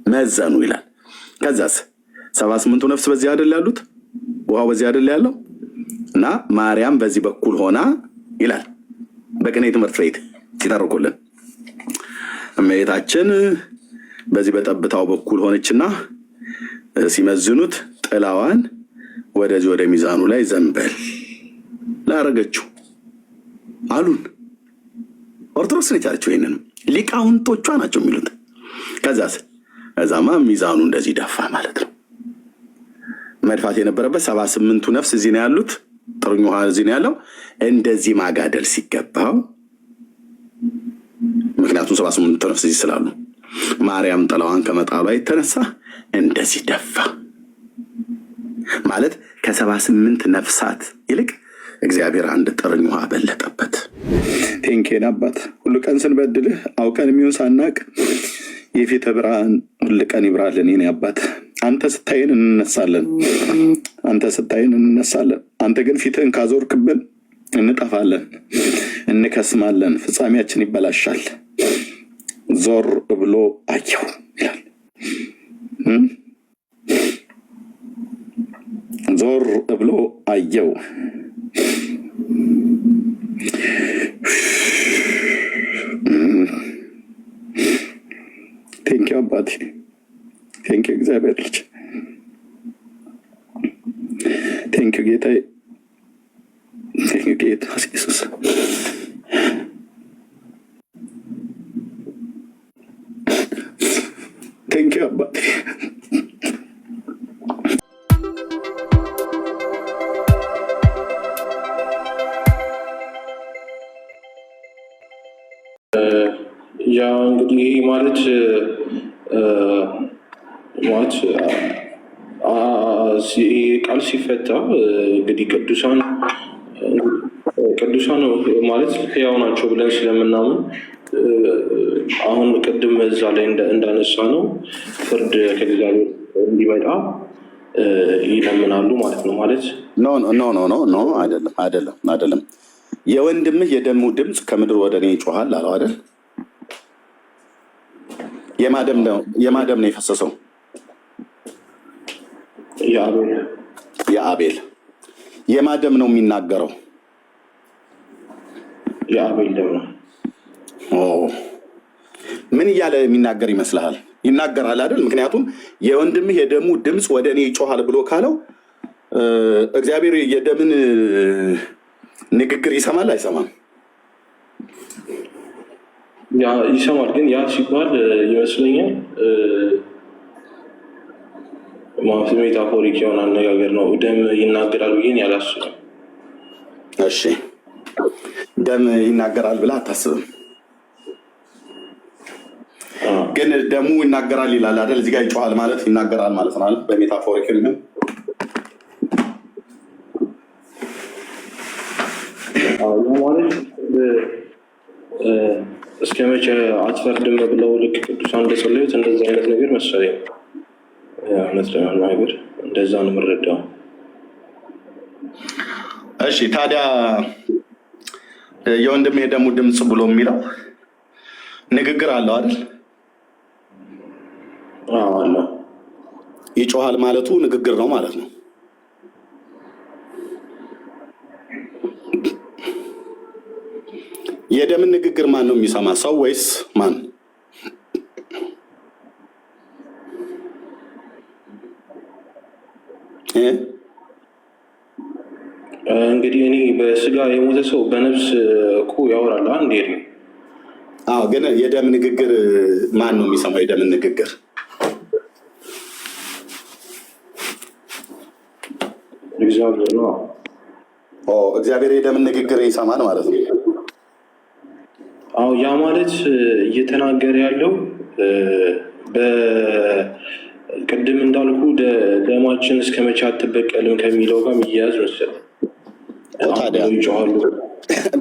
መዘኑ ይላል። ከዛስ 78ቱ ነፍስ በዚህ አይደል ያሉት? ውሃው በዚህ አይደል ያለው? እና ማርያም በዚህ በኩል ሆና ይላል በቅኔ ትምህርት ቤት ሲተርኩልን እመቤታችን በዚህ በጠብታው በኩል ሆነችና ሲመዝኑት ጥላዋን ወደዚህ ወደ ሚዛኑ ላይ ዘንበል ላረገችው አሉን። ኦርቶዶክስ ነች ያለችው። ይሄንን ሊቃውንቶቿ ናቸው የሚሉት። ከዛማ ሚዛኑ እንደዚህ ደፋ ማለት ነው። መድፋት የነበረበት 78ቱ ነፍስ እዚህ ነው ያሉት፣ ጥርኝ ውሃ እዚህ ነው ያለው። እንደዚህ ማጋደል ሲገባው ምክንያቱም 78ቱ ነፍስ እዚህ ስላሉ ማርያም ጥላዋን ከመጣሏ የተነሳ እንደዚህ ደፋ ማለት ከ78 ነፍሳት ይልቅ እግዚአብሔር አንድ ጥርኝ ውሃ በለጠበት። ቴንኬን አባት ሁሉ ቀን ስንበድልህ አውቀን የሚሆን ሳናቅ የፊት ብርሃን ሁሉ ቀን ይብራልን። የኔ አባት አንተ ስታይን እንነሳለን፣ አንተ ግን ፊትህን ካዞርክብን እንጠፋለን፣ እንከስማለን፣ ፍጻሜያችን ይበላሻል። ዞር ብሎ አየው ይላል። ዞር ብሎ አየው። ቴንኪው አባቴ፣ ቴንኪው እግዚአብሔር ልጅ፣ ቴንኪው ጌታዬ፣ ቴንኪው ጌታ ኢየሱስ። ቴንኪው አባቴ። ያ እንግዲህ ማለት ቃል ሲፈታ እንግዲህ ቅዱሳን ማለት ሕያው ናቸው ብለን ስለምናምን አሁን ቅድም እዛ ላይ እንዳነሳ ነው ፍርድ ከእግዚአብሔር እንዲመጣ ይለምናሉ ማለት ነው። ማለት ኖ አይደለም። የወንድምህ የደሙ ድምፅ ከምድር ወደ እኔ ይጮሃል አለው አይደል? የማደም ነው የፈሰሰው? የአቤል። የማደም ነው የሚናገረው? የአቤል ደም ነው። ምን እያለ የሚናገር ይመስልሃል? ይናገራል አይደል? ምክንያቱም የወንድምህ የደሙ ድምፅ ወደ እኔ ይጮሃል ብሎ ካለው እግዚአብሔር የደምን ንግግር ይሰማል አይሰማም? ይሰማል። ግን ያ ሲባል ይመስለኛል ሜታፎሪክ የሆነ አነጋገር ነው። ደም ይናገራል ብዬን ያላስብም። እሺ ደም ይናገራል ብለህ አታስብም? ግን ደሙ ይናገራል ይላል አይደል? እዚህ ጋር ይጮሃል ማለት ይናገራል ማለት ነው። በሜታፎሪክ ነው። ማለት እስከ መቼ አትፈርድም ብለው ልክ ቅዱሳን እንደጸለዩት እንደዛ አይነት ነገር መሰለኝ። እውነት ለመናገር እንደዛ ነው የምረዳው። እሺ ታዲያ የወንድም የደሙ ድምፅ ብሎ የሚለው ንግግር አለው አይደል? አለ። ይጮሃል ማለቱ ንግግር ነው ማለት ነው። የደምን ንግግር ማን ነው የሚሰማ? ሰው ወይስ ማን? እንግዲህ እኔ በስጋ የሞተ ሰው በነፍስ እኮ ያወራል አንዴ ነው። ግን የደም ንግግር ማን ነው የሚሰማው? የደምን ንግግር እግዚአብሔር ነው። እግዚአብሔር የደምን ንግግር ይሰማል ማለት ነው። ያ ማለት እየተናገረ ያለው ቅድም እንዳልኩ ደማችን እስከ መቼ አትበቀልም ከሚለው ጋር የሚያያዝ መሰለኝ።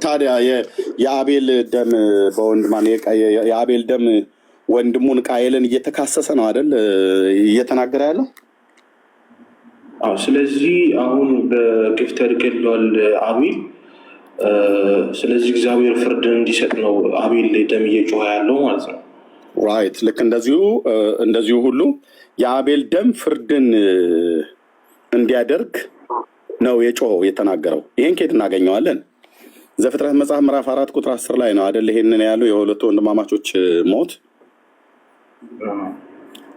ታዲያ የአቤል ደም የአቤል ደም ወንድሙን ቃየልን እየተካሰሰ ነው አይደል እየተናገረ ያለው? ስለዚህ አሁን በግፍ ተገድሏል አቤል። ስለዚህ እግዚአብሔር ፍርድን እንዲሰጥ ነው አቤል ደም እየጮኸ ያለው ማለት ነው። ራይት። ልክ እንደዚሁ ሁሉ የአቤል ደም ፍርድን እንዲያደርግ ነው የጮኸው የተናገረው። ይህን ከየት እናገኘዋለን? ዘፍጥረት መጽሐፍ ምዕራፍ 4 ቁጥር 10 ላይ ነው አይደል? ይሄንን ያሉ የሁለቱ ወንድማማቾች ሞት።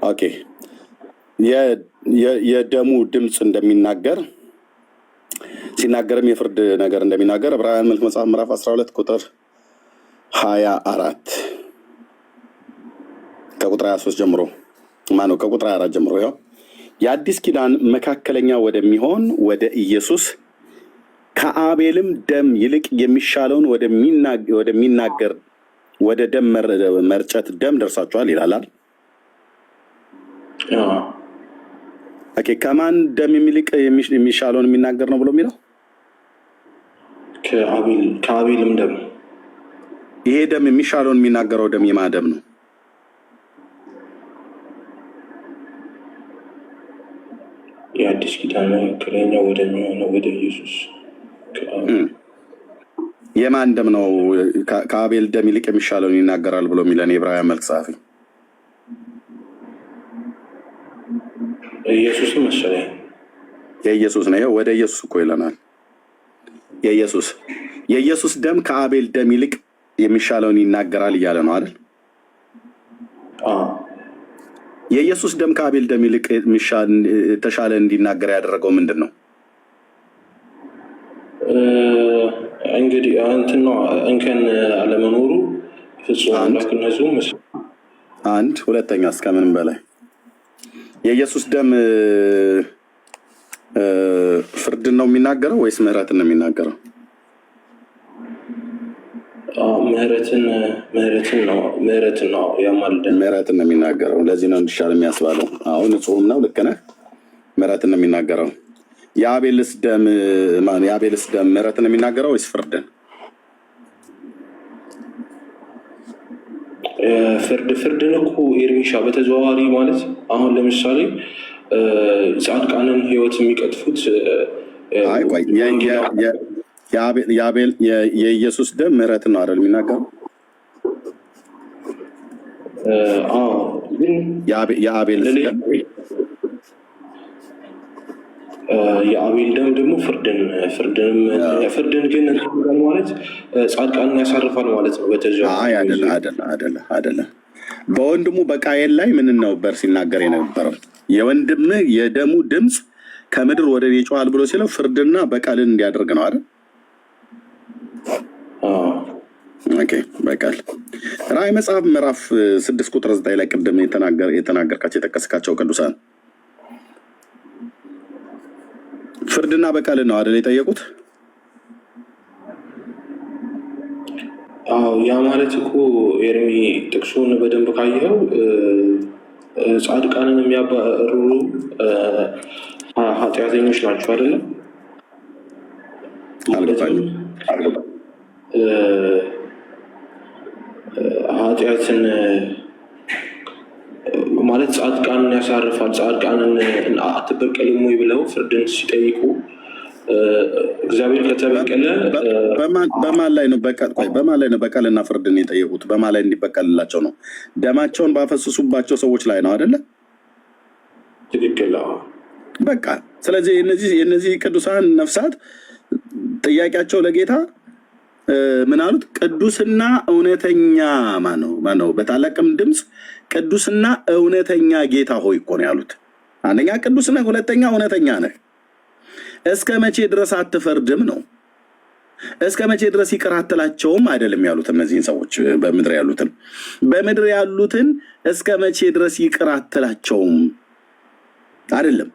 ኦኬ። የደሙ ድምፅ እንደሚናገር ሲናገርም የፍርድ ነገር እንደሚናገር ዕብራውያን መልክ መጽሐፍ ምዕራፍ 12 ቁጥር 24 ከቁጥር 23 ጀምሮ ከቁጥር 24 ጀምሮ ያው የአዲስ ኪዳን መካከለኛ ወደሚሆን ወደ ኢየሱስ ከአቤልም ደም ይልቅ የሚሻለውን ወደሚናገር ወደ ደም መርጨት ደም ደርሳችኋል ይላል። ኦኬ። ከማን ደም የሚልቅ የሚሻለውን የሚናገር ነው ብሎ የሚለው ከአቤልም ደም። ይሄ ደም የሚሻለውን የሚናገረው ደም የማን ደም ነው? የአዲስ ኪዳን መካከለኛ ወደሚሆነው ወደ ኢየሱስ የማን ደም ነው? ከአቤል ደም ይልቅ የሚሻለውን ይናገራል ብሎ የሚለን የዕብራውያን መልክ ጸሐፊ ኢየሱስ መሰለኝ። የኢየሱስ ነው። ወደ ኢየሱስ እኮ ይለናል። የኢየሱስ ደም ከአቤል ደም ይልቅ የሚሻለውን ይናገራል እያለ ነው አይደል? የኢየሱስ ደም ከአቤል ደም ይልቅ የተሻለ እንዲናገር ያደረገው ምንድን ነው? እንግዲህ እንትን ነው እንከን አለመኖሩ ፍጹም አምላክነቱ አንድ ሁለተኛ እስከምንም በላይ የኢየሱስ ደም ፍርድን ነው የሚናገረው ወይስ ምህረትን ነው የሚናገረው? ምህረትን ነው ያማልደን። ምህረትን ነው የሚናገረው። ለዚህ ነው እንዲሻል የሚያስባለው። አሁን ንጹህም ነው። ልክ ነህ። ምህረትን ነው የሚናገረው። የአቤልስ ደም ምህረትን ነው የሚናገረው ወይስ ፍርድን? ፍርድን እኮ ኤርሚሻ በተዘዋዋሪ ማለት አሁን ለምሳሌ ጻድቃንን ህይወት የሚቀጥፉት የኢየሱስ ደም ምህረትን ነው አይደል የሚናገረው? የአቤል ደም ደግሞ ፍርድን ግን ማለት ጻድቃንን ያሳርፋል ማለት ነው። አይደለም። በወንድሙ በቃየል ላይ ምን ነበር ሲናገር የነበረው? የወንድምህ የደሙ ድምፅ ከምድር ወደ እኔ ይጮሃል ብሎ ሲለው ፍርድና በቀልን እንዲያደርግ ነው አይደል? ኦኬ። በቀል ራዕይ መጽሐፍ ምዕራፍ 6 ቁጥር 9 ላይ ቅድም የተናገርካቸው የጠቀስካቸው ቅዱሳን ፍርድና በቀልን ነው አይደል የጠየቁት? ያ ማለት እኮ ኤርሚ ጥቅሱን በደንብ ካየኸው ጻድቃንን የሚያባርሩ ኃጢአተኞች ናቸው አይደለም? ኃጢአትን ማለት ጻድቃንን ያሳርፋል። ጻድቃንን አትበቀልም ወይ ብለው ፍርድን ሲጠይቁ እግዚአብሔር ከተበቀለ በማን ላይ ነው በቀልና ፍርድን የጠየቁት? በማን ላይ እንዲበቀልላቸው ነው? ደማቸውን ባፈሰሱባቸው ሰዎች ላይ ነው አይደለ? ትክክል። በቃ ስለዚህ የነዚህ ቅዱሳን ነፍሳት ጥያቄያቸው ለጌታ ምን አሉት? ቅዱስና እውነተኛ ማነው? በታላቅም ድምፅ ቅዱስና እውነተኛ ጌታ ሆይ እኮ ነው ያሉት። አንደኛ ቅዱስ ነህ፣ ሁለተኛ እውነተኛ ነህ። እስከ መቼ ድረስ አትፈርድም ነው? እስከ መቼ ድረስ ይቅር አትላቸውም አይደለም ያሉት። እነዚህን ሰዎች በምድር ያሉትን እስከ መቼ ድረስ ይቅር አትላቸውም አይደለም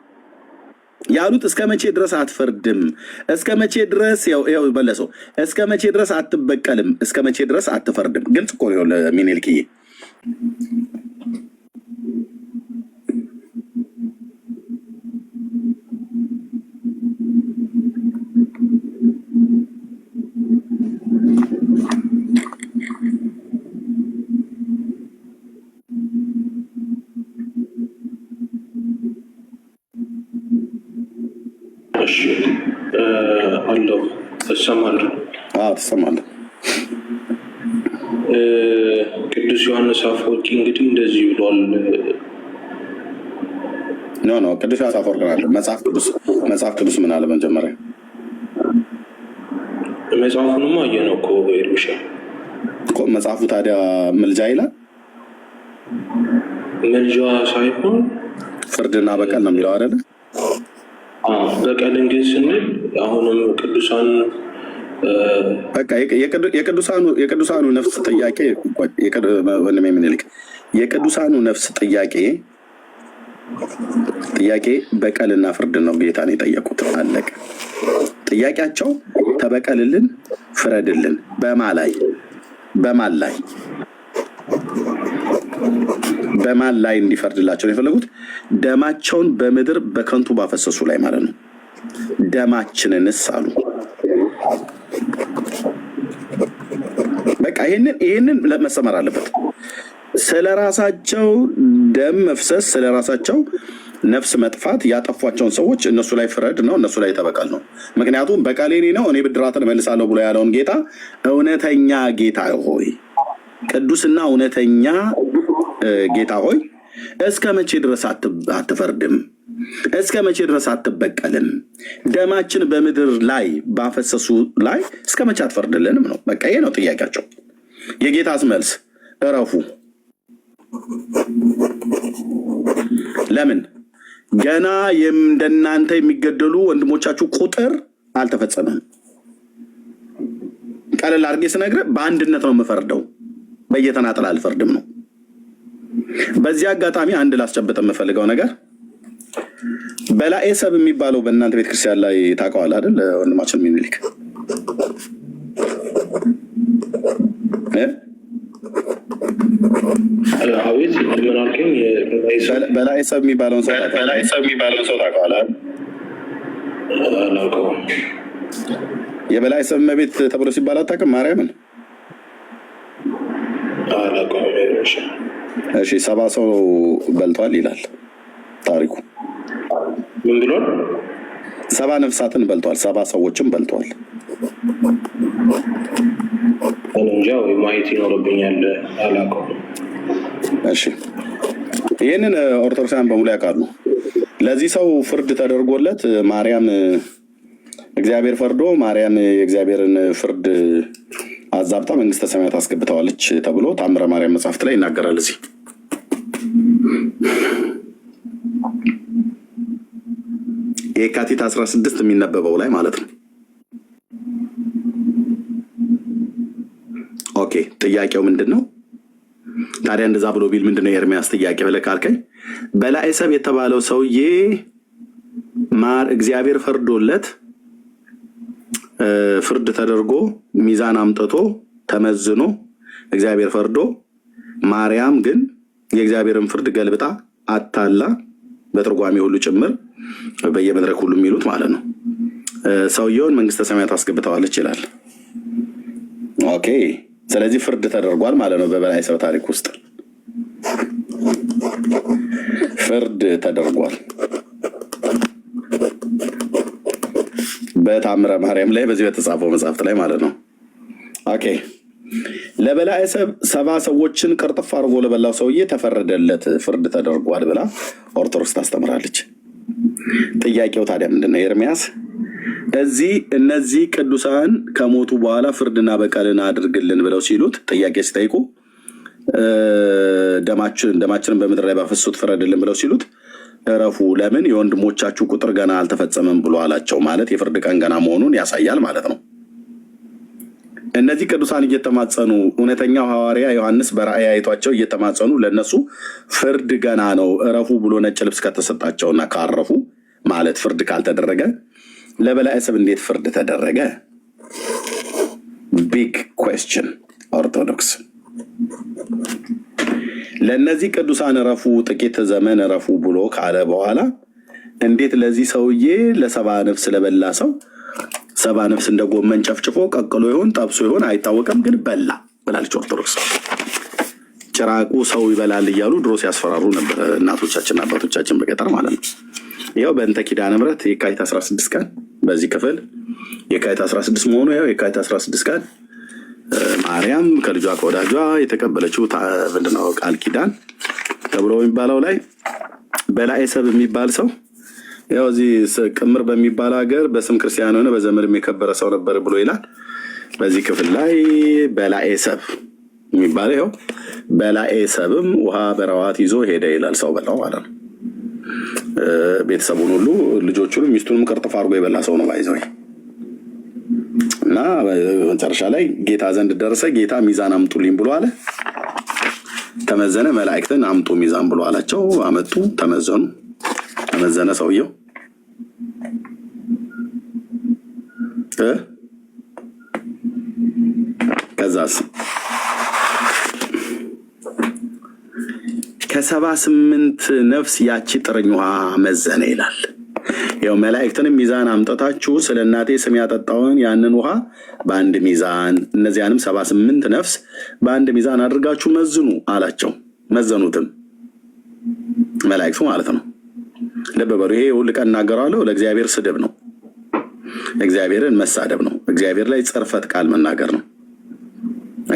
ያሉት። እስከ መቼ ድረስ አትፈርድም? እስከ መቼ ድረስ ያው መለሰው፣ እስከ መቼ ድረስ አትበቀልም? እስከ መቼ ድረስ አትፈርድም? ግልጽ እኮ ነው ለሚኔልክዬ። አለው ትሰማለህ? ትሰማለህ። ቅዱስ ዮሐንስ አፈወርቂ እንግዲህ እንደዚህ ብሏል። ኖ ቅዱስ ዮሐንስ አፈወርቂ አለ። መጽሐፍ ቅዱስ ምን አለ? መጀመሪያ መጽሐፉንማ አየነው እኮ በኤርሚሻ እኮ። መጽሐፉ ታዲያ ምልጃ ይላል? ምልጃ ሳይሆን ፍርድና በቀል ነው የሚለው አይደለ? በቀልን ግን ስንል አሁንም ቅዱሳን በቃ የቅዱሳኑ ነፍስ ጥያቄ ወንድሜ ምኒልክ የቅዱሳኑ ነፍስ ጥያቄ በቀልና ፍርድ ነው ጌታን የጠየቁት። አለቀ። ጥያቄያቸው ተበቀልልን፣ ፍረድልን። በማን ላይ እንዲፈርድላቸው ነው የፈለጉት? ደማቸውን በምድር በከንቱ ባፈሰሱ ላይ ማለት ነው። ደማችንንስ አሉ። በቃ ይህንን መሰመር አለበት። ስለ ራሳቸው ደም መፍሰስ፣ ስለ ራሳቸው ነፍስ መጥፋት ያጠፏቸውን ሰዎች እነሱ ላይ ፍረድ ነው፣ እነሱ ላይ ተበቀል ነው። ምክንያቱም በቀሌ እኔ ነው፣ እኔ ብድራትን እመልሳለሁ ብሎ ያለውን ጌታ እውነተኛ ጌታ ሆይ፣ ቅዱስና እውነተኛ ጌታ ሆይ እስከ መቼ ድረስ አትፈርድም? እስከ መቼ ድረስ አትበቀልም? ደማችን በምድር ላይ ባፈሰሱ ላይ እስከ መቼ አትፈርድልንም ነው። በቃ ይሄ ነው ጥያቄያቸው። የጌታስ መልስ እረፉ። ለምን? ገና እንደናንተ የሚገደሉ ወንድሞቻችሁ ቁጥር አልተፈጸመም። ቀለል አድርጌ ስነግርህ በአንድነት ነው የምፈርደው፣ በየተናጠል አልፈርድም ነው። በዚህ አጋጣሚ አንድ ላስጨብጥ የምፈልገው ነገር በላዔ ሰብ የሚባለው በእናንተ ቤተክርስቲያን ላይ ታውቀዋለህ አይደል? ወንድማችን ምኒልክ በላዔ ሰብ የሚባለውን ሰው ታውቀዋለህ? የበላዔ ሰብ እመቤት ተብሎ ሲባል አታውቅም? ማርያምን እሺ፣ 70 ሰው በልቷል ይላል ታሪኩ። ምን ብሏል? 70 ነፍሳትን በልቷል፣ 70 ሰዎችን በልቷል። እንጃ ወይ ማየት ይኖርብኛል፣ አላውቀውም። እሺ፣ ይህንን ኦርቶዶክሳውያን በሙሉ ያውቃሉ። ለዚህ ሰው ፍርድ ተደርጎለት ማርያም እግዚአብሔር ፈርዶ ማርያም የእግዚአብሔርን ፍርድ አዛብታ መንግስተ ሰማያት አስገብተዋለች ተብሎ ታምረ ማርያም መጽሐፍት ላይ ይናገራል። እዚህ የካቲት 16 የሚነበበው ላይ ማለት ነው። ኦኬ፣ ጥያቄው ምንድን ነው ታዲያ? እንደዛ ብሎ ቢል ምንድን ነው የኤርሚያስ ጥያቄ ብለህ ካልከኝ፣ በላዔ ሰብ የተባለው ሰውዬ እግዚአብሔር ፈርዶለት ፍርድ ተደርጎ ሚዛን አምጥቶ ተመዝኖ እግዚአብሔር ፈርዶ ማርያም ግን የእግዚአብሔርን ፍርድ ገልብጣ አታላ በትርጓሜ ሁሉ ጭምር በየመድረክ ሁሉ የሚሉት ማለት ነው ሰውየውን መንግስተ ሰማያት አስገብተዋለች ይላል። ኦኬ፣ ስለዚህ ፍርድ ተደርጓል ማለት ነው። በበላዔ ሰብ ታሪክ ውስጥ ፍርድ ተደርጓል በታምረ ማርያም ላይ በዚህ በተጻፈው መጽሐፍት ላይ ማለት ነው። ኦኬ፣ ለበላዔ ሰብ 70 ሰዎችን ቅርጥፍ አድርጎ ለበላው ሰውዬ ተፈረደለት፣ ፍርድ ተደርጓል ብላ ኦርቶዶክስ ታስተምራለች። ጥያቄው ታዲያ ምንድን ነው? ኤርሚያስ እዚህ እነዚህ ቅዱሳን ከሞቱ በኋላ ፍርድና በቀልን አድርግልን ብለው ሲሉት ጥያቄ ሲጠይቁ ደማችንን በምድር ላይ ባፈሱት ፍረድልን ብለው ሲሉት እረፉ፣ ለምን የወንድሞቻችሁ ቁጥር ገና አልተፈጸመም ብሎ አላቸው። ማለት የፍርድ ቀን ገና መሆኑን ያሳያል ማለት ነው። እነዚህ ቅዱሳን እየተማጸኑ እውነተኛው ሐዋርያ ዮሐንስ በራእይ አይቷቸው እየተማጸኑ ለነሱ ፍርድ ገና ነው እረፉ ብሎ ነጭ ልብስ ከተሰጣቸውና ካረፉ ማለት ፍርድ ካልተደረገ ለበላዔ ሰብ እንዴት ፍርድ ተደረገ? ቢግ ኩዌስችን። ኦርቶዶክስ ለእነዚህ ቅዱሳን እረፉ፣ ጥቂት ዘመን እረፉ ብሎ ካለ በኋላ እንዴት ለዚህ ሰውዬ ለ70 ነፍስ ለበላ ሰው 70 ነፍስ እንደ ጎመን ጨፍጭፎ ቀቅሎ ይሆን ጠብሶ ይሆን አይታወቅም፣ ግን በላ ብላለች ኦርቶዶክስ። ጭራቁ ሰው ይበላል እያሉ ድሮ ሲያስፈራሩ ነበር እናቶቻችን አባቶቻችን በገጠር ማለት ነው። ይኸው በእንተ ኪዳነ ምሕረት የካቲት 16 ቀን በዚህ ክፍል የካቲት 16 መሆኑ ያው የካቲት 16 ቀን ማርያም ከልጇ ከወዳጇ የተቀበለችው ምንድነው ቃል ኪዳን ተብሎ የሚባለው ላይ በላዔሰብ የሚባል ሰው ያው እዚህ ቅምር በሚባል ሀገር በስም ክርስቲያን ሆነ በዘመድ የከበረ ሰው ነበር ብሎ ይላል። በዚህ ክፍል ላይ በላዔሰብ የሚባለው ይኸው በላዔሰብም ውሃ በረዋት ይዞ ሄደ ይላል። ሰው በላው ማለት ነው። ቤተሰቡን ሁሉ ልጆቹንም ሚስቱንም ቅርጥፍ አድርጎ የበላ ሰው ነው ባይዘው እና መጨረሻ ላይ ጌታ ዘንድ ደረሰ። ጌታ ሚዛን አምጡልኝ ብሎ አለ። ተመዘነ። መላእክትን አምጡ ሚዛን ብሎ አላቸው። አመጡ፣ ተመዘኑ። ተመዘነ ሰውየው ከዛስ ከ78 ነፍስ ያቺ ጥርኝ ውሃ መዘነ ይላል። ያው መላእክትንም ሚዛን አምጥታችሁ ስለ እናቴ ስም ያጠጣውን ያንን ውሃ በአንድ ሚዛን እነዚያንም 78 ነፍስ በአንድ ሚዛን አድርጋችሁ መዝኑ አላቸው። መዘኑትም መላእክቱ ማለት ነው። ልብ በሉ። ይሄ ሁሉ ቀን እናገራለሁ። ለእግዚአብሔር ስድብ ነው። እግዚአብሔርን መሳደብ ነው። እግዚአብሔር ላይ ጽርፈት ቃል መናገር ነው።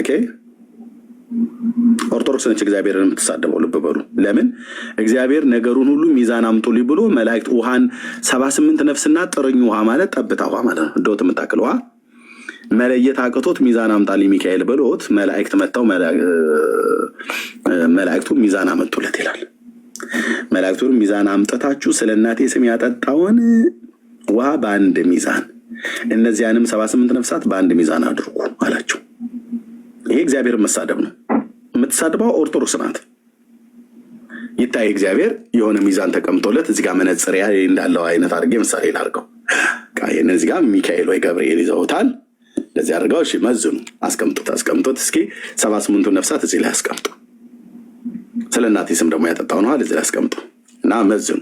ኦኬ። ኦርቶዶክስ ነች እግዚአብሔርን የምትሳደበው። ልብ በሉ። ለምን? እግዚአብሔር ነገሩን ሁሉ ሚዛን አምጡልኝ ብሎ መላእክት ውሃን 78 ነፍስና ጥርኝ ውሃ ማለት ጠብታ ውሃ ማለት ነው። እንደውት የምታክል ውሃ መለየት አቅቶት ሚዛን አምጣልኝ ሚካኤል ብሎት መላእክት መጣው መላእክቱ ሚዛን አመጡለት ይላል። መላእክቱን ሚዛን አምጥታችሁ ስለ እናቴ ስም ያጠጣውን ውሃ በአንድ ሚዛን እነዚያንም 78 ነፍሳት በአንድ ሚዛን አድርጉ አላቸው። ይሄ እግዚአብሔርን መሳደብ ነው። የምትሳድበው ኦርቶዶክስ ናት። ይታይ እግዚአብሔር የሆነ ሚዛን ተቀምጦለት እዚህ ጋር መነጽሪያ እንዳለው አይነት አድርጌ ምሳሌ ላድርገው። ቃየን እዚህ ጋር ሚካኤል ወይ ገብርኤል ይዘውታል። ለዚህ አድርገው እሺ መዝኑ፣ አስቀምጡት። እስኪ 78ቱ ነፍሳት እዚህ ላይ አስቀምጡ። ስለ እናቴ ስም ደግሞ ያጠጣው ነው እዚህ ላይ አስቀምጡ እና መዝኑ።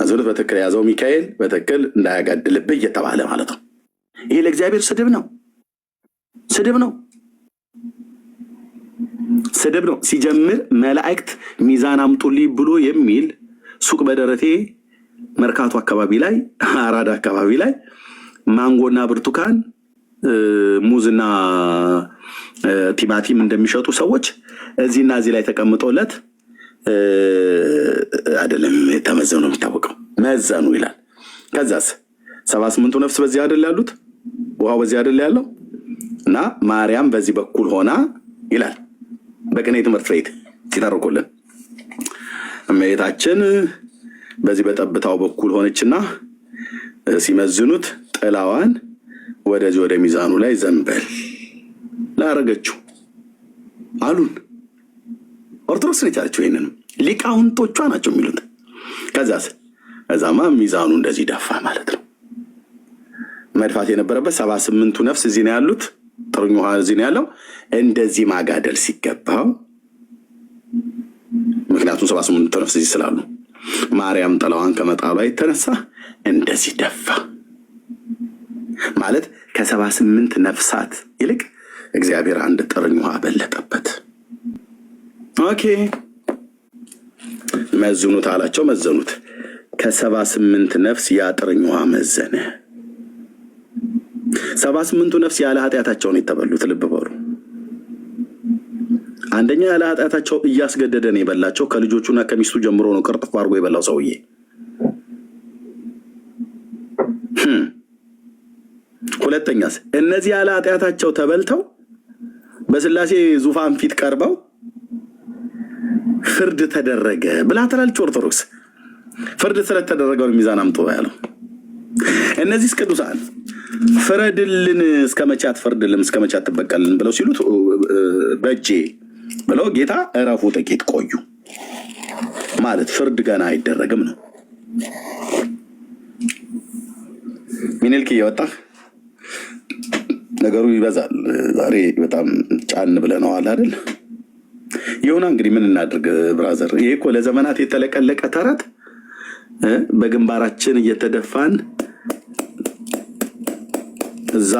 አዙሩት በትክክል ያዘው ሚካኤል በትክክል እንዳያጋድልብህ እየተባለ ማለት ነው። ይሄ ለእግዚአብሔር ስድብ ነው። ስድብ ነው። ሲጀምር መላእክት ሚዛን አምጡልኝ ብሎ የሚል ሱቅ በደረቴ መርካቶ አካባቢ ላይ አራዳ አካባቢ ላይ ማንጎና ብርቱካን ሙዝና ቲማቲም እንደሚሸጡ ሰዎች እዚህና እዚህ ላይ ተቀምጦለት አይደለም ተመዘኑ ነው የሚታወቀው። መዘኑ ይላል። ከዛስ 78ቱ ነፍስ በዚህ አይደል ያሉት? ውሃው በዚህ አይደል ያለው? እና ማርያም በዚህ በኩል ሆና ይላል። በቅኔ ትምህርት ቤት ሲተርኩልን እመቤታችን በዚህ በጠብታው በኩል ሆነችና ሲመዝኑት ጥላዋን ወደዚህ ወደ ሚዛኑ ላይ ዘንበል ላረገችው አሉን። ኦርቶዶክስ ነች ያለችው። ይሄንን ሊቃውንቶቿ ናቸው የሚሉት። ከዛማ ሚዛኑ እንደዚህ ደፋ ማለት ነው። መድፋት የነበረበት 78ቱ ነፍስ እዚህ ነው ያሉት። ጥርኝ ውሃ እዚህ ነው ያለው። እንደዚህ ማጋደል ሲገባው ምክንያቱም 78ቱ ነፍስ እዚህ ስላሉ ማርያም ጥላዋን ከመጣሏ የተነሳ እንደዚህ ደፋ ማለት ከ78 ነፍሳት ይልቅ እግዚአብሔር አንድ ጥርኝ ውሃ በለጠበት። ኦኬ መዝኑት አላቸው። መዘኑት። ከ78 ነፍስ ያ ጥርኝ ውሃ መዘነ። 78ቱ ነፍስ ያለ ኃጢአታቸው ነው የተበሉት። ልብ በሉ። አንደኛ ያለ ኃጢአታቸው እያስገደደ ነው የበላቸው። ከልጆቹና ከሚስቱ ጀምሮ ነው ቅርጥፍ አድርጎ የበላው ሰውዬ። ሁለተኛስ እነዚህ ያለ ኃጢአታቸው ተበልተው በስላሴ ዙፋን ፊት ቀርበው ፍርድ ተደረገ ብላ ትላለች ኦርቶዶክስ። ፍርድ ስለተደረገው ሚዛን አምጡ ያለው። እነዚህ ቅዱሳን ፍረድልን፣ እስከመቼ አትፈርድልን፣ እስከመቼ አትበቀልን ብለው ሲሉት በእጄ ብለው ጌታ እረፉ ጥቂት ቆዩ ማለት ፍርድ ገና አይደረግም ነው። ሚኒልክ እየወጣ ነገሩ ይበዛል። ዛሬ በጣም ጫን ብለነዋል አይደል? ይሁና እንግዲህ ምን እናድርግ ብራዘር። ይሄ እኮ ለዘመናት የተለቀለቀ ተረት በግንባራችን እየተደፋን እዛ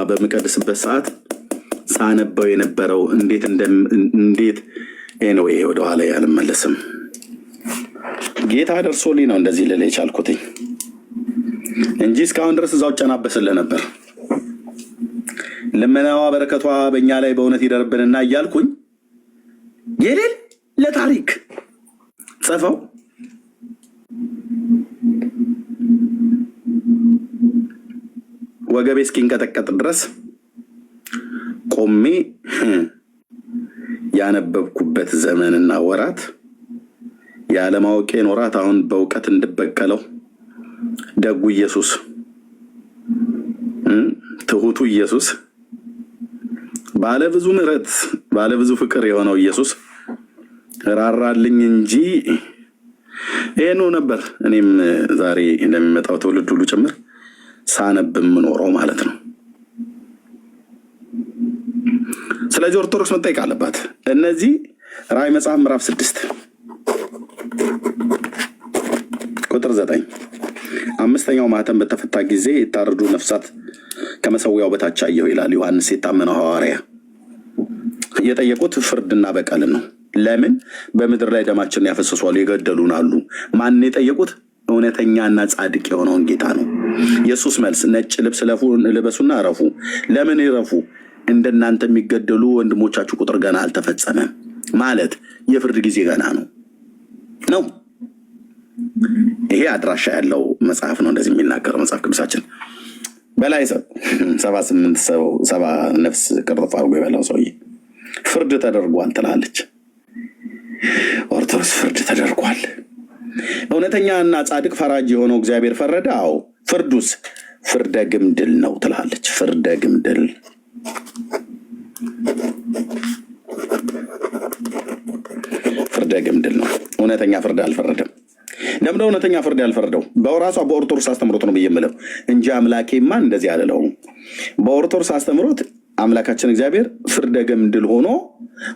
በምቀድስበት ሰዓት ሳነበው የነበረው እንዴት ኤኒዌይ ወደኋላ ያልመለስም ጌታ ደርሶልኝ ነው እንደዚህ ልል የቻልኩትኝ እንጂ እስካሁን ድረስ እዛው ጨናበስልህ ነበር። ልመናዋ በረከቷ በእኛ ላይ በእውነት ይደርብንና እያልኩኝ የሌል ለታሪክ ጽፈው ወገቤ እስኪንቀጠቀጥ ድረስ ቆሜ ያነበብኩበት ዘመንና ወራት ያለማወቄን ወራት አሁን በእውቀት እንድበቀለው ደጉ ኢየሱስ ትሁቱ ኢየሱስ ባለብዙ ምሕረት ባለብዙ ፍቅር የሆነው ኢየሱስ ራራልኝ እንጂ ይሄን ነበር እኔም ዛሬ እንደሚመጣው ትውልድ ሁሉ ጭምር ሳነብ የምኖረው ማለት ነው። ስለዚህ ኦርቶዶክስ መጠየቅ አለባት። እነዚህ ራዕይ መጽሐፍ ምዕራፍ 6 ቁጥር 9 5ኛው ማህተም በተፈታ ጊዜ የታረዱ ነፍሳት ከመሰዊያው በታች አየሁ ይላል ዮሐንስ የታመነው ሐዋርያ። የጠየቁት ፍርድና በቀልን ነው። ለምን በምድር ላይ ደማችንን ያፈሰሷሉ የገደሉን አሉ። ማን የጠየቁት? እውነተኛና ጻድቅ የሆነውን ጌታ ነው። ኢየሱስ መልስ ነጭ ልብስ ልበሱና እረፉ። ለምን ይረፉ? እንደናንተ የሚገደሉ ወንድሞቻችሁ ቁጥር ገና አልተፈጸመም። ማለት የፍርድ ጊዜ ገና ነው። ይሄ አድራሻ ያለው መጽሐፍ ነው እንደዚህ የሚናገረው መጽሐፍ ቅዱሳችን። በላይ 78 ሰው 70 ነፍስ ቅርፍ አድርጎ የበላው ሰውዬ ፍርድ ተደርጓል ትላለች ኦርቶዶክስ። ፍርድ ተደርጓል። እውነተኛና ጻድቅ ፈራጅ የሆነው እግዚአብሔር ፈረደ። አዎ ፍርዱስ ፍርደ ግምድል ነው ትላለች። ፍርደ ግምድል ፍርደ ግምድል ነው። እውነተኛ ፍርድ አልፈረደም። ለምን እውነተኛ ፍርድ ያልፈረደው? በራሷ በኦርቶዶክስ አስተምሮት ነው ብዬ የምለው እንጂ አምላኬማ እንደዚህ አልለውም። በኦርቶዶክስ አስተምሮት አምላካችን እግዚአብሔር ፍርደ ገምድል ሆኖ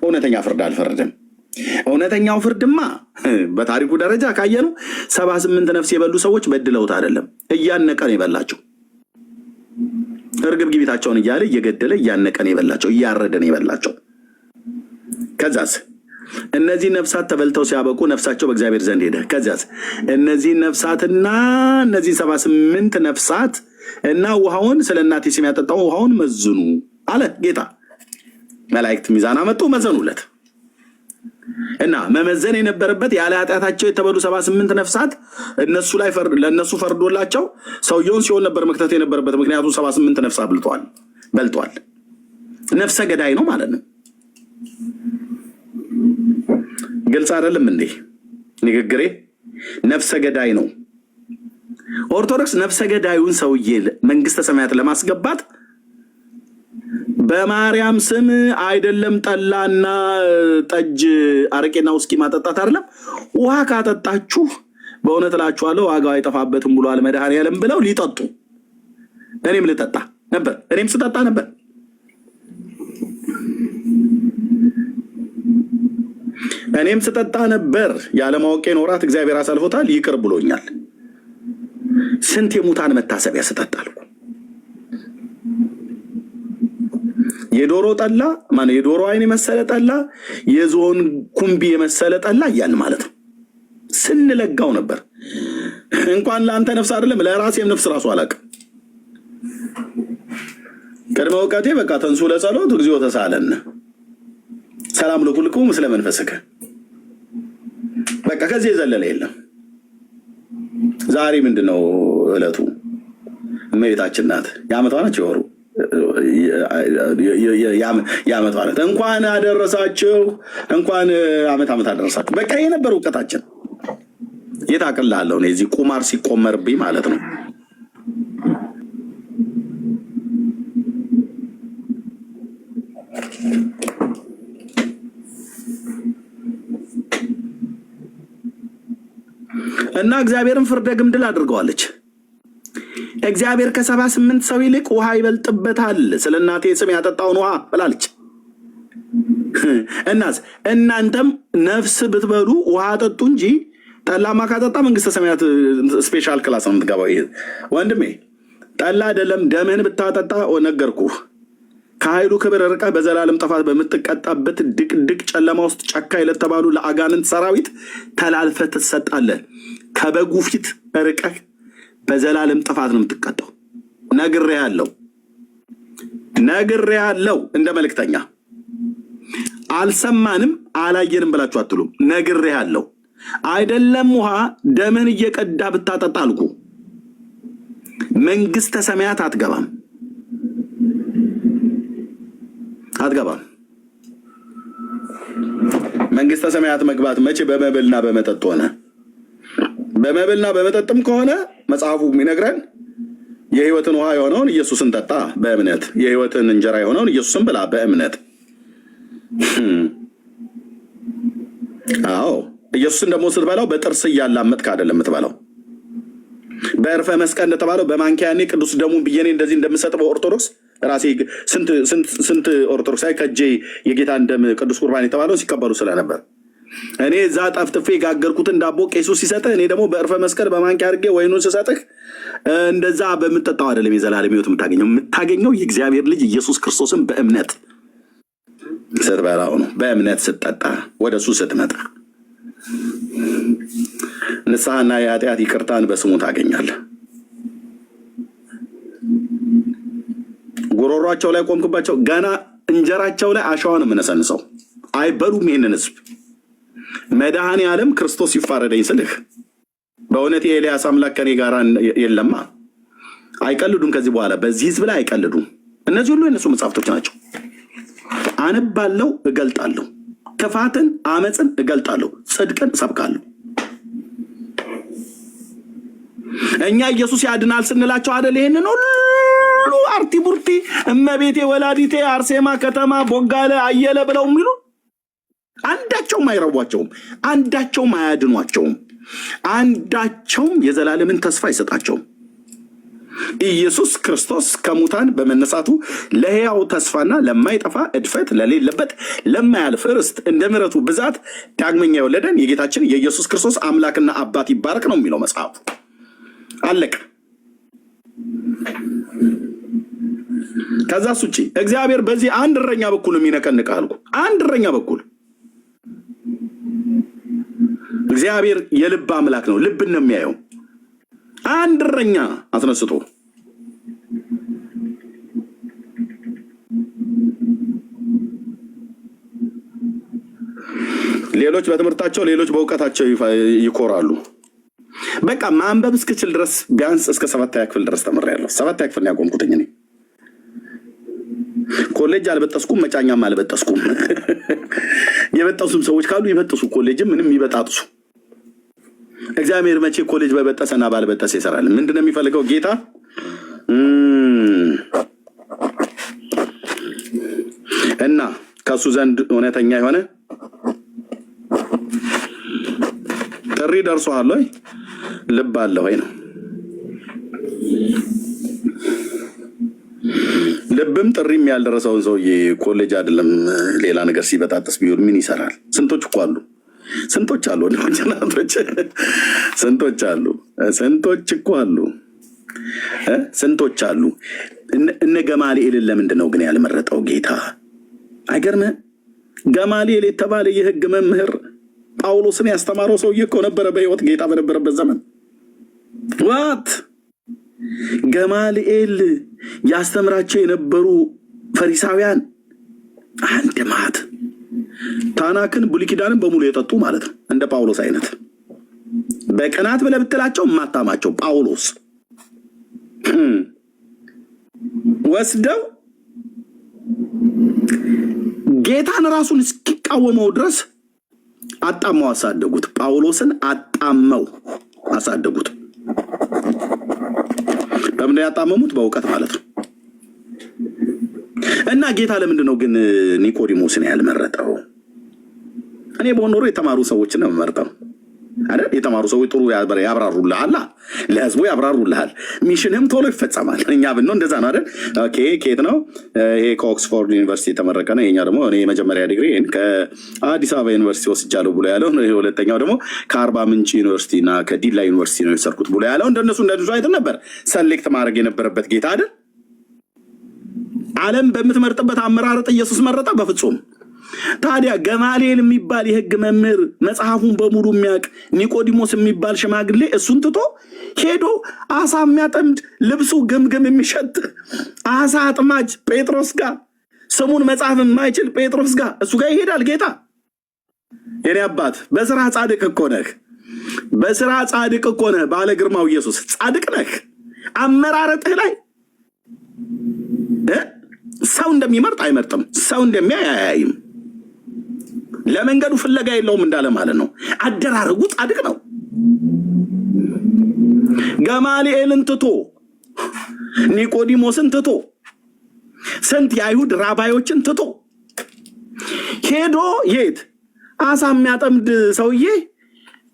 እውነተኛ ፍርድ አልፈረደም። እውነተኛው ፍርድማ በታሪኩ ደረጃ ካየነው 78 ነፍስ የበሉ ሰዎች በድለውት አይደለም፣ እያነቀ ነው የበላቸው። እርግብ ግቢታቸውን እያለ እየገደለ እያነቀ ነው የበላቸው፣ እያረደ ነው የበላቸው። ከዛስ እነዚህ ነፍሳት ተበልተው ሲያበቁ ነፍሳቸው በእግዚአብሔር ዘንድ ሄደ። ከዚያስ እነዚህ ነፍሳትና እነዚህ 78 ነፍሳት እና ውሃውን ስለ እናቴ ስም ያጠጣው ውሃውን መዝኑ አለ ጌታ። መላእክት ሚዛን አመጡ፣ መዘኑለት እና መመዘን የነበረበት ያለ ኃጢአታቸው የተበሉ 78 ነፍሳት እነሱ ላይ ለነሱ ፈርዶላቸው ሰውየውን ሲሆን ነበር መክተት የነበረበት። ምክንያቱም 78 ነፍሳት በልቷል። ነፍሰ ገዳይ ነው ማለት ነው። ግልጽ አይደለም እንዴ ንግግሬ? ነፍሰ ገዳይ ነው። ኦርቶዶክስ ነፍሰ ገዳዩን ሰውዬ መንግስተ ሰማያት ለማስገባት በማርያም ስም አይደለም ጠላና ጠጅ አረቄና ውስኪ ማጠጣት አይደለም፣ ውሃ ካጠጣችሁ በእውነት እላችኋለሁ ዋጋው አይጠፋበትም ብሏል መድኃኔዓለም ብለው ሊጠጡ እኔም ልጠጣ ነበር። እኔም ስጠጣ ነበር። እኔም ስጠጣ ነበር። ያለማወቄን ወራት እግዚአብሔር አሳልፎታል፣ ይቅር ብሎኛል። ስንት የሙታን መታሰቢያ ስጠጣልኩ። የዶሮ ጠላ ማለት የዶሮ አይን የመሰለ ጠላ፣ የዝሆን ኩምቢ የመሰለ ጠላ እያልን ማለት ነው ስንለጋው ነበር። እንኳን ለአንተ ነፍስ አይደለም ለራሴም ነፍስ ራሱ አላውቅም። ቅድመ እውቀቴ በቃ ተንሱ ለጸሎት እግዚኦ ተሳለን ሰላም ለኩልኩ ምስለ መንፈስከ በቃ ከዚህ የዘለለ የለም። ዛሬ ምንድነው እለቱ? እመቤታችን ናት። የዓመቷ ነች የወሩ የዓመቷ ናት። እንኳን አደረሳችሁ፣ እንኳን ዓመት አደረሳችሁ። በቃ ይሄ ነበር እውቀታችን። የታቀላለሁ ነው እዚህ ቁማር ሲቆመርብኝ ማለት ነው። እና እግዚአብሔርን ፍርደ ግምድል አድርገዋለች። እግዚአብሔር ከ78 ሰው ይልቅ ውሃ ይበልጥበታል ስለ እናቴ ስም ያጠጣውን ውሃ ብላለች። እናስ እናንተም ነፍስ ብትበሉ ውሃ ጠጡ እንጂ ጠላማ ካጠጣ መንግስተ ሰማያት ስፔሻል ክላስ ነው የምትገባው። ይሄ ወንድሜ ጠላ አይደለም፣ ደምህን ብታጠጣ ነገርኩህ። ከኃይሉ ክብር ርቀህ በዘላለም ጥፋት በምትቀጣበት ድቅድቅ ጨለማ ውስጥ ጨካኝ ለተባሉ ለአጋንንት ሰራዊት ተላልፈህ ትሰጣለህ። ከበጉ ፊት ርቀህ በዘላለም ጥፋት ነው የምትቀጣው። ነግሬሃለሁ። ነግሬሃለሁ እንደ መልእክተኛ። አልሰማንም አላየንም ብላችሁ አትሉም። ነግሬሃለሁ። አይደለም ውሃ ደምህን እየቀዳ ብታጠጣ አልኩ መንግስተ ሰማያት አትገባም። መንግስተ ሰማያት መግባት መቼ በመብልና በመጠጥ ሆነ? በመብልና በመጠጥም ከሆነ መጽሐፉ የሚነግረን የህይወትን ውሃ የሆነውን ኢየሱስን ጠጣ በእምነት፣ የህይወትን እንጀራ የሆነውን ኢየሱስን ብላ በእምነት። አዎ ኢየሱስን ደግሞ ስትበላው በጥርስ እያላመጥክ አይደለም የምትበላው። በዕርፈ መስቀል እንደተባለው በማንኪያኔ ቅዱስ ደሙን ብዬኔ እንደዚህ እንደምሰጥ በኦርቶዶክስ ራሴ ስንት ኦርቶዶክሳዊ ከእጄ የጌታን ደም ቅዱስ ቁርባን የተባለው ሲቀበሉ ስለነበር እኔ እዛ ጠፍጥፌ ጋገርኩትን ዳቦ ቄሱ ሲሰጥህ እኔ ደግሞ በዕርፈ መስቀል በማንኪያ አድርጌ ወይኑን ስሰጥህ እንደዛ በምትጠጣው አይደለም የዘላለም ሕይወት የምታገኘው የእግዚአብሔር ልጅ ኢየሱስ ክርስቶስን በእምነት ስትበላው ነው። በእምነት ስትጠጣ ወደ እሱ ስትመጣ ንስሐና የኃጢአት ይቅርታን በስሙ ታገኛለህ። ጉሮሯቸው ላይ ቆምክባቸው፣ ገና እንጀራቸው ላይ አሸዋን የምነሰንሰው አይበሉም። ይህንን ህዝብ መድኃኔ ዓለም ክርስቶስ ይፋረደኝ ስልህ በእውነት የኤልያስ አምላክ ከኔ ጋር የለማ። አይቀልዱም። ከዚህ በኋላ በዚህ ህዝብ ላይ አይቀልዱም። እነዚህ ሁሉ የነሱ መጽሐፍቶች ናቸው። አነባለሁ፣ እገልጣለሁ፣ ክፋትን አመፅን እገልጣለሁ፣ ጽድቅን እሰብካለሁ። እኛ ኢየሱስ ያድናል ስንላቸው አይደል ይሄንን ሁሉ አርቲ ቡርቲ እመቤቴ ወላዲቴ አርሴማ ከተማ ቦጋለ አየለ ብለው የሚሉ አንዳቸውም አይረቧቸውም፣ አንዳቸውም አያድኗቸውም፣ አንዳቸውም የዘላለምን ተስፋ አይሰጣቸውም። ኢየሱስ ክርስቶስ ከሙታን በመነሳቱ ለሕያው ተስፋና ለማይጠፋ እድፈት ለሌለበት ለማያልፍ ርስት እንደ ምሕረቱ ብዛት ዳግመኛ የወለደን የጌታችን የኢየሱስ ክርስቶስ አምላክና አባት ይባረክ ነው የሚለው መጽሐፉ። አለቀ። ከዛስ ውጪ እግዚአብሔር በዚህ አንድ እረኛ በኩል የሚነቀንቅ አልኩ። አንድ እረኛ በኩል እግዚአብሔር የልብ አምላክ ነው። ልብን ነው የሚያየው። አንድ እረኛ አስነስቶ ሌሎች በትምህርታቸው ሌሎች በእውቀታቸው ይኮራሉ። በቃ ማንበብ እስክችል ድረስ ቢያንስ እስከ 7ኛ ክፍል ድረስ ተምሬያለሁ። 7ኛ ክፍል ያቆምኩትኝ እኔ። ኮሌጅ አልበጠስኩም፣ መጫኛም አልበጠስኩም። የበጠሱም ሰዎች ካሉ ይበጥሱ፣ ኮሌጅም ምንም ይበጣጥሱ። እግዚአብሔር መቼ ኮሌጅ በበጠሰና ባልበጠሰ ይሰራል? ምንድነው የሚፈልገው ጌታ? እና ከሱ ዘንድ እውነተኛ የሆነ ጥሪ ደርሶሃል ወይ? ልብ አለ ወይ ነው። ልብም ጥሪም ያልደረሰውን ሰውዬ ኮሌጅ አይደለም ሌላ ነገር ሲበጣጥስ ቢሆን ምን ይሰራል? ስንቶች እኮ አሉ፣ ስንቶች አሉ፣ ስንቶች አሉ፣ ስንቶች እኮ አሉ፣ ስንቶች አሉ። እነ ገማልኤልን ለምንድን ነው ግን ያልመረጠው ጌታ? አይገርምህ? ገማልኤል የተባለ የሕግ መምህር ጳውሎስን ያስተማረው ሰውዬ እኮ ነበረ በሕይወት ጌታ በነበረበት ዘመን። ዋት ገማልኤል ያስተምራቸው የነበሩ ፈሪሳውያን አንድ ማት ታናክን ብሉይ ኪዳንን በሙሉ የጠጡ ማለት ነው። እንደ ጳውሎስ አይነት በቅናት ብለህ ብትላቸው ማታማቸው ጳውሎስ ወስደው ጌታን ራሱን እስኪቃወመው ድረስ አጣመው አሳደጉት። ጳውሎስን አጣመው አሳደጉት። በምን ያጣመሙት? በእውቀት ማለት ነው። እና ጌታ ለምንድን ነው ግን ኒቆዲሞስን ያልመረጠው? እኔ በኖሩ የተማሩ ሰዎችን ነው የምመርጠው አይደል? የተማሩ ሰዎች ጥሩ ያብራሩልሃል፣ ለህዝቡ ያብራሩልሃል፣ ሚሽንም ቶሎ ይፈጸማል። እኛ ብንሆን እንደዛ ነው አይደል? ኦኬ ከየት ነው ይሄ? ከኦክስፎርድ ዩኒቨርሲቲ የተመረቀ ነው። የኛ ደግሞ እኔ የመጀመሪያ ዲግሪ ከአዲስ አበባ ዩኒቨርሲቲ ወስጃለሁ ብሎ ያለው፣ ሁለተኛው ደግሞ ከአርባ ምንጭ ዩኒቨርሲቲ እና ከዲላ ዩኒቨርሲቲ ነው የሰርኩት ብሎ ያለው። እንደነሱ እንደዚህ አይነት ነበር ሰሌክት ማድረግ የነበረበት ጌታ አይደል? ዓለም በምትመርጥበት አመራረጥ ኢየሱስ መረጠ? በፍጹም ታዲያ ገማሊኤል የሚባል የህግ መምህር መጽሐፉን በሙሉ የሚያውቅ ኒቆዲሞስ የሚባል ሽማግሌ እሱን ትቶ ሄዶ አሳ የሚያጠምድ ልብሱ ግምግም የሚሸጥ አሳ አጥማጅ ጴጥሮስ ጋር ስሙን መጽሐፍ የማይችል ጴጥሮስ ጋር እሱ ጋር ይሄዳል ጌታ። የኔ አባት በስራ ጻድቅ እኮ ነህ። በስራ ጻድቅ እኮ ነህ። ባለ ግርማው ኢየሱስ ጻድቅ ነህ። አመራረጥህ ላይ ሰው እንደሚመርጥ አይመርጥም። ሰው እንደሚያይ አያይም። ለመንገዱ ፍለጋ የለውም እንዳለ ማለት ነው። አደራረጉ ጻድቅ ነው። ገማሊኤልን ትቶ ኒቆዲሞስን ትቶ ስንት የአይሁድ ራባዮችን ትቶ ሄዶ የት አሳ የሚያጠምድ ሰውዬ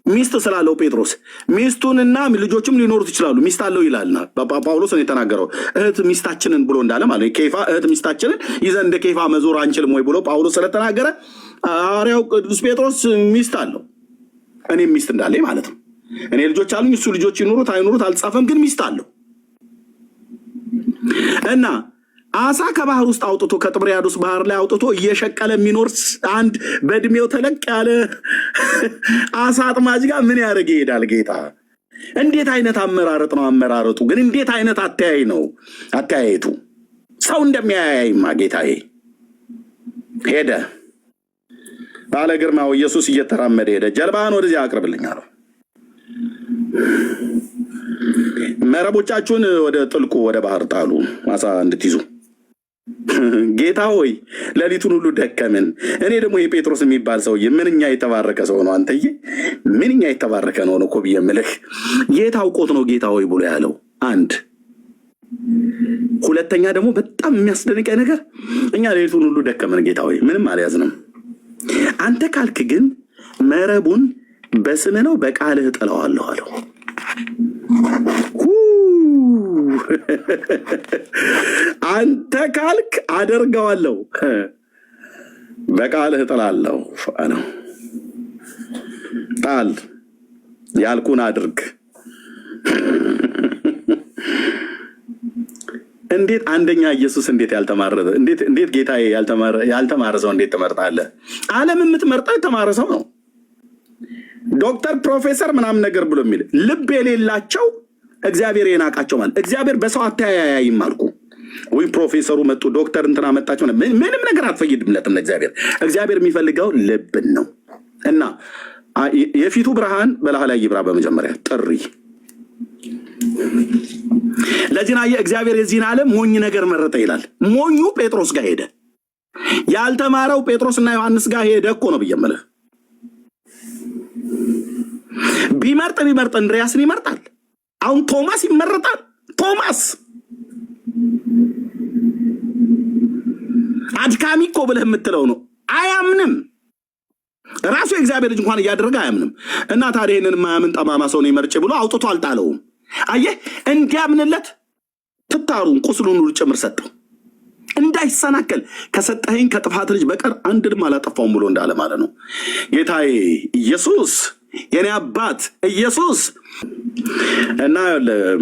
ሚስት ስላለው ጴጥሮስ ሚስቱንና ልጆችም ሊኖሩት ይችላሉ። ሚስት አለው ይላልና ጳውሎስ ነው የተናገረው። እህት ሚስታችንን ብሎ እንዳለ ማለት ኬፋ እህት ሚስታችንን ይዘን እንደ ኬፋ መዞር አንችልም ወይ ብሎ ጳውሎስ ስለተናገረ ሐዋርያው ቅዱስ ጴጥሮስ ሚስት አለው፣ እኔም ሚስት እንዳለኝ ማለት ነው። እኔ ልጆች አሉኝ፣ እሱ ልጆች ይኖሩት አይኖሩት አልጻፈም፣ ግን ሚስት አለው እና አሳ ከባህር ውስጥ አውጥቶ ከጥብርያዶስ ባህር ላይ አውጥቶ እየሸቀለ የሚኖር አንድ በእድሜው ተለቅ ያለ አሳ አጥማጅ ጋር ምን ያደርግ ይሄዳል ጌታ? እንዴት አይነት አመራረጥ ነው አመራረጡ! ግን እንዴት አይነት አተያይ ነው አተያየቱ! ሰው እንደሚያያይማ ጌታዬ ሄደ። ባለ ግርማው ኢየሱስ እየተራመደ ሄደ። ጀልባህን ወደዚያ አቅርብልኝ አለው። መረቦቻችሁን ወደ ጥልቁ ወደ ባህር ጣሉ አሳ እንድትይዙ። ጌታ ሆይ ሌሊቱን ሁሉ ደከምን። እኔ ደግሞ የጴጥሮስ የሚባል ሰውዬ ምንኛ የተባረከ ሰው ነው። አንተዬ ምንኛ የተባረከ ነው እኮ ብዬ የምልህ ጌታ አውቆት ነው ጌታ ሆይ ብሎ ያለው። አንድ ሁለተኛ ደግሞ በጣም የሚያስደንቀኝ ነገር እኛ ሌሊቱን ሁሉ ደከምን ጌታ ሆይ ምንም አልያዝንም። አንተ ካልክ ግን መረቡን በስምህ ነው በቃልህ እጥለዋለሁ አለው። አንተ ካልክ አደርገዋለሁ፣ በቃልህ እጥላለሁ አለው። ጣል፣ ያልኩን አድርግ። እንዴት አንደኛ ኢየሱስ እንዴት ያልተማረ እንዴት ጌታዬ ያልተማረ ሰው እንዴት ትመርጣለህ? ዓለም የምትመርጠው የተማረ ሰው ነው። ዶክተር ፕሮፌሰር ምናምን ነገር ብሎ የሚል ልብ የሌላቸው እግዚአብሔር የናቃቸው ማለት እግዚአብሔር በሰው አተያያይም አልኩ ወይ ፕሮፌሰሩ መጡ ዶክተር እንትና መጣቸው ምንም ነገር አትፈይድምለትም ለእግዚአብሔር። እግዚአብሔር የሚፈልገው ልብን ነው። እና የፊቱ ብርሃን በላህ ላይ ይብራ። በመጀመሪያ ጥሪ ለዚህና የእግዚአብሔር የዚህን ዓለም ሞኝ ነገር መረጠ ይላል። ሞኙ ጴጥሮስ ጋር ሄደ። ያልተማረው ጴጥሮስና ዮሐንስ ጋር ሄደ እኮ ነው ብየምልህ። ቢመርጥ እንድሪያስን ይመርጣል። አሁን ቶማስ ይመረጣል። ቶማስ አድካሚ እኮ ብለህ የምትለው ነው። አያምንም። ራሱ የእግዚአብሔር ልጅ እንኳን እያደረገ አያምንም። እና ታዲያ ይህንን ማያምን ጠማማ ሰው ነው ይመርጭ ብሎ አውጥቶ አልጣለውም። አየህ፣ እንዲያምንለት ትታሩን ቁስሉን ሁሉ ጭምር ሰጠው እንዳይሰናከል ከሰጠኸኝ ከጥፋት ልጅ በቀር አንድንም አላጠፋውም ብሎ እንዳለ ማለት ነው። ጌታዬ ኢየሱስ የኔ አባት ኢየሱስ እና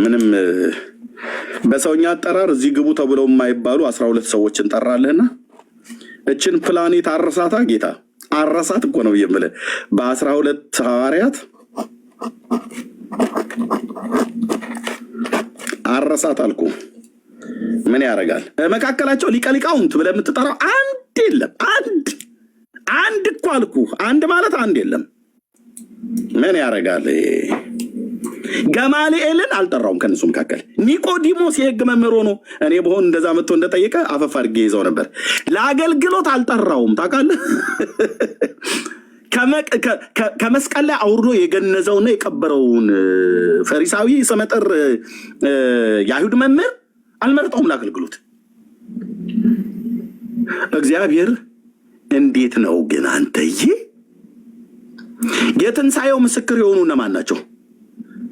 ምንም በሰውኛ አጠራር እዚህ ግቡ ተብለው የማይባሉ 12 ሰዎችን ጠራለህና እችን ፕላኔት አረሳታ ጌታ አረሳት እኮ ነው የምልህ። በ12 ሐዋርያት አረሳት አልኩ። ምን ያደርጋል መካከላቸው ሊቀ ሊቃውንት ብለህ የምትጠራው አንድ የለም። አንድ እኮ አልኩ። አንድ ማለት አንድ የለም። ምን ያደርጋል? ገማሊኤልን አልጠራውም። ከነሱ መካከል ኒቆዲሞስ የህግ መምህር ሆኖ እኔ በሆን እንደዛ መጥቶ እንደጠየቀ አፈፍ አድርጌ ይዘው ነበር። ለአገልግሎት አልጠራውም። ታውቃለህ? ከመስቀል ላይ አውርዶ የገነዘውና የቀበረውን ፈሪሳዊ ስመጥር የአይሁድ መምህር አልመርጠውም ለአገልግሎት። እግዚአብሔር እንዴት ነው ግን አንተዬ? የትንሣኤው ምስክር የሆኑ እነማን ናቸው?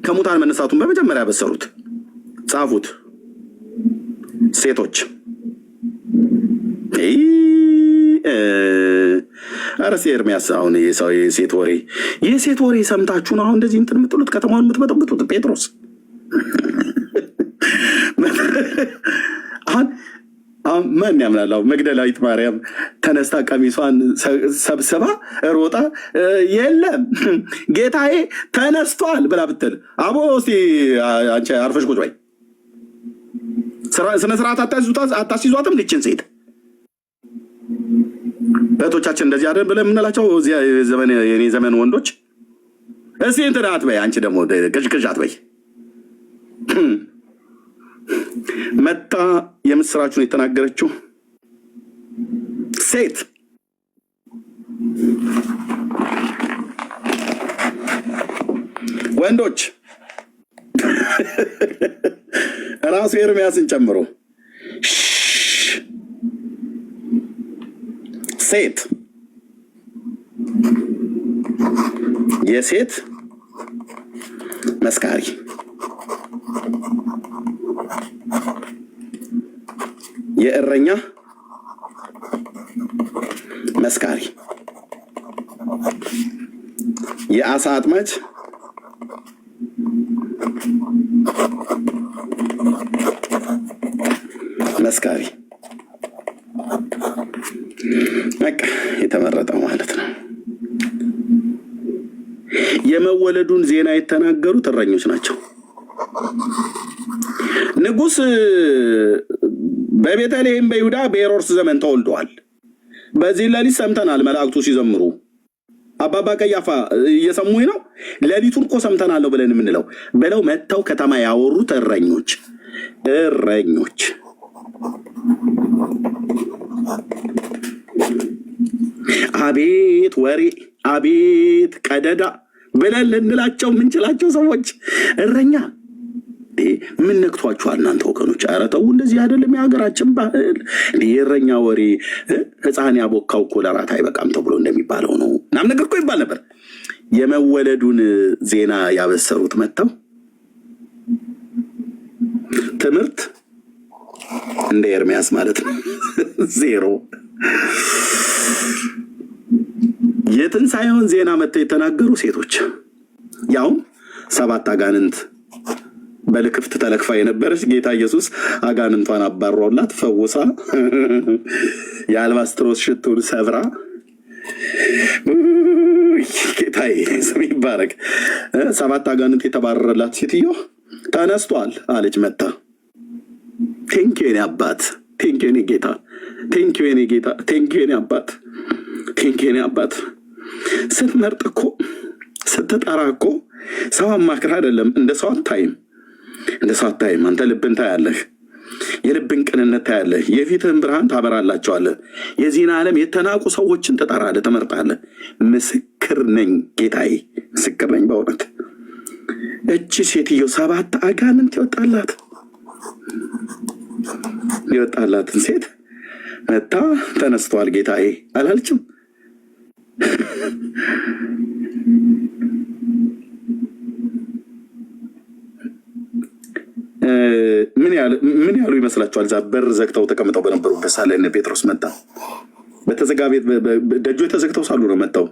ከሙታን መነሳቱን በመጀመሪያ ያበሰሩት ጻፉት ሴቶች። አረስ ኤርሚያስ አሁን የሴት ወሬ ሰምታችሁ ነው አሁን እንደዚህ እንትን የምትሉት ከተማውን የምትበጠብጡት? ጴጥሮስ ማን ያምናል? መግደላዊት ማርያም ተነስታ ቀሚሷን ሰብስባ ሮጣ የለም ጌታዬ ተነስቷል ብላ ብትል አቦ እስቲ አንቺ አርፈሽ ቁጭ በይ። ስነ ስርዓት አታስይዟትም? ልችን ሴት እህቶቻችን እንደዚህ አይደል ብለን የምንላቸው የኔ ዘመን ወንዶች። እስቲ እንትን አትበይ አንቺ ደግሞ ቅዥቅዥ አትበይ። መታ የምስራቹን የተናገረችው ሴት ወንዶች ራሱ ኤርሚያስን ጨምሮ ሴት የሴት መስካሪ የእረኛ መስካሪ የአሳ አጥማጅ መስካሪ በቃ የተመረጠው ማለት ነው። የመወለዱን ዜና የተናገሩት እረኞች ናቸው። ንጉሥ በቤተልሔም በይሁዳ በሄሮድስ ዘመን ተወልደዋል። በዚህ ሌሊት ሰምተናል መላእክቱ ሲዘምሩ። አባባ ቀያፋ እየሰሙኝ ነው። ሌሊቱን እኮ ሰምተናል ነው ብለን የምንለው ብለው መጥተው ከተማ ያወሩት እረኞች አቤት ወሬ አቤት ቀደዳ ብለን ልንላቸው የምንችላቸው ሰዎች እረኛ። ምን ነክቷችኋል እናንተ ወገኖች? ኧረ ተው፣ እንደዚህ አይደለም የሀገራችን ባህል። የእረኛ ወሬ ሕፃን ያቦካው እኮ ለራት አይበቃም ተብሎ እንደሚባለው ነው ምናምን ነገር እኮ ይባል ነበር። የመወለዱን ዜና ያበሰሩት መጥተው ትምህርት እንደ ኤርሚያስ ማለት ነው ዜሮ። የትንሣኤውን ዜና መጥተው የተናገሩ ሴቶች ያውም 7 አጋንንት በልክፍት ተለክፋ የነበረች ጌታ ኢየሱስ አጋንንቷን አባሮላት ፈውሳ የአልባስጥሮስ ሽቱን ሰብራ ጌታዬ ስም ይባረክ። 7 አጋንንት የተባረረላት ሴትዮ ተነስቷል አለች መጣ። ቴንኪው የኔ አባት፣ ቴንኪው የኔ ጌታ፣ ቴንኪው የኔ ጌታ፣ ቴንኪው የኔ አባት፣ ቴንኪው የኔ አባት። ስትመርጥ እኮ ስትጠራ እኮ ሰው አማክር አይደለም። እንደ ሰው አታይም፣ እንደ ሰው አታይም። አንተ ልብን ታያለህ፣ የልብን ቅንነት ታያለህ፣ የፊትህን ብርሃን ታበራላቸዋለህ። የዚህን ዓለም የተናቁ ሰዎችን ትጠራለህ፣ ትመርጣለህ። ምስክር ነኝ ጌታዬ፣ ምስክር ነኝ በእውነት። እቺ ሴትዮ 7 አጋንንት የወጣላትን ሴት መታ ተነስቷል ጌታዬ አላልችም? ምን ያሉ ይመስላችኋል? እዛ በር ዘግተው ተቀምጠው በነበሩበት ሳለ እነ ጴጥሮስ መጣ። በተዘጋ ቤት ደጆች ተዘግተው ሳሉ ነው መጣው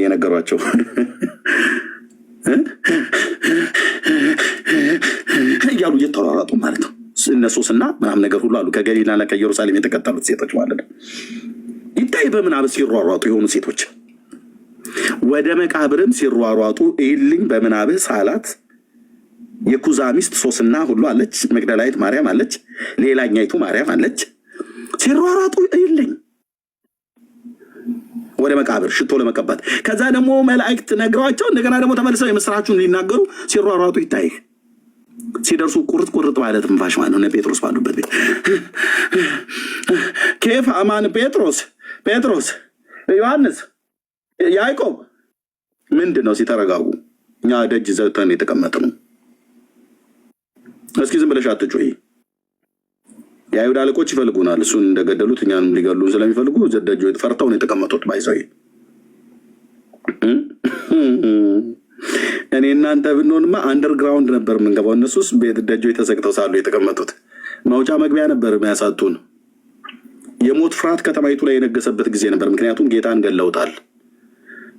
የነገሯቸው። እያሉ እየተሯሯጡ ማለት ነው። እነ ሶስና ምናምን ነገር ሁሉ አሉ፣ ከገሊላና ከኢየሩሳሌም የተከተሉት ሴቶች ማለት ነው። ይታይ በምናብ ሲሯሯጡ የሆኑ ሴቶች ወደ መቃብርም ሲሯሯጡ ይልኝ በምናብህ ሳላት። የኩዛ ሚስት ሶስና ሁሉ አለች፣ መግደላዊት ማርያም አለች፣ ሌላኛይቱ ማርያም አለች። ሲሯሯጡ ይልኝ ወደ መቃብር ሽቶ ለመቀባት። ከዛ ደግሞ መላእክት ነግረዋቸው እንደገና ደግሞ ተመልሰው የምስራቹን ሊናገሩ ሲሯሯጡ ይታይ። ሲደርሱ ቁርጥ ቁርጥ ማለት ትንፋሽ ማለት ነው። እነ ጴጥሮስ ባሉበት ቤት ኬፍ አማን ጴጥሮስ ዮሐንስ ያዕቆብ ምንድን ነው ሲተረጋጉ፣ እኛ ደጅ ዘግተን የተቀመጥነው። እስኪ ዝም ብለሽ አትጮይ። የአይሁድ አለቆች ይፈልጉናል፣ እሱን እንደገደሉት እኛንም ሊገሉን ስለሚፈልጉ ደጅ ፈርተው ነው የተቀመጡት። ባይዘው እኔ እናንተ ብንሆንማ አንደርግራውንድ ነበር የምንገባው። እነሱስ ቤት ደጆ የተዘግተው ሳሉ የተቀመጡት መውጫ መግቢያ ነበር የሚያሳጡን። የሞት ፍርሃት ከተማይቱ ላይ የነገሰበት ጊዜ ነበር። ምክንያቱም ጌታን ገለውታል።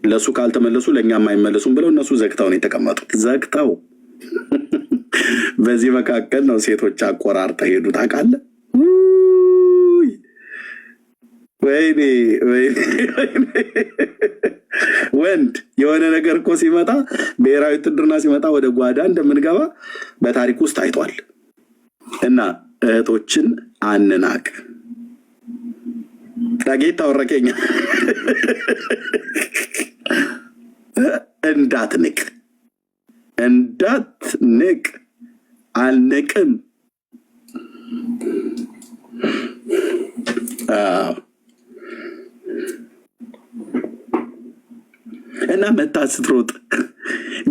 ለእሱ ካልተመለሱ ለእኛም አይመለሱም ብለው እነሱ ዘግተው ነው የተቀመጡት። ዘግተው በዚህ መካከል ነው ሴቶች አቆራርጠው ሄዱ። ታውቃለህ? ወይኔ ወንድ የሆነ ነገር እኮ ሲመጣ ብሔራዊ ውትድርና ሲመጣ ወደ ጓዳ እንደምንገባ በታሪክ ውስጥ አይቷል። እና እህቶችን አንናቅ። ዳጌታ ወረቀኛ እንዳትንቅ አልንቅም። እና መታ ስትሮጥ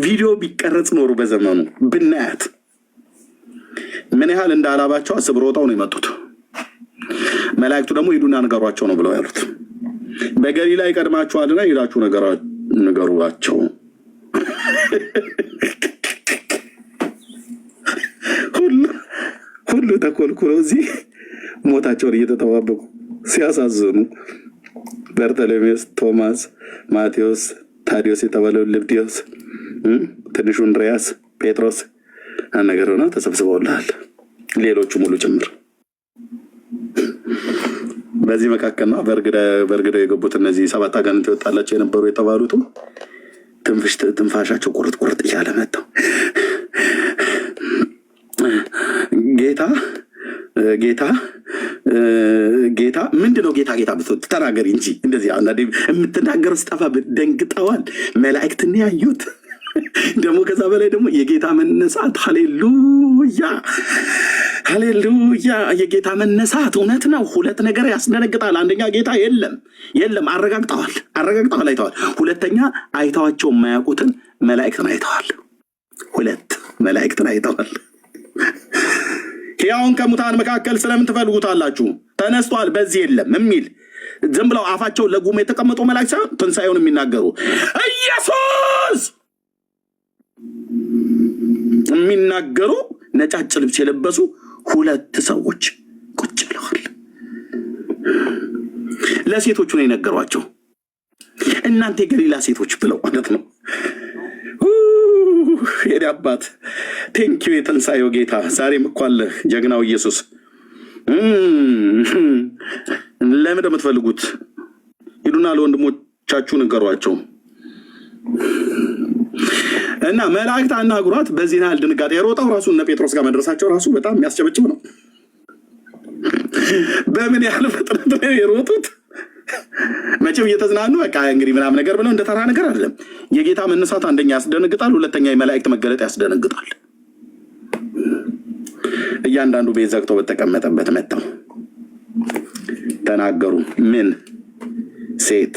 ቪዲዮ ቢቀረጽ ኖሩ በዘመኑ ብናያት ምን ያህል እንዳላባቸው አስብ። ሮጠው ነው የመጡት። መላእክቱ ደግሞ ሂዱና ንገሯቸው ነው ብለው ያሉት። በገሊላ ይቀድማችኋልና ሄዳችሁ ንገሯቸው። ሁሉ ተኮልኩለው እዚህ ሞታቸውን እየተጠባበቁ ሲያሳዝኑ፣ በርተሎሜዎስ፣ ቶማስ፣ ማቴዎስ፣ ታዲዮስ የተባለው ልብድዮስ፣ ትንሹ እንድርያስ፣ ጴጥሮስ ነገር ሆነው ተሰብስበውልሃል። ሌሎቹ ሙሉ ጭምር በዚህ መካከል ነው በእርግደው የገቡት እነዚህ 7 አጋንንት ይወጣላቸው የነበሩ የተባሉት ትንፋሻቸው ቁርጥ ቁርጥ እያለ መጣው። ጌታ ምንድነው? ጌታ ተናገሪ እንጂ እንደዚህ የምትናገረው ስጠፋ ደንግጠዋል። መላእክትን ያዩት ደግሞ ከዛ በላይ ደግሞ የጌታ መነሳት ሃሌሉያ፣ የጌታ መነሳት እውነት ነው። 2 ነገር ያስደነግጣል። አንደኛ ጌታ የለም አረጋግጠዋል፣ አይተዋል። ሁለተኛ አይተዋቸው የማያውቁትን መላእክትን አይተዋል። 2 መላእክትን አይተዋል። ሕያውን ከሙታን መካከል ስለምን ትፈልጉታላችሁ? ተነስቷል፣ በዚህ የለም የሚል ዝም ብለው አፋቸው ለጉም የተቀመጡ መላእክት ሳይሆን ትንሣኤውን የሚናገሩ ኢየሱስ የሚናገሩ ነጫጭ ልብስ የለበሱ 2 ሰዎች ቁጭ ብለዋል። ለሴቶቹ ነው የነገሯቸው። እናንተ የገሊላ ሴቶች ብለው ማለት ነው። ሄደ አባት ቴንኪው የትንሣኤው ጌታ ዛሬም እኮ አለ ጀግናው ኢየሱስ። ለምን እንደምትፈልጉት ሂዱና ለወንድሞቻችሁ ንገሯቸው። እና መላእክት አናግሯት። በዚህ ያህል ድንጋጤ የሮጠው ራሱ እነ ጴጥሮስ ጋር መድረሳቸው ራሱ በጣም የሚያስጨበጭብ ነው። በምን ያህል ፍጥነት ነው የሮጡት? መቼም እየተዝናኑ በቃ እንግዲህ ምናምን ነገር ብለው እንደተራ ነገር አይደለም። የጌታ መነሳት አንደኛ ያስደነግጣል፣ ሁለተኛ የመላእክት መገለጥ ያስደነግጣል። እያንዳንዱ ቤት ዘግቶ በተቀመጠበት መጥተው ተናገሩ። ምን ሴት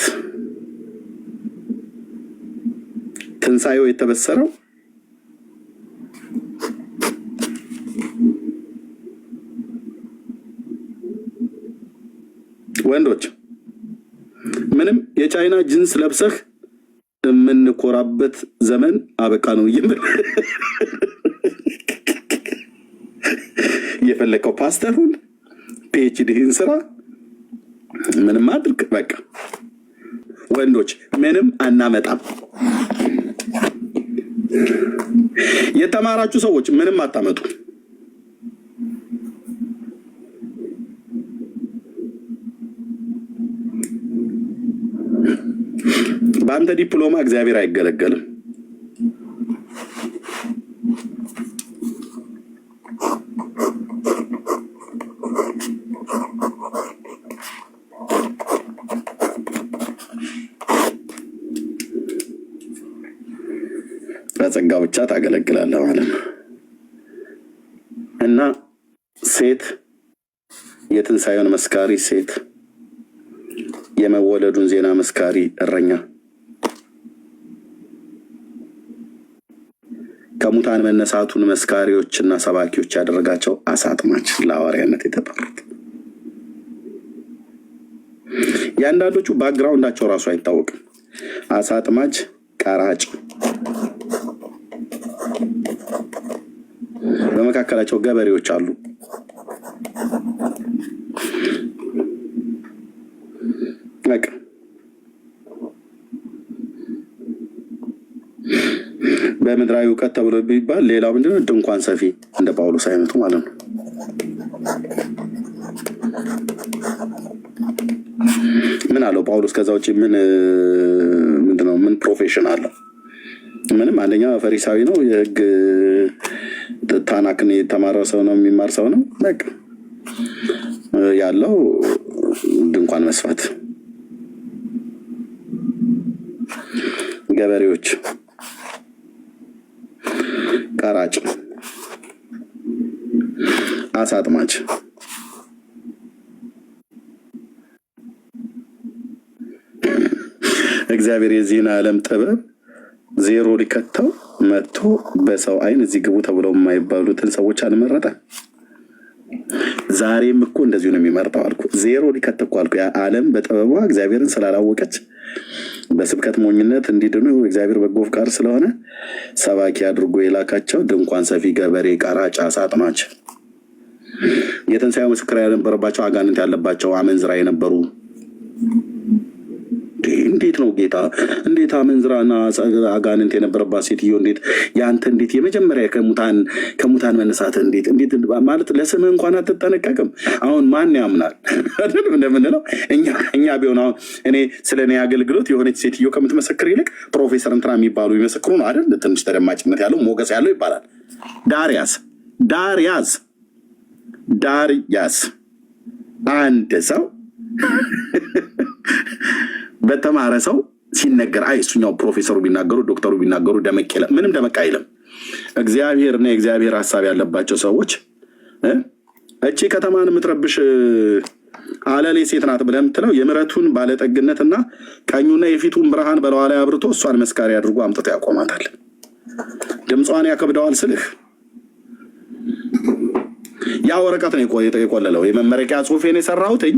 ትንሣኤው የተበሰረው ወንዶች ምንም የቻይና ጅንስ ለብሰህ የምንኮራበት ዘመን አበቃ ነው። ይምር የፈለከው ፓስተር ሁን፣ ፒኤችዲህን ስራ፣ ምንም አድርግ። በቃ ወንዶች ምንም አናመጣም። የተማራችሁ ሰዎች ምንም አታመጡ። በአንተ ዲፕሎማ እግዚአብሔር አይገለገልም። በጸጋ ብቻ ታገለግላለህ ማለት ነው። እና ሴት የትንሣኤውን መስካሪ ሴት፣ የመወለዱን ዜና መስካሪ እረኛ፣ ከሙታን መነሳቱን መስካሪዎችና ሰባኪዎች ያደረጋቸው አሳ አጥማጅ ለሐዋርያነት የተጠሩት። የአንዳንዶቹ ባክግራውንዳቸው ራሱ አይታወቅም። አሳ አጥማጅ፣ ቀራጭ፣ በመካከላቸው ገበሬዎች አሉ። በቃ በምድራዊ እውቀት ተብሎ ቢባል ሌላው ምንድነው? ድንኳን ሰፊ እንደ ጳውሎስ አይነቱ ማለት ነው። ምን አለው ጳውሎስ? ከዛ ውጭ ምንድነው? ምን ፕሮፌሽን አለው? ምንም። አንደኛ ፈሪሳዊ ነው፣ የህግ ታናክን የተማረ ሰው ነው፣ የሚማር ሰው ነው። በቃ ያለው ድንኳን መስፋት፣ ገበሬዎች፣ ቀራጭ፣ አሳ አጥማጅ፣ እግዚአብሔር የዚህን ዓለም ጥበብ ዜሮ ሊከተው መጥቶ በሰው አይን እዚህ ግቡ ተብለው የማይባሉትን ሰዎች አልመረጠ። ዛሬም እኮ እንደዚሁ ነው የሚመርጠው አልኩ። ዜሮ ሊከት እኮ አልኩ። ያ ዓለም በጥበቧ እግዚአብሔርን ስላላወቀች በስብከት ሞኝነት እንዲድኑ እግዚአብሔር በጎ ፍቃድ ስለሆነ ሰባኪ አድርጎ የላካቸው ድንኳን ሰፊ፣ ገበሬ፣ ቀራጭ፣ አሳ አጥማጅ፣ የትንሣኤው ምስክር የነበረባቸው፣ አጋንንት ያለባቸው፣ አመንዝራ የነበሩ። እንዴት ነው ጌታ? እንዴት አመንዝራና አጋንንት የነበረባት ሴትዮ እንዴት ያንተ እንዴት የመጀመሪያ ከሙታን መነሳት እንዴት ማለት ለስምህ እንኳን አትጠነቀቅም? አሁን ማን ያምናል? እንደምንለው እኛ ቢሆን አሁን እኔ ስለ እኔ አገልግሎት የሆነች ሴትዮ ከምትመሰክር ይልቅ ፕሮፌሰር እንትና የሚባሉ ይመሰክሩ ነው አይደል? ትንሽ ተደማጭነት ያለው ሞገስ ያለው ይባላል። ዳርያስ አንድ ሰው በተማረ ሰው ሲነገር አይ እሱኛው ፕሮፌሰሩ ቢናገሩ ዶክተሩ ቢናገሩ ደመቅ ይላል። ምንም ደመቅ አይልም። እግዚአብሔርና የእግዚአብሔር ሐሳብ ያለባቸው ሰዎች እቺ ከተማን የምትረብሽ አለሌ ሴት ናት ብለህ የምትለው የምሕረቱን ባለጠግነትና ቀኙና የፊቱን ብርሃን በለዋ ላይ አብርቶ እሷን መስካሪ አድርጎ አምጥቶ ያቆማታል። ድምጿን ያከብደዋል ስልህ ያ ወረቀት ነው የቆለለው። የመመረቂያ ጽሁፌን የሰራሁትኝ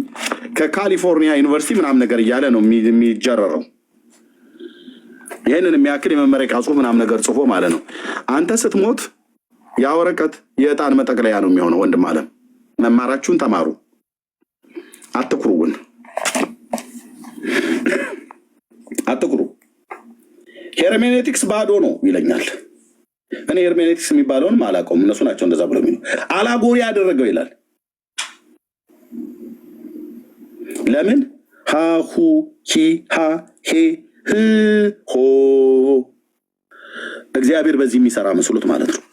ከካሊፎርኒያ ዩኒቨርሲቲ ምናምን ነገር እያለ ነው የሚጀረረው። ይህንን የሚያክል የመመረቂያ ጽሁፍ ምናምን ነገር ጽፎ ማለት ነው። አንተ ስትሞት ያ ወረቀት የዕጣን መጠቅለያ ነው የሚሆነው። ወንድም አለም መማራችሁን ተማሩ፣ አትኩሩን፣ አትኩሩ። ሄርሜኔቲክስ ባዶ ነው ይለኛል። እኔ ሄርሜኔቲክስ የሚባለውንም አላውቀውም። እነሱ ናቸው እንደዛ ብለው የሚሉ አላጎሪ ያደረገው ይላል። ለምን ሃሁ ሂ ሃ ሄ ህ ሆ እግዚአብሔር በዚህ የሚሰራ መስሎት ማለት ነው።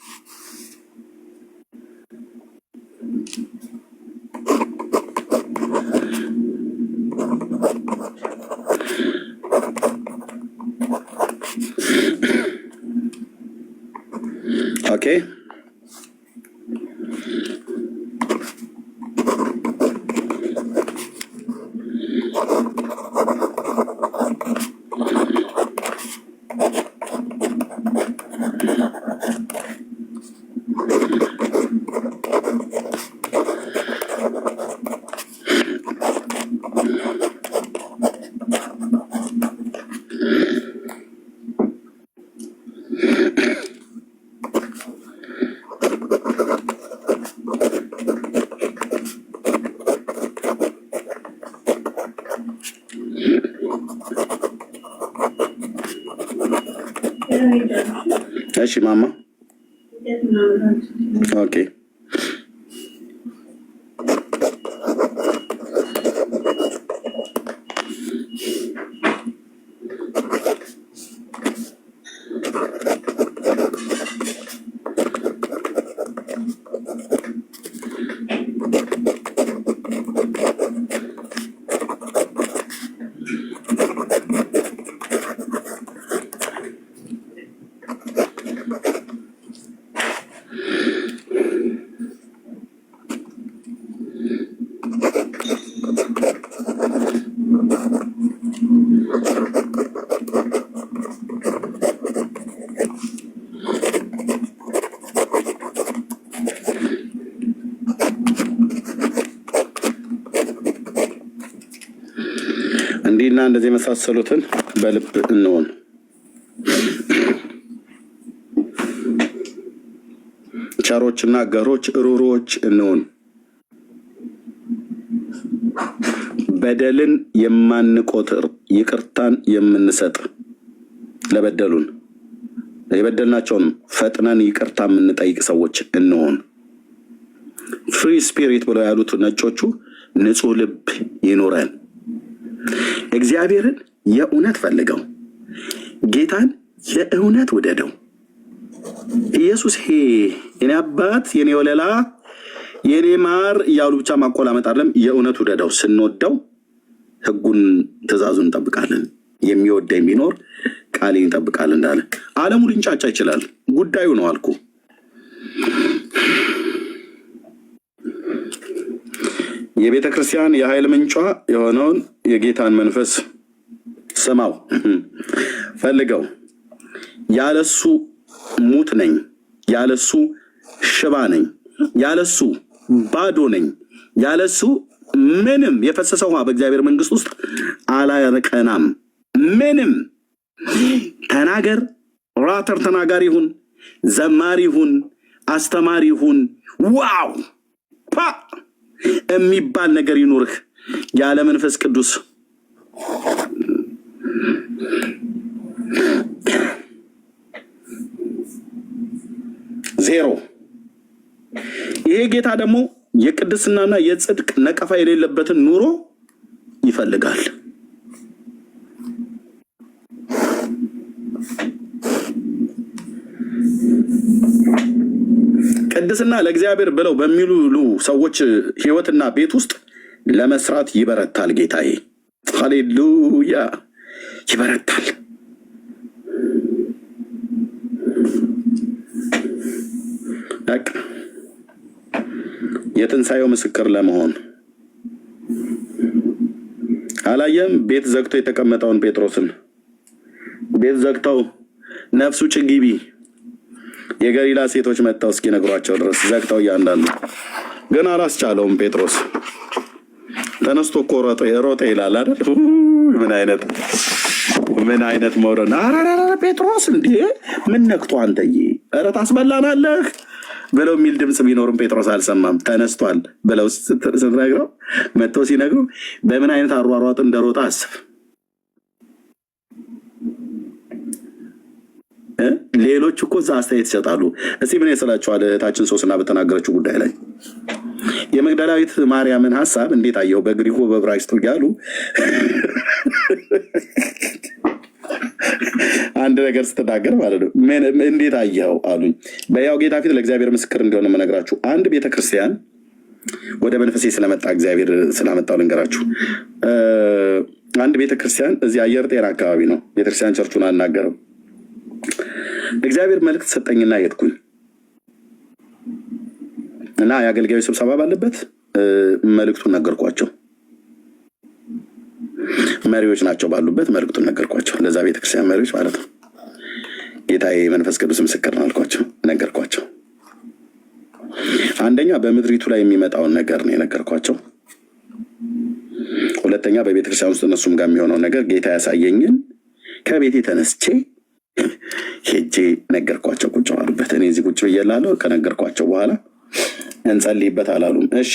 ኦኬ እሺ ማማ ኦኬ እንዲህና እንደዚህ የመሳሰሉትን በልብ እንሆን። ቸሮችና ገሮች ሩሮች እንሆን። በደልን የማንቆጥር ይቅርታን የምንሰጥ ለበደሉን የበደልናቸውንም ፈጥነን ይቅርታ የምንጠይቅ ሰዎች እንሆን። ፍሪ ስፒሪት ብለው ያሉት ነጮቹ ንጹህ ልብ ይኖረን። እግዚአብሔርን የእውነት ፈልገው፣ ጌታን የእውነት ውደደው። ኢየሱስ የኔ አባት የኔ ወለላ የኔ ማር እያሉ ብቻ ማቆላመጥ አይደለም። የእውነት ውደደው። ስንወደው ሕጉን ትእዛዙን እንጠብቃለን። የሚወደኝ ቢኖር ቃሌን ይጠብቃል እንዳለ ዓለሙ ሊንጫጫ ይችላል። ጉዳዩ ነው አልኩ። የቤተ ክርስቲያን የኃይል ምንጯ የሆነውን የጌታን መንፈስ ስማው፣ ፈልገው። ያለሱ ሙት ነኝ፣ ያለሱ ሽባ ነኝ፣ ያለሱ ባዶ ነኝ፣ ያለሱ ምንም የፈሰሰ ውሃ በእግዚአብሔር መንግስት ውስጥ አላቀናም። ምንም ተናገር፣ ራተር ተናጋሪ ይሁን፣ ዘማሪ ይሁን፣ አስተማሪ ይሁን፣ ዋው ፓ የሚባል ነገር ይኑርህ። ያለ መንፈስ ቅዱስ ዜሮ። ይሄ ጌታ ደግሞ የቅድስናና የጽድቅ ነቀፋ የሌለበትን ኑሮ ይፈልጋል። ቅድስና ለእግዚአብሔር ብለው በሚሉ ሰዎች ህይወትና ቤት ውስጥ ለመስራት ይበረታል ጌታዬ። ሃሌሉያ! ይበረታል። የትንሣኤው ምስክር ለመሆን አላየም? ቤት ዘግቶ የተቀመጠውን ጴጥሮስን ቤት ዘግተው ነፍሱ ጭግቢ የገሊላ ሴቶች መጥተው እስኪነግሯቸው ድረስ ዘግተው እያንዳንዱ ግን አላስቻለውም። ጴጥሮስ ተነስቶ እኮ ሮጠ ይላል አይደል? ምን አይነት መውረድ! ኧረ ጴጥሮስ እንዴ ምን ነክቶ አንተዬ፣ ኧረ ታስበላናለህ ብለው የሚል ድምፅ ቢኖርም ጴጥሮስ አልሰማም። ተነስቷል ብለው ስትነግረው መጥተው ሲነግሩ በምን አይነት አሯሯጥ እንደሮጠ አስብ። ሌሎች እኮ እዛ አስተያየት ይሰጣሉ። እስቲ ምን ይመስላችኋል? እህታችን ሶስና በተናገረችው ጉዳይ ላይ የመግደላዊት ማርያምን ሀሳብ እንዴት አየው? በግሪኮ በዕብራይስጡ እያሉ አንድ ነገር ስትናገር ማለት ነው። እንዴት አየው አሉኝ። በያው ጌታ ፊት ለእግዚአብሔር ምስክር እንዲሆን የምነግራችሁ አንድ ቤተክርስቲያን ወደ መንፈሴ ስለመጣ እግዚአብሔር ስላመጣው ልንገራችሁ። አንድ ቤተክርስቲያን እዚህ አየር ጤና አካባቢ ነው። ቤተክርስቲያን ቸርቹን አልናገርም። እግዚአብሔር መልእክት ሰጠኝና ሄድኩኝ እና የአገልጋዮች ስብሰባ ባለበት መልእክቱን ነገርኳቸው። መሪዎች ናቸው ባሉበት መልእክቱን ነገርኳቸው። ለዛ ቤተክርስቲያን መሪዎች ማለት ነው። ጌታዬ መንፈስ ቅዱስ ምስክር ነው አልኳቸው፣ ነገርኳቸው። አንደኛ በምድሪቱ ላይ የሚመጣውን ነገር ነው የነገርኳቸው። ሁለተኛ በቤተክርስቲያን ውስጥ እነሱም ጋር የሚሆነው ነገር ጌታ ያሳየኝን ከቤቴ ተነስቼ ሄጄ ነገርኳቸው። ቁጭ ባሉበት እኔ እዚህ ቁጭ ብዬላለሁ። ከነገርኳቸው በኋላ እንጸልይበት አላሉም። እሺ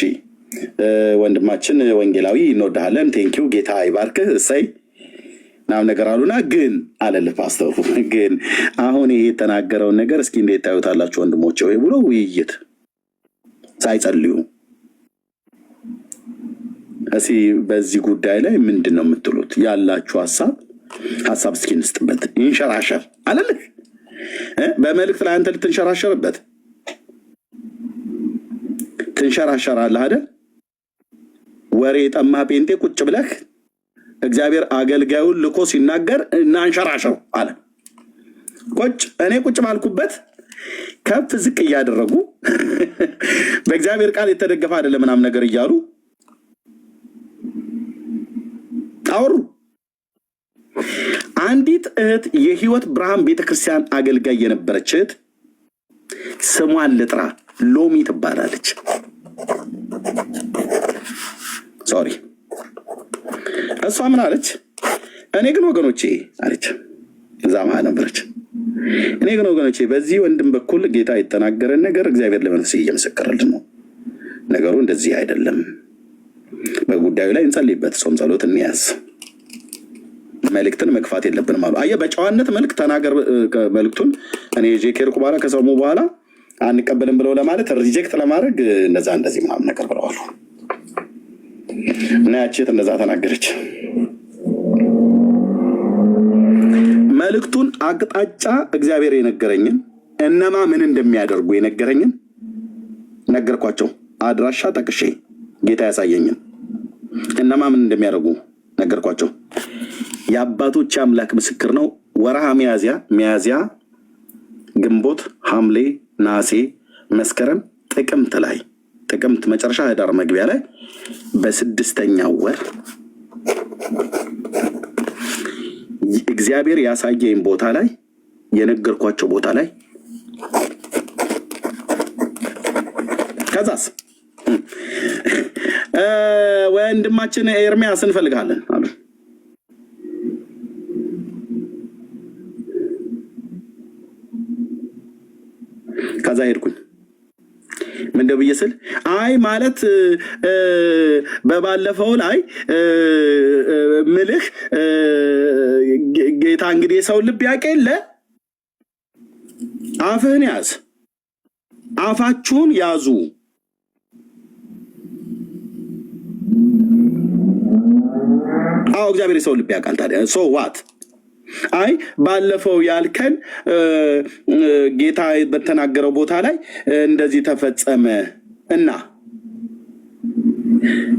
ወንድማችን ወንጌላዊ እንወድሃለን፣ ቴንኪው ጌታ ይባርክህ፣ እሰይ ናም ነገር አሉና፣ ግን አለልህ ፓስተሩ፣ ግን አሁን ይሄ የተናገረውን ነገር እስኪ እንዴት ታዩታላችሁ ወንድሞቼ ወይ ብሎ ውይይት ሳይጸልዩ እስኪ በዚህ ጉዳይ ላይ ምንድን ነው የምትሉት? ያላችሁ ሀሳብ እስኪ እንስጥበት። ይንሸራሸር አለልህ በመልእክት ላይ አንተ ልትንሸራሸርበት ትንሸራሸራለህ አይደል? ወሬ የጠማ ጴንጤ ቁጭ ብለህ እግዚአብሔር አገልጋዩን ልኮ ሲናገር እናንሸራሸው አለ። እኔ ቁጭ ባልኩበት ከፍ ዝቅ እያደረጉ በእግዚአብሔር ቃል የተደገፈ አይደለም ምናምን ነገር እያሉ አወሩ። አንዲት እህት የህይወት ብርሃን ቤተክርስቲያን አገልጋይ የነበረች እህት ስሟን ልጥራ፣ ሎሚ ትባላለች። ሶሪ እሷ ምን አለች? እኔ ግን ወገኖቼ አለች፣ እዛ መሀል ነበረች። እኔ ግን ወገኖቼ በዚህ ወንድም በኩል ጌታ የተናገረን ነገር እግዚአብሔር ለመንፈሴ እየመሰከረልን ነው። ነገሩ እንደዚህ አይደለም። በጉዳዩ ላይ እንጸልይበት፣ ጾም ጸሎት እንያዝ። መልእክትን መግፋት የለብንም አሉ። አየህ በጨዋነት መልእክት ተናገር መልእክቱን። እኔ ጄኬርኩ በኋላ ከሰሙ በኋላ አንቀበልም ብለው ለማለት ሪጀክት ለማድረግ እንደዚህ ምናምን ነገር ብለዋሉ። እና ያቺት እንደዛ ተናገረች። የመልእክቱን አቅጣጫ እግዚአብሔር የነገረኝን እነማ ምን እንደሚያደርጉ የነገረኝን ነገርኳቸው። አድራሻ ጠቅሼ ጌታ ያሳየኝን እነማ ምን እንደሚያደርጉ ነገርኳቸው። የአባቶች አምላክ ምስክር ነው። ወርሃ ሚያዝያ፣ ግንቦት፣ ሐምሌ፣ ነሐሴ፣ መስከረም፣ ጥቅምት መጨረሻ፣ ህዳር መግቢያ ላይ በ6ኛው ወር እግዚአብሔር ያሳየኝ ቦታ ላይ የነገርኳቸው ቦታ ላይ ከዛስ ወንድማችን ኤርሚያስ እንፈልጋለን አሉ። ከዛ ሄድኩኝ። ምን ደብዬ ስል አይ ማለት በባለፈው ላይ ምልህ ጌታ እንግዲህ የሰው ልብ ያውቅ የለ አፍህን ያዝ፣ አፋችሁን ያዙ። አዎ እግዚአብሔር የሰው ልብ ያውቃል። ታዲያ ሶ ዋት? አይ ባለፈው ያልከን ጌታ በተናገረው ቦታ ላይ እንደዚህ ተፈጸመ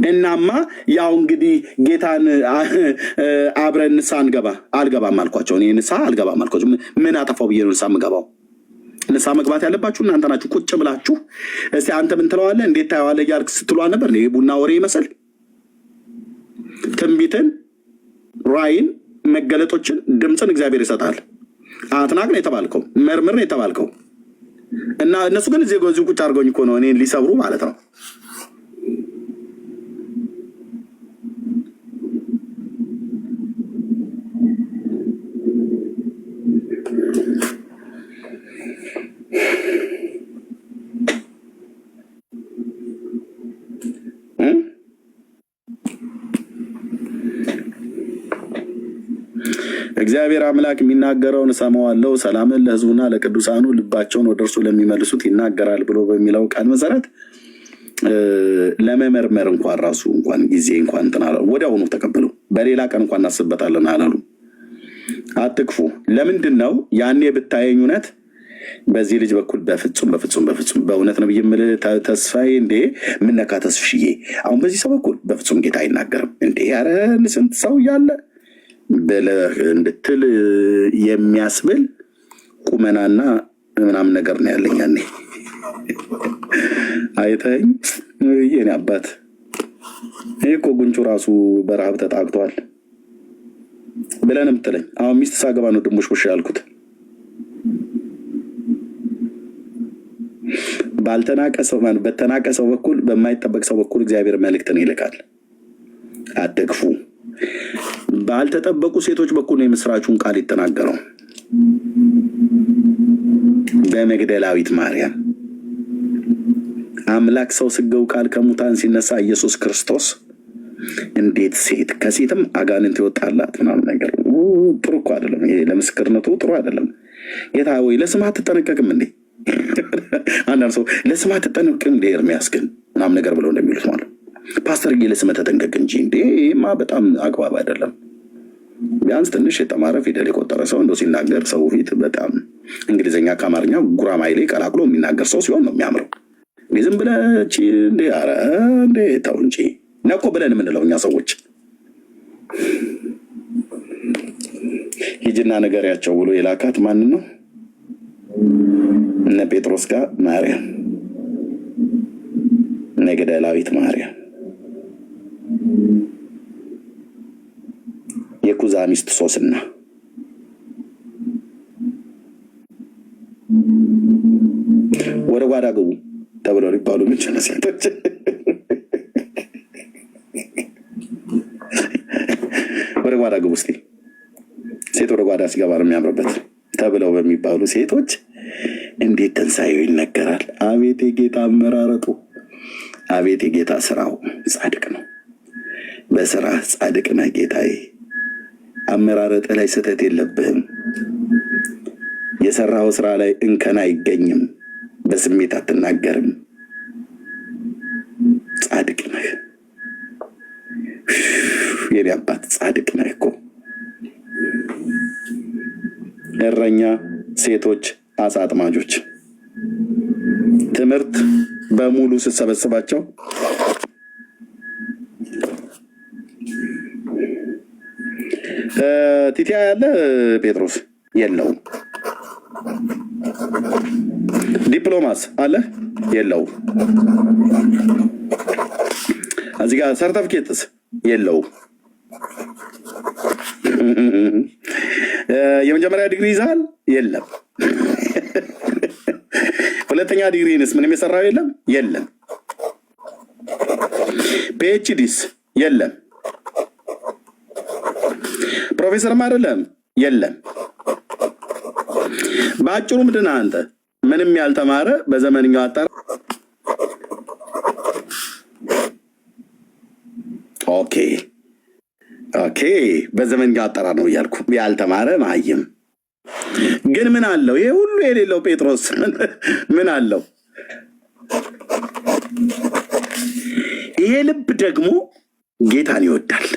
እናማ ያው እንግዲህ ጌታን አብረን ንስሐ አልገባም አልኳቸው። እኔ ንስሐ አልገባም አልኳቸው። ምን አጠፋው ብዬ ነው ንስሐ የምገባው? ንስሐ መግባት ያለባችሁ እናንተ ናችሁ። ቁጭ ብላችሁ እስቲ አንተ ምን ትለዋለህ እንዴት ታየዋለህ እያልክ ስትሏል ነበር። ቡና ወሬ ይመስል ትንቢትን፣ ራእይን፣ መገለጦችን፣ ድምፅን እግዚአብሔር ይሰጣል። አትናቅ ነው የተባልከው፣ መርምር ነው የተባልከው። እና እነሱ ግን እዚህ ቁጭ አድርገውኝ እኮ ነው እኔን ሊሰብሩ ማለት ነው። እግዚአብሔር አምላክ የሚናገረውን እሰማዋለሁ፣ ሰላምን ለሕዝቡና ለቅዱሳኑ ልባቸውን ወደ እርሱ ለሚመልሱት ይናገራል ብሎ በሚለው ቃል መሰረት ለመመርመር እንኳን ራሱ እንኳን ጊዜ እንኳን እንትን አላሉ። ወዲያውኑ ተቀበሉ። በሌላ ቀን እንኳን እናስበታለን አላሉ። አትክፉ። ለምንድን ነው ያኔ ብታየኝ እውነት በዚህ ልጅ በኩል በፍጹም በእውነት ነው የምልህ ተስፋዬ፣ እንዴ ምነካ ተስፍሽዬ፣ አሁን በዚህ ሰው በኩል በፍጹም ጌታ አይናገርም እንዴ ኧረ ስንት ሰው እያለ ብለህ እንድትል የሚያስብል ቁመናና ምናምን ነገር ነው ያለኝ። ያኔ አይተኸኝ የኔ አባት ይሄ እኮ ጉንጩ ራሱ በረሃብ ተጣቅቷል ብለን የምትለኝ አሁን ሚስት ሳገባ ነው ድንቦሽቦሽ ያልኩት። በተናቀ ሰው በኩል በማይጠበቅ ሰው በኩል እግዚአብሔር መልእክትን ይልካል። አትክፉ። ባልተጠበቁ ሴቶች በኩል ነው የምስራቹን ቃል የተናገረው። በመግደላዊት ማርያም አምላክ ሰው ስገው ቃል ከሙታን ሲነሳ ኢየሱስ ክርስቶስ እንዴት ሴት ከሴትም አጋንንት ይወጣላት ምናምን ነገር ጥሩ እኮ አይደለም። ይሄ ለምስክርነቱ ጥሩ አይደለም። ጌታ ወይ ለስምህ አትጠነቀቅም እንዴ? አንዳንድ ሰው ለስምህ አትጠነቀቅም እንዴ ኤርሚያስ ግን ምናምን ነገር ብለው እንደሚሉት ማለት ፓስተር ለስምህ ተጠንቀቅ እንጂ እንዴማ በጣም አግባብ አይደለም። ቢያንስ ትንሽ የተማረ ፊደል የቆጠረ ሰው እንደው ሲናገር ሰው ፊት በጣም እንግሊዝኛ ከአማርኛ ጉራማይሌ ቀላቅሎ የሚናገር ሰው ሲሆን ነው የሚያምረው። ዝም ብለህ እንዴ ኧረ እንዴ ተው እንጂ ነቆ ብለን የምንለው እኛ ሰዎች። ሂጂና ንገሪያቸው ብሎ የላካት ማንን ነው? እነ ጴጥሮስ ጋር ማርያም፣ መግደላዊት ማርያም፣ የኩዛ ሚስት ሶስና፣ ወደ ጓዳ ግቡ ተብለው ሊባሉ ምንችለ ሴቶች ወደ ጓዳ ግቡ እስኪ ሴት ወደ ጓዳ ሲገባ ነው የሚያምርበት ተብለው በሚባሉ ሴቶች እንዴት ትንሣኤው ይነገራል። አቤት የጌታ አመራረጡ፣ አቤት የጌታ ስራው ጻድቅ ነው። በስራ ጻድቅ ነህ ጌታዬ። አመራረጥ ላይ ስህተት የለብህም። የሰራው ስራ ላይ እንከን አይገኝም። በስሜት አትናገርም። ጻድቅ ነህ የኔ አባት፣ ጻድቅ ነህ እኮ እረኛ ሴቶች አሳ አጥማጆች። ትምህርት በሙሉ ስትሰበስባቸው ቲቲያ ያለ ጴጥሮስ የለውም። ዲፕሎማስ አለ የለውም። እዚህ ጋር ሰርተፍኬትስ የለውም። የመጀመሪያ ዲግሪ ይዛል የለም። ሁለተኛ ዲግሪንስ ምንም የሰራው የለም። ፒኤችዲስ የለም። ፕሮፌሰርም አይደለም የለም። በአጭሩ ምንድን ነህ አንተ? ምንም ያልተማረ በዘመንኛው አጠራር ኦኬ በዘመንኛው አጠራር ነው እያልኩ ያልተማረ ማይም ግን ምን አለው? ይሄ ሁሉ የሌለው ጴጥሮስ ምን አለው? ይሄ ልብ ደግሞ ጌታን ይወዳል።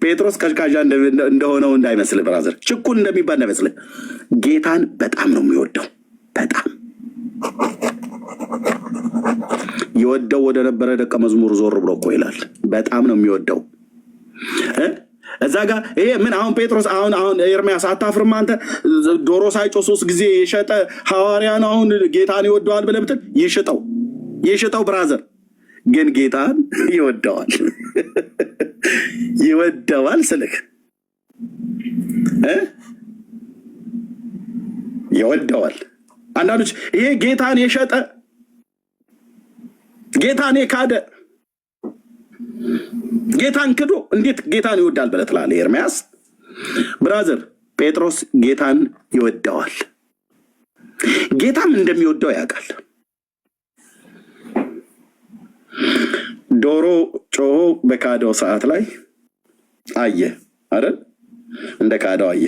ጴጥሮስ ቀዥቃዣ እንደሆነው እንዳይመስልህ ብራዘር፣ ችኩል እንደሚባል እንዳይመስልህ። ጌታን በጣም ነው የሚወደው። በጣም የወደው ወደ ነበረ ደቀ መዝሙር ዞር ብሎ እኮ ይላል። በጣም ነው የሚወደው። እዛ ጋር ይሄ ምን አሁን ጴጥሮስ አሁን ኤርሚያስ አታፍርም አንተ? ዶሮ ሳይጮህ 3 ጊዜ የሸጠ ሐዋርያ ነው። አሁን ጌታን ይወደዋል ብለህ ብትል ይሽጠው ብራዘር፣ ግን ጌታን ይወደዋል። ይወደዋል ስልክ ይወደዋል። አንዳንዶች ይሄ ጌታን የሸጠ ጌታን የካደ ጌታን ክዶ እንዴት ጌታን ይወዳል ብለህ ትላለህ? ኤርሚያስ ብራዘር፣ ጴጥሮስ ጌታን ይወደዋል። ጌታም እንደሚወደው ያውቃል። ዶሮ ጮሆ በካደው ሰዓት ላይ አየ አይደል? እንደ ካደው አየ።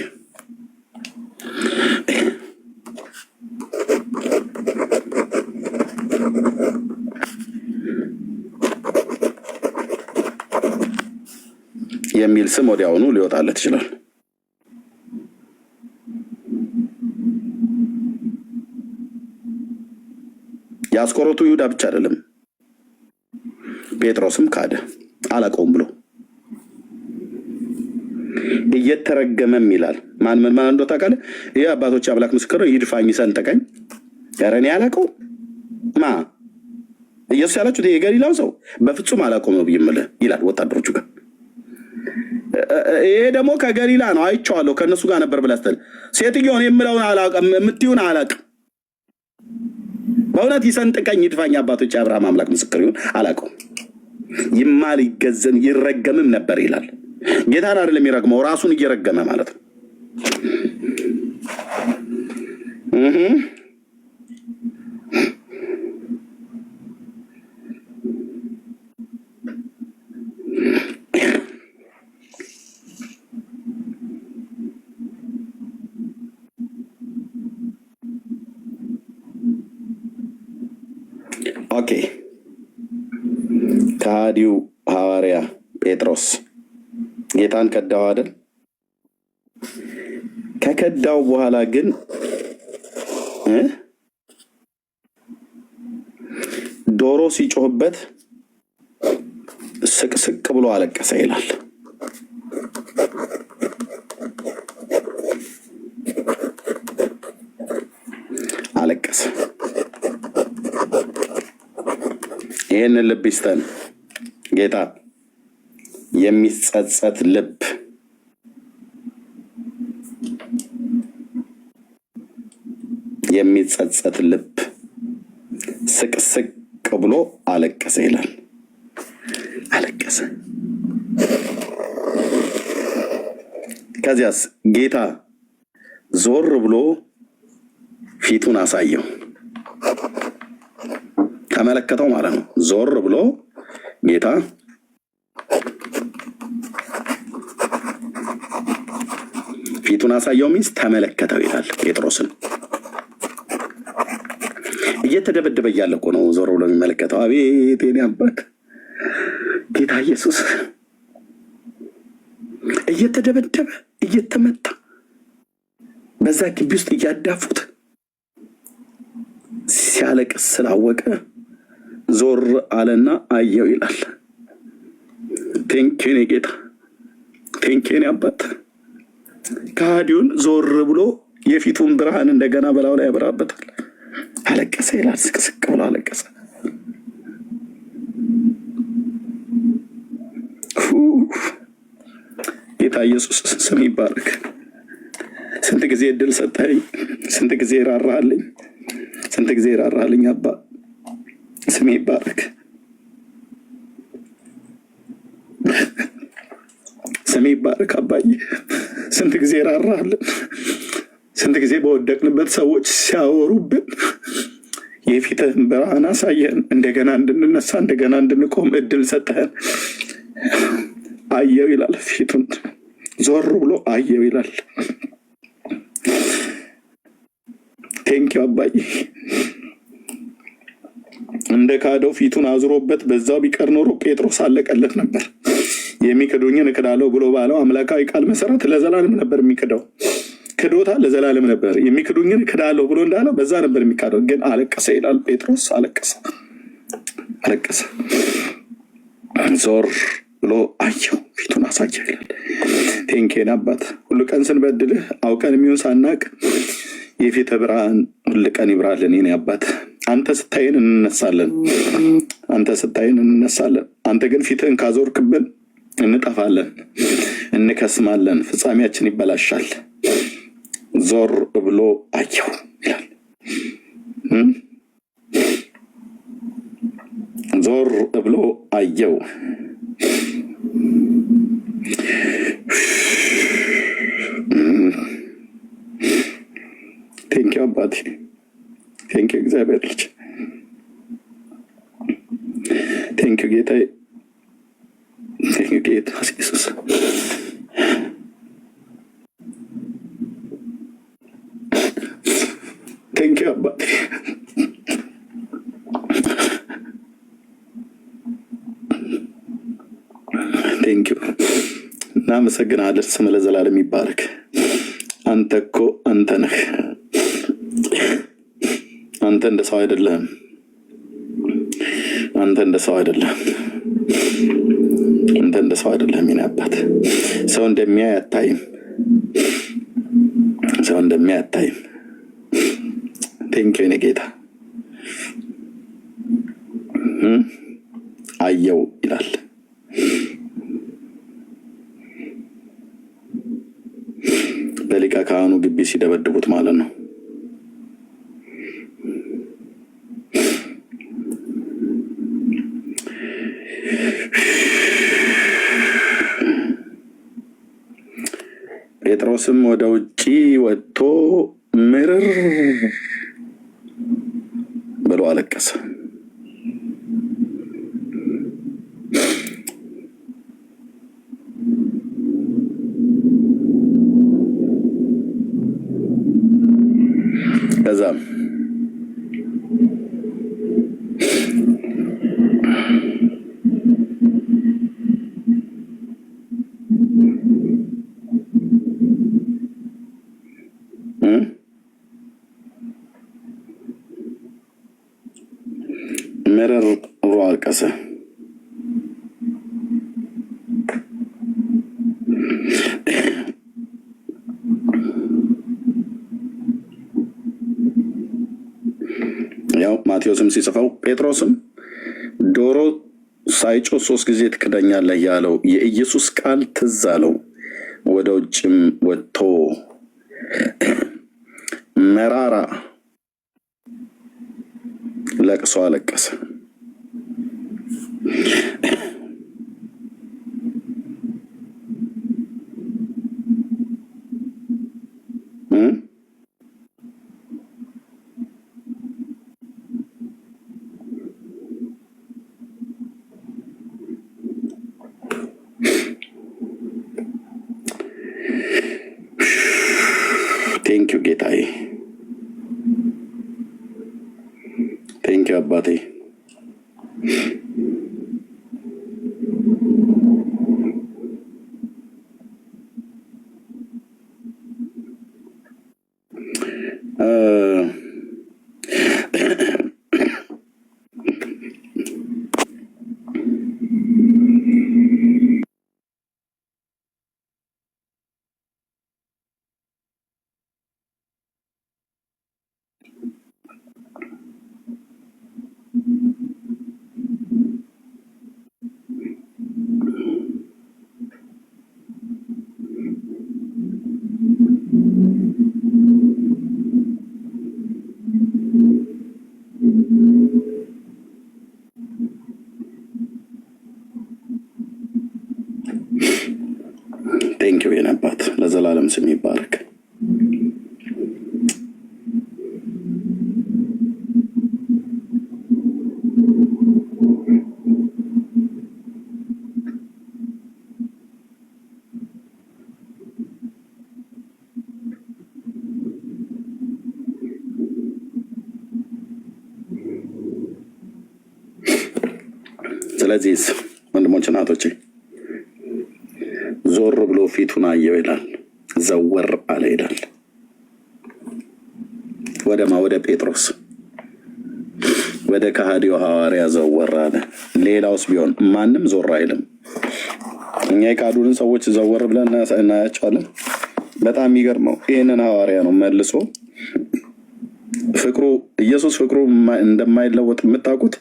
የሚል ስም ወዲያውኑ ሊወጣለት ይችላል። የአስቆሮቱ ይሁዳ ብቻ አይደለም፣ ጴጥሮስም ካደ አላውቀውም ብሎ እየተረገመም ይላል። ማን እንደው ታውቃለህ? ይህ አባቶች አምላክ ምስክር ይድፋኝ ሰንጠቀኝ፣ ኧረ እኔ አላውቀውም። ኢየሱስ ያላችሁት የገሊላው ሰው በፍጹም አላውቀውም ነው ብዬ የምልህ ይላል ወታደሮቹ ጋር። ይሄ ደግሞ ከገሊላ ነው አይቼዋለሁ፣ ከእነሱ ጋር ነበር ብለህ ስትል ሴትዮውን የምለውን አላውቅም፣ የምትይውን አላውቅም። በእውነት ይሰንጥቀኝ ይድፋኝ፣ አባቶች የአብርሃም አምላክ ምስክር ይሁን አላውቀውም። ይማል ይገዘን ይረገምም ነበር ይላል። ጌታን አይደለም የሚረግመው፣ ራሱን እየረገመ ማለት ነው። ኦኬ፣ ከሃዲው ሐዋርያ ጴጥሮስ ጌታን ከዳው አይደል? ከከዳው በኋላ ግን ዶሮ ሲጮህበት ስቅስቅ ብሎ አለቀሰ ይላል። አለቀሰ። ይህንን ልብ ይስጠን ጌታ፣ የሚጸጸት ልብ፣ የሚጸጸት ልብ። ስቅስቅ ብሎ አለቀሰ ይላል። አለቀሰ። ከዚያስ ጌታ ዞር ብሎ ፊቱን አሳየው። ተመለከተው ማለት ነው። ዞር ብሎ ጌታ ፊቱን አሳየው ሚንስ ተመለከተው ይላል። ጴጥሮስን እየተደበደበ እያለ እኮ ነው ዞር ብሎ የሚመለከተው። አቤት የኔ አባት ጌታ ኢየሱስ እየተደበደበ እየተመታ በዛ ግቢ ውስጥ እያዳፉት ሲያለቅስ ስላወቀ ዞር አለና አየው ይላል። ቴንኬን ጌታ፣ ቴንኬን አባት። ከሃዲውን ዞር ብሎ የፊቱን ብርሃን እንደገና በላዩ ላይ ያበራበታል። አለቀሰ ይላል። ስቅስቅ ብሎ አለቀሰ። ጌታ ኢየሱስ ስም ይባረክ። ስንት ጊዜ እድል ሰጠኸኝ፣ ስንት ጊዜ ራራልኝ፣ ስንት ጊዜ ራራልኝ አባ፣ ስም ይባረክ። ስም ይባረክ አባዬ። ስንት ጊዜ ራራልን፣ ስንት ጊዜ በወደቅንበት ሰዎች ሲያወሩብን የፊትህን ብርሃን አሳየን። እንደገና እንድንነሳ እንደገና እንድንቆም እድል ሰጠህን። አየው ይላል። ፊቱን ዞር ብሎ አየው ይላል። ቴንኪው አባዬ። እንደ ካደው ፊቱን አዙሮበት በዛው ቢቀር ኖሮ ጴጥሮስ አለቀለት ነበር። የሚክዱኝን እክዳለሁ ብሎ ባለው አምላካዊ ቃል መሰረት ለዘላለም ነበር የሚክደው። ክዶታ ለዘላለም ነበር። የሚክዱኝን እክዳለሁ ብሎ እንዳለው በዛ ነበር የሚካደው። ግን አለቀሰ ይላል። ጴጥሮስ አለቀሰ፣ አለቀሰ። ዞር ብሎ አየው፣ ፊቱን አሳየው ይላል። ቴንኬን አባት። ሁሉ ቀን ስንበድልህ አውቀን የሚሆን ሳናቅ የፊትህ ብርሃን ሁሉ ቀን ይብራልን የኔ አባት። አንተ ስታይን እንነሳለን፣ አንተ ስታይን እንነሳለን። አንተ ግን ፊትህን ካዞርክብን እንጠፋለን፣ እንከስማለን፣ ፍጻሜያችን ይበላሻል። ዞር ብሎ አየው ይላል። ዞር ብሎ አየው። ቴንኪው አባቴ፣ ቴንኪው እግዚአብሔር ልጅ፣ ቴንኪው ጌታዬ፣ ቴንኪው ጌታ ኢየሱስ። ቴንኪው አባቴ፣ ቴንኪው። እናመሰግናለን። ስም ለዘላለም ይባረክ። አንተ እኮ አንተ ነህ። አንተ እንደ ሰው አይደለህም። አንተ እንደ ሰው አይደለህም። አንተ እንደ ሰው አይደለህም። የኔ አባት ሰው እንደሚያይ አታይም። ሰው እንደሚያይ አታይም። ቴንኪው የኔ ጌታ። አየው ይላል። በሊቀ ካህኑ ግቢ ሲደበድቡት ማለት ነው። ጴጥሮስም ወደ ውጪ ወጥቶ ምርር ብሎ አለቀሰ። ከዛም ምርር ብሎ አለቀሰ። ያው ማቴዎስም ሲጽፈው ጴጥሮስም ዶሮ ሳይጮህ 3 ጊዜ ትክደኛለህ ያለው የኢየሱስ ቃል ትዝ አለው። ወደ ውጭም ወጥቶ መራራ ለቅሶ አለቀሰ። ቴንኪው ጌታዬ፣ ቴንኪው አባቴ። ስለዚህ ወንድሞች እናቶቼ ዞር ብሎ ፊቱን አየው ይላል፣ ዘወር አለ ይላል። ወደ ጴጥሮስ ወደ ከሃዲው ሐዋርያ ዘወር አለ። ሌላውስ ቢሆን ማንም ዞር አይልም። እኛ የካዱንን ሰዎች ዘወር ብለን እናያቸዋለን። በጣም የሚገርመው ይህንን ሐዋርያ ነው መልሶ ፍቅሩ ኢየሱስ ፍቅሩ እንደማይለወጥ የምታውቁት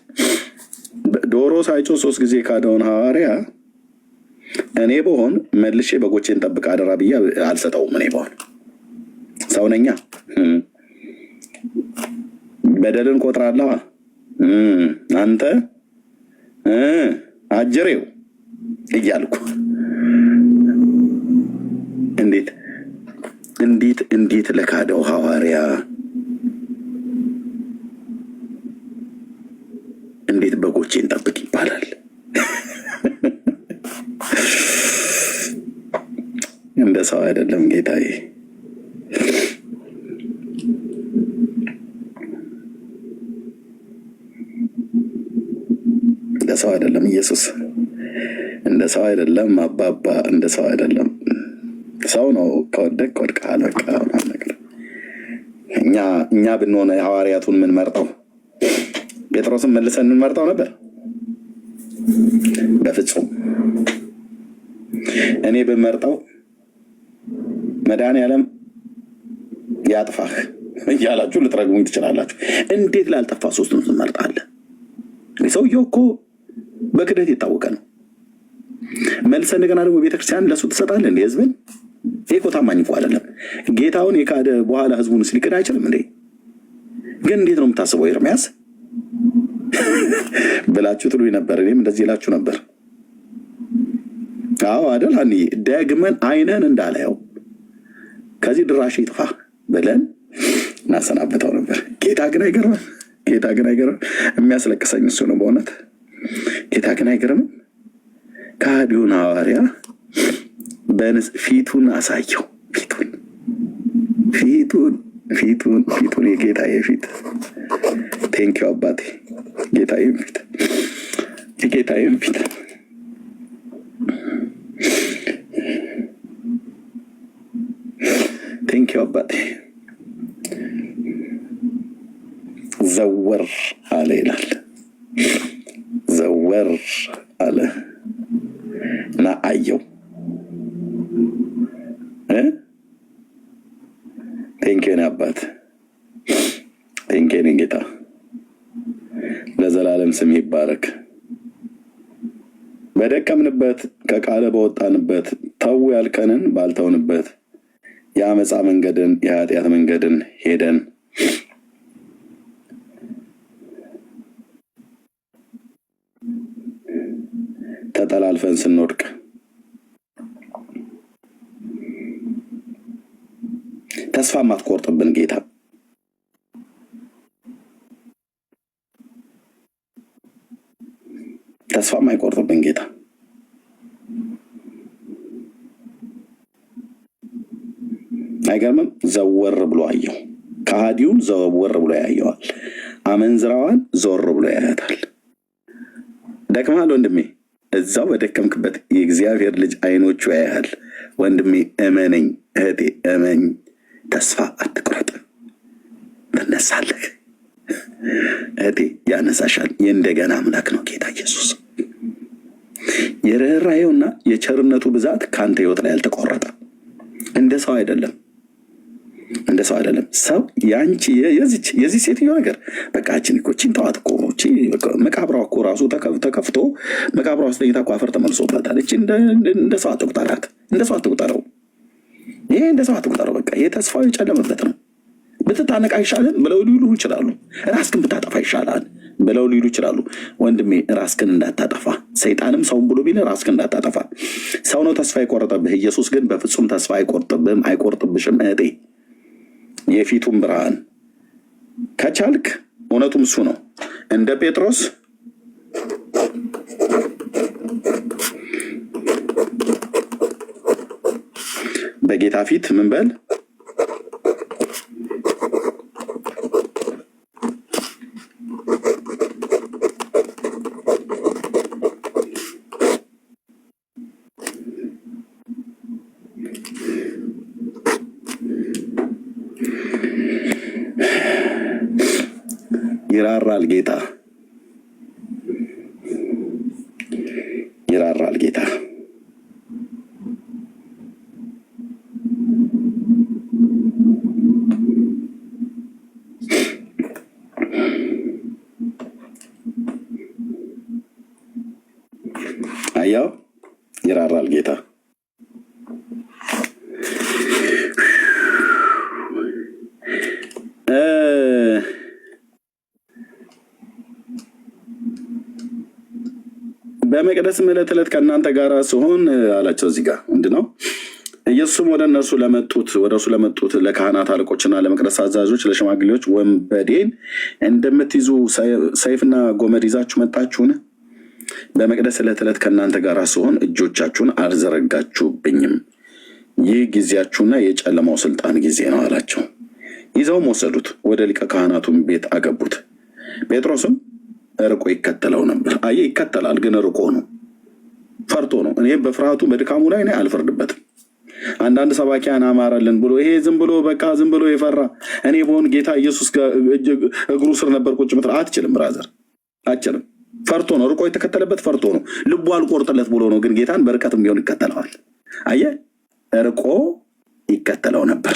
ዶሮ ሳይጮህ 3 ጊዜ ካደውን ሐዋርያ እኔ በሆን መልሼ በጎቼን ጠብቅ አደራ ብዬ አልሰጠውም። እኔ በሆን ሰው ነኛ፣ በደልን ቆጥራለሁ። አንተ አጀሬው እያልኩ እንዴት ለካደው ሐዋርያ እንዴት በጎቼን ጠብቅ ይባላል? እንደ ሰው አይደለም ጌታዬ። እንደ ሰው አይደለም ኢየሱስ፣ እንደ ሰው አይደለም አባባ፣ እንደ ሰው አይደለም። ሰው ነው ከወደቅ ወድቀሃል በቃ ነገር። እኛ ብንሆነ ሐዋርያቱን ምን መርጠው ጴጥሮስን መልሰን እንመርጠው ነበር? በፍጹም። እኔ ብመርጠው መድኃኒዓለም ያጥፋህ እያላችሁ ልትረግሙኝ ትችላላችሁ። እንዴት ላልጠፋ ሶስቱን ትመርጣለህ? ሰውየው እኮ በክደት የታወቀ ነው። መልሰህ እንደገና ደግሞ ቤተክርስቲያን ለሱ ትሰጣለህ እንዴ? ህዝብን ይሄ እኮ ታማኝ እኮ አይደለም። ጌታውን የካደ በኋላ ህዝቡን ሊክድ አይችልም እንዴ? ግን እንዴት ነው የምታስበው ኤርምያስ ብላችሁ ትሉኝ ነበር። እኔም እንደዚህ ይላችሁ ነበር። አዎ አይደል? ሀኒ ደግመን አይነን እንዳላየው ከዚህ ድራሽ ይጥፋ ብለን እናሰናበተው ነበር። ጌታ ግን አይገርምም? ጌታ ግን አይገርምም? የሚያስለቅሰኝ እሱ ነው በእውነት። ጌታ ግን አይገርምም? ከሃዲውን ሐዋርያ ፊቱን አሳየው። ፊቱን የጌታዬ ፊት። ቴንኪው አባቴ። ጌታዬም ፊት የጌታዬም ፊት ቴንኪው አባቴ። ዘወር አለ ይላል። ዘወር አለ እና አየው። ቴንኪው አባት፣ ቴንኪው ጌታ። ለዘላለም ስም ይባረክ። በደከምንበት ከቃለ በወጣንበት ተው ያልከንን ባልተውንበት የአመፃ መንገድን የኃጢአት መንገድን ሄደን ተጠላልፈን ስንወድቅ ተስፋ ማትቆርጥብን ጌታ፣ ተስፋ ማይቆርጥብን ጌታ፣ አይገርምም? ዘወር ብሎ አየው። ከሃዲውን ዘወር ብሎ ያየዋል። አመንዝራዋን ዞር ብሎ ያያታል። ደክመሃል ወንድሜ፣ እዛው በደከምክበት የእግዚአብሔር ልጅ አይኖቹ ያያል። ወንድሜ እመነኝ፣ እህቴ እመኝ፣ ተስፋ አትቁረጥ፣ ትነሳለህ። እህቴ ያነሳሻል። የእንደገና አምላክ ነው ጌታ ኢየሱስ። የርኅራኄውና የቸርነቱ ብዛት ከአንተ ህይወት ላይ ያልተቆረጠ። እንደ ሰው አይደለም፣ እንደ ሰው አይደለም። ሰው ያንቺ የዚህ ሴትዮ ነገር በቃችን እኮ ቺን ተዋት እኮ መቃብሯ እኮ ራሱ ተከፍቶ መቃብሯ ውስጥ ተኝታ እኮ አፈር ተመልሶባታል። እቺ እንደ ሰው አትቁጠራት፣ እንደ ሰው አትቁጠረው። ይሄ እንደ ሰው አትቁጠረው። በቃ የተስፋው የጨለመበት ነው። ብትታነቅ አይሻልም ብለው ሊሉ ይችላሉ። ራስክን ብታጠፋ ይሻላል ብለው ሊሉ ይችላሉ። ወንድሜ ራስክን እንዳታጠፋ፣ ሰይጣንም ሰውን ብሎ ቢል ራስክን እንዳታጠፋ። ሰው ነው ተስፋ የቆረጠብህ። ኢየሱስ ግን በፍጹም ተስፋ አይቆርጥብህም፣ አይቆርጥብሽም እህቴ። የፊቱን ብርሃን ከቻልክ እውነቱም እሱ ነው። እንደ ጴጥሮስ በጌታ ፊት ምን በል ይራራል ጌታ፣ ይራራል ጌታ። አያው ይራራል ጌታ። በመቅደስም ዕለት ዕለት ከእናንተ ጋር ስሆን አላቸው። እዚህ ጋር ምንድን ነው? ኢየሱስም ወደ እነርሱ ለመጡት ለካህናት አለቆችና ለመቅደስ አዛዦች ለሽማግሌዎች ወንበዴን እንደምትይዙ ሰይፍና ጎመድ ይዛችሁ መጣችሁን? በመቅደስ ዕለት ዕለት ከእናንተ ጋር ስሆን እጆቻችሁን አልዘረጋችሁብኝም። ይህ ጊዜያችሁና የጨለማው ስልጣን ጊዜ ነው አላቸው። ይዘውም ወሰዱት፣ ወደ ሊቀ ካህናቱም ቤት አገቡት። ጴጥሮስም ርቆ ይከተለው ነበር። አየህ፣ ይከተላል፣ ግን ርቆ ነው፣ ፈርቶ ነው። እኔ በፍርሃቱ በድካሙ ላይ እኔ አልፈርድበትም። አንዳንድ ሰባኪያን አማረልን ብሎ ይሄ ዝም ብሎ የፈራ እኔ በሆን ጌታ ኢየሱስ እግሩ ስር ነበር ቁጭ ምትል አትችልም፣ ብራዘር አትችልም። ፈርቶ ነው፣ ርቆ የተከተለበት ፈርቶ ነው። ልቡ አልቆርጥለት ብሎ ነው፣ ግን ጌታን በርቀትም ቢሆን ይከተለዋል። አየህ፣ ርቆ ይከተለው ነበር።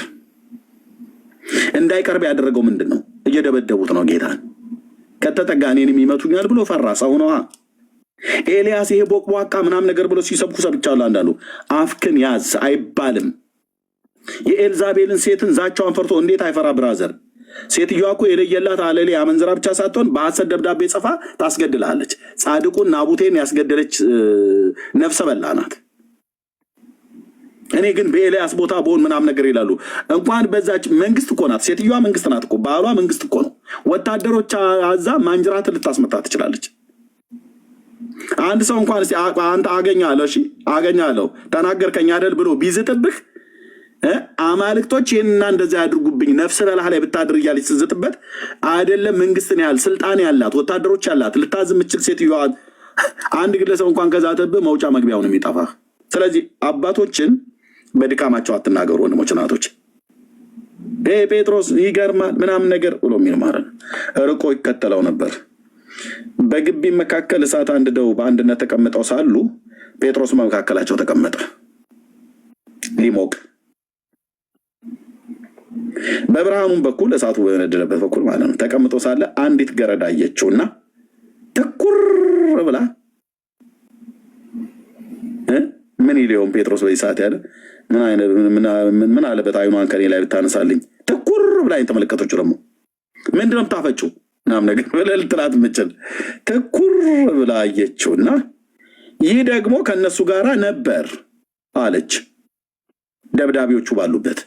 እንዳይቀርብ ያደረገው ምንድን ነው? እየደበደቡት ነው ጌታን። ከተጠጋ እኔንም ይመቱኛል ብሎ ፈራ። ሰው ነዋ። ኤልያስ ይሄ ቦቅቧቃ ምናምን ነገር ብሎ ሲሰብኩ ሰብቻለሁ። አንዳሉ አፍክን ያዝ አይባልም። የኤልዛቤልን ሴትን ዛቻዋን ፈርቶ እንዴት አይፈራ? ብራዘር፣ ሴትዮዋ እኮ የለየላት አለሌ አመንዝራ ብቻ ሳትሆን በሐሰት ደብዳቤ ጽፋ ታስገድላለች። ጻድቁን ናቡቴን ያስገደለች ነፍሰ በላ ናት። እኔ ግን በኤልያስ ቦታ በሆን ምናምን ነገር ይላሉ። እንኳን በዛች መንግስት እኮ ናት ሴትዮዋ፣ መንግስት ናት እኮ፣ ባሏ መንግስት እኮ ነው። ወታደሮች አዛ ማንጅራት ልታስመታ ትችላለች። አንድ ሰው እንኳን አንተ አገኛለሁ፣ እሺ አገኛለሁ ተናገርከኝ አይደል ብሎ ቢዝጥብህ አማልክቶች ይህንና እንደዚያ ያድርጉብኝ ነፍስ በላህ ላይ ብታድር እያለች ስዝጥበት አይደለም መንግስትን ያህል ስልጣን ያላት ወታደሮች ያላት ልታዝ የምችል ሴትዮዋ አንድ ግለሰብ እንኳን ከዛተብህ መውጫ መግቢያውን የሚጠፋህ። ስለዚህ አባቶችን በድካማቸው አትናገሩ ወንድሞች እናቶች። ጴጥሮስ ይገርማል ምናምን ነገር ብሎ የሚል ማለት ነው። ርቆ ይከተለው ነበር። በግቢ መካከል እሳት አንድደው በአንድነት ተቀምጠው ሳሉ ጴጥሮስ በመካከላቸው ተቀመጠ ሊሞቅ። በብርሃኑም በኩል እሳቱ በነደደበት በኩል ማለት ነው ተቀምጦ ሳለ አንዲት ገረድ አየችውና ትኩር ብላ ምን ይለውም ጴጥሮስ በዚህ ሰዓት ያለ ምን አለበት አይኗን ከኔ ላይ ብታነሳልኝ። ትኩር ብላ ተመለከተችው። ደግሞ ምንድን ነው የምታፈጭው ምናምን ነገር ብለህ ልትላት የምችል ትኩር ብላ አየችውና ይህ ደግሞ ከእነሱ ጋር ነበር አለች፣ ደብዳቤዎቹ ባሉበት።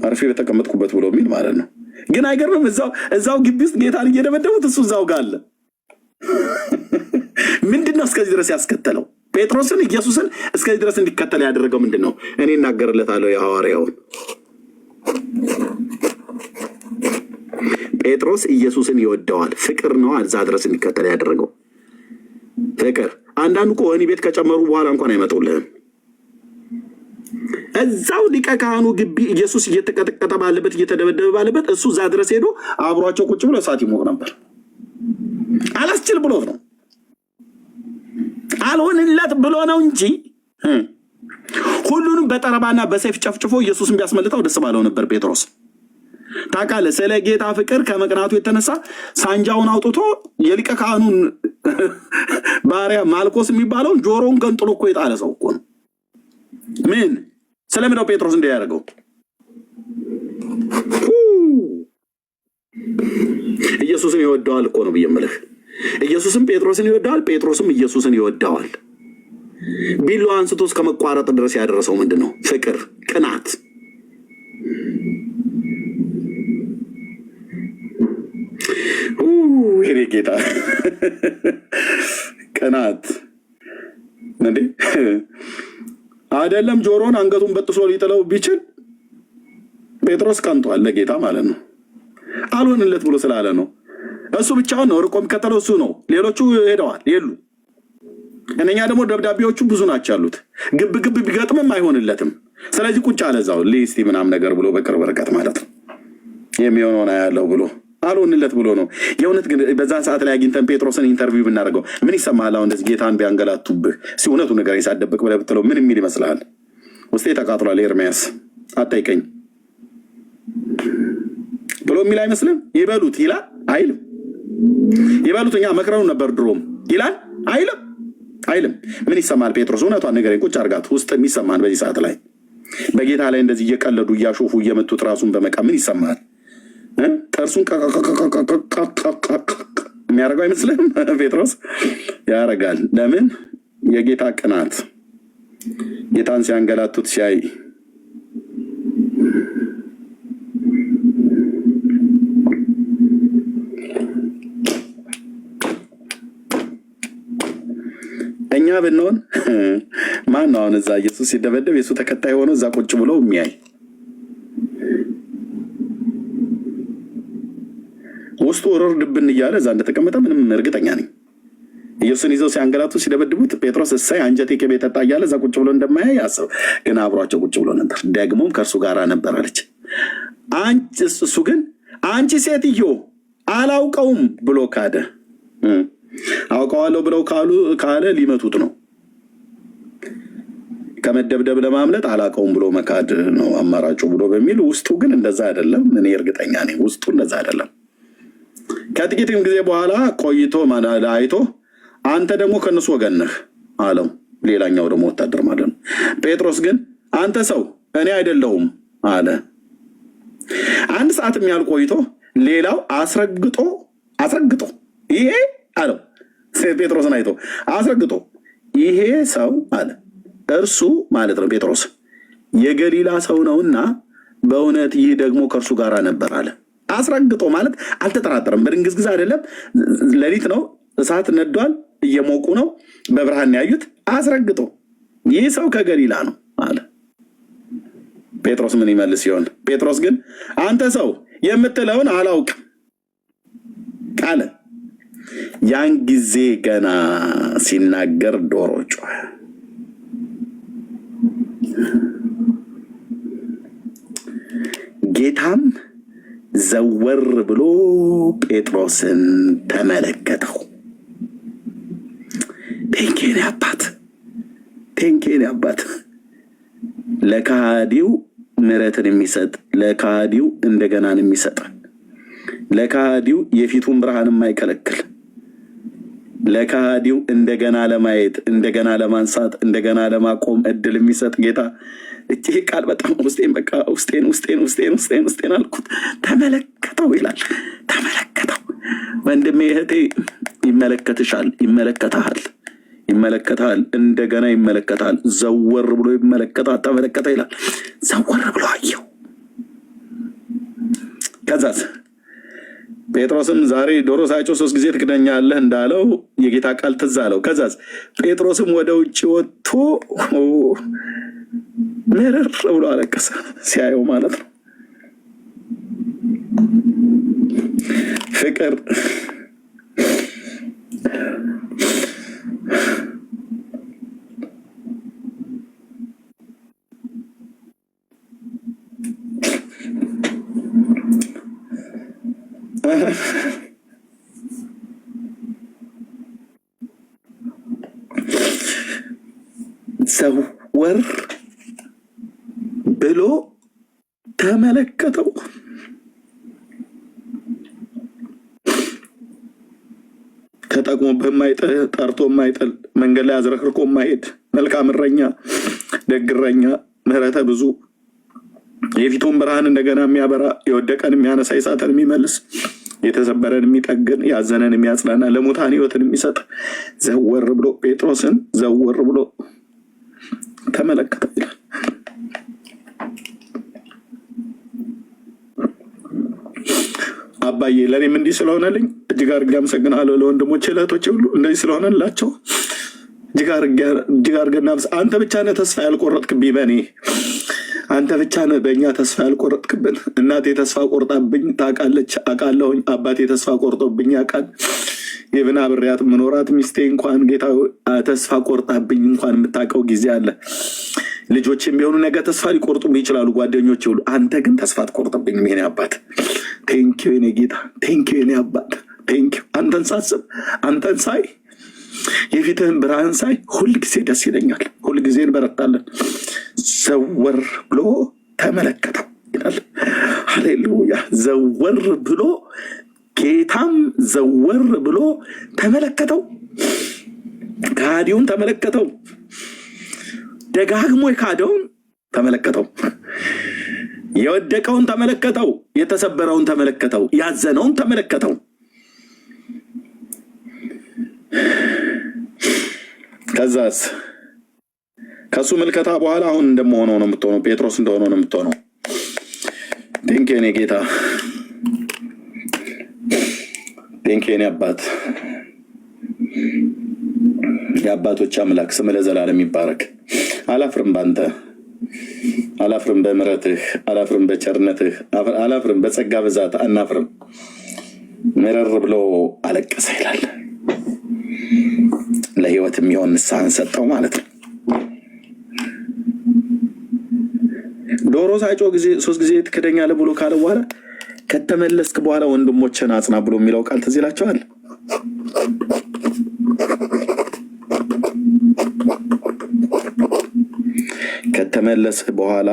አርፌ በተቀመጥኩበት ብሎ የሚል ማለት ነው። ግን አይገርምም? እዛው ግቢ ውስጥ ጌታን እየደበደቡት እሱ እዛው ጋር አለ። ምንድነው እስከዚህ ድረስ ያስከተለው? ጴጥሮስን ኢየሱስን እስከዚህ ድረስ እንዲከተል ያደረገው ምንድን ነው? እኔ እናገርለታለሁ። የሐዋርያውን ጴጥሮስ ኢየሱስን ይወደዋል፣ ፍቅር ነው እዛ ድረስ እንዲከተል ያደረገው ፍቅር። አንዳንዱ እኮ ወህኒ ቤት ከጨመሩ በኋላ እንኳን አይመጡልህም። እዛው ሊቀ ካህኑ ግቢ ኢየሱስ እየተቀጠቀጠ ባለበት እየተደበደበ ባለበት እሱ እዛ ድረስ ሄዶ አብሯቸው ቁጭ ብሎ እሳት ይሞቅ ነበር። አላስችል ብሎት ነው፣ አልሆንለት ብሎ ነው እንጂ ሁሉንም በጠረባና በሰይፍ ጨፍጭፎ ኢየሱስን ቢያስመልጠው ደስ ባለው ነበር። ጴጥሮስ ታውቃለህ፣ ስለ ጌታ ፍቅር ከመቅናቱ የተነሳ ሳንጃውን አውጥቶ የሊቀ ካህኑን ባሪያ ማልኮስ የሚባለውን ጆሮውን ገንጥሎ እኮ የጣለ ሰው እኮ ነው። ምን ስለምን ነው ጴጥሮስ እንዲህ ያደርገው? ኢየሱስን ይወደዋል እኮ ነው ብዬ የምልህ። ኢየሱስም ጴጥሮስን ይወደዋል፣ ጴጥሮስም ኢየሱስን ይወደዋል። ቢላዋ አንስቶ እስከ መቋረጥ ድረስ ያደረሰው ምንድን ነው? ፍቅር፣ ቅናት። ይሄ ጌታ ቅናት እንዴ! አይደለም ጆሮን አንገቱን በጥሶ ሊጥለው ቢችል ጴጥሮስ ቀንቷል ለጌታ ማለት ነው። አልሆንለት ብሎ ስላለ ነው። እሱ ብቻውን ነው ርቆ የሚከተለው እሱ ነው። ሌሎቹ ሄደዋል የሉ። እነኛ ደግሞ ደብዳቤዎቹ ብዙ ናቸው ያሉት። ግብ ቢገጥምም አይሆንለትም። ስለዚህ ቁጭ አለ እዛው ሊስቲ ምናምን ነገር ብሎ በቅርብ ርቀት ማለት ነው የሚሆነውን ያለው ብሎ አልሆንለት ብሎ ነው። የእውነት ግን በዛ ሰዓት ላይ አግኝተን ጴጥሮስን ኢንተርቪው ብናደርገው ምን ይሰማሃል? አሁን እንደዚህ ጌታን ቢያንገላቱብህ እውነቱ ነገር ሳደብቅ ብለህ ብትለው ምን የሚል ይመስልሃል? ውስጤ ተቃጥሏል ኤርሚያስ አጠይቀኝ ብሎ የሚል አይመስልም? ይበሉት ይላል አይልም? ይበሉት እኛ መክረውን ነበር ድሮም ይላል አይልም? ምን ይሰማል ጴጥሮስ? እውነቷን ንገረኝ። ቁጭ አርጋት ውስጥ የሚሰማን በዚህ ሰዓት ላይ በጌታ ላይ እንደዚህ እየቀለዱ እያሾፉ እየመቱት ራሱን በመቃ ምን ይሰማል? ጥርሱን የሚያደርገው አይመስልም? ጴጥሮስ ያደርጋል። ለምን? የጌታ ቅናት ጌታን ሲያንገላቱት ሲያይ እኛ ብንሆን ማን ነው አሁን እዛ ኢየሱስ ሲደበደብ የሱ ተከታይ ሆኖ እዛ ቁጭ ብሎ የሚያይ? ውስጡ ርር ድብን እያለ እዛ እንደተቀመጠ ምንም እርግጠኛ ነኝ። ኢየሱስን ይዘው ሲያንገላቱ ሲደበድቡት ጴጥሮስ እሳይ አንጀቴ ቅቤ ጠጣ እያለ እዛ ቁጭ ብሎ እንደማያይ ያስብ። ግን አብሯቸው ቁጭ ብሎ ነበር፣ ደግሞም ከእርሱ ጋር ነበር አለች። እሱ ግን አንቺ ሴትዮ አላውቀውም ብሎ ካደ። አውቀዋለሁ ብለው ካለ ሊመቱት ነው። ከመደብደብ ለማምለጥ አላውቀውም ብሎ መካድ ነው አማራጩ ብሎ በሚል ውስጡ ግን እንደዛ አይደለም። እኔ እርግጠኛ ነኝ ውስጡ እንደዛ አይደለም። ከጥቂትም ጊዜ በኋላ ቆይቶ አይቶ አንተ ደግሞ ከነሱ ወገን ነህ አለው። ሌላኛው ደግሞ ወታደር ማለት ነው። ጴጥሮስ ግን አንተ ሰው እኔ አይደለሁም አለ። አንድ ሰዓት የሚያህል ቆይቶ ሌላው አስረግጦ ይሄ አለው። ጴጥሮስን አይቶ አስረግጦ ይሄ ሰው አለ። እርሱ ማለት ነው ጴጥሮስ የገሊላ ሰው ነውና በእውነት ይህ ደግሞ ከእርሱ ጋር ነበር አለ። አስረግጦ ማለት አልተጠራጠረም። በድንግዝግዝ አይደለም። ሌሊት ነው፣ እሳት ነዷል፣ እየሞቁ ነው፣ በብርሃን ያዩት። አስረግጦ ይህ ሰው ከገሊላ ነው አለ። ጴጥሮስ ምን ይመልስ ሲሆን? ጴጥሮስ ግን አንተ ሰው የምትለውን አላውቅም አለ። ያን ጊዜ ገና ሲናገር ዶሮ ጮኸ። ጌታም ዘወር ብሎ ጴጥሮስን ተመለከተው። ቴንኬን አባት ለካሃዲው ምሕረትን የሚሰጥ ለካሃዲው እንደገናን የሚሰጥ ለካሃዲው የፊቱን ብርሃን የማይከለክል ለካሃዲው እንደገና ለማየት እንደገና ለማንሳት እንደገና ለማቆም እድል የሚሰጥ ጌታ። እቺ ቃል በጣም ውስጤን አልኩት። ተመለከተው ይላል። ተመለከተው ወንድሜ እህቴ፣ ይመለከትሻል፣ ይመለከታል፣ እንደገና ይመለከታል። ዘወር ብሎ ይመለከታል። ተመለከተ ይላል። ዘወር ብሎ አየው። ከዛስ ጴጥሮስም ዛሬ ዶሮ ሳይጮህ 3 ጊዜ ትክደኛለህ እንዳለው የጌታ ቃል ትዝ አለው። ከዛስ ጴጥሮስም ወደ ውጭ ወጥቶ ምርር ብሎ አለቀሰ። ሲያየው ማለት ነው። ፍቅር ዘወር ብሎ ተመለከተው። ተጠቅሞ በማይጥል ጠርቶ የማይጥል መንገድ ላይ አዝረክርኮ የማይሄድ መልካም እረኛ፣ ደግ እረኛ፣ ምሕረተ ብዙ፣ የፊቱን ብርሃን እንደገና የሚያበራ፣ የወደቀን የሚያነሳ፣ የሳተን የሚመልስ፣ የተሰበረን የሚጠግን፣ ያዘነን የሚያጽናና፣ ለሙታን ሕይወትን የሚሰጥ ዘወር ብሎ ጴጥሮስን ዘወር ብሎ ተመለከተ ይላል። አባዬ ለእኔም እንዲህ ስለሆነልኝ እጅግ አድርጌ አመሰግናለሁ። ለወንድሞቼ ለእህቶቼ ሁሉ እንደዚህ ስለሆነላቸው እጅግ አድርገን አንተ ብቻ ነህ ተስፋ ያልቆረጥክብኝ በእኔ አንተ ብቻ ነህ በእኛ ተስፋ ያልቆረጥክብን። እናቴ ተስፋ ቆርጣብኝ ታውቃለች፣ አውቃለሁኝ። አባቴ ተስፋ ቆርጦብኝ ያውቃል። የብና ብሬያት ምኖራት ሚስቴ እንኳን ጌታ ተስፋ ቆርጣብኝ እንኳን የምታውቀው ጊዜ አለ። ልጆችም ቢሆኑ ነገ ተስፋ ሊቆርጡብኝ ይችላሉ፣ ጓደኞች ሁሉ። አንተ ግን ተስፋ አትቆርጥብኝም የኔ አባት። ቴንኪው የኔ ጌታ፣ ቴንኪው የኔ አባት፣ ቴንኪው። አንተን ሳስብ፣ አንተን ሳይ፣ የፊትህን ብርሃን ሳይ ሁልጊዜ ደስ ይለኛል፣ ሁልጊዜ እንበረታለን። ዘወር ብሎ ተመለከተው ይላል። ሃሌሉያ። ዘወር ብሎ ጌታም ዘወር ብሎ ተመለከተው፣ ከሃዲውን ተመለከተው፣ ደጋግሞ የካደውን ተመለከተው፣ የወደቀውን ተመለከተው፣ የተሰበረውን ተመለከተው፣ ያዘነውን ተመለከተው። ከዛስ ከሱ ምልከታ በኋላ አሁን እንደመሆነው ነው የምትሆነው፣ ጴጥሮስ እንደሆነው ነው የምትሆነው። ቴንክ ኔ ጌታ፣ ቴንክ ኔ አባት፣ የአባቶች አምላክ ስም ለዘላለም ይባረክ። አላፍርም ባንተ፣ አላፍርም በምሕረትህ፣ አላፍርም በቸርነትህ፣ አላፍርም በጸጋ ብዛት፣ አናፍርም። ምረር ብሎ አለቀሰ ይላል። ለህይወት የሚሆን ንስሐን ሰጠው ማለት ነው። ዶሮ ሳይጮህ ሶስት ጊዜ ትክደኛለህ ብሎ ካለ በኋላ ከተመለስክ በኋላ ወንድሞችን አጽና ብሎ የሚለው ቃል ትዝ ይላቸዋል። ከተመለስክ በኋላ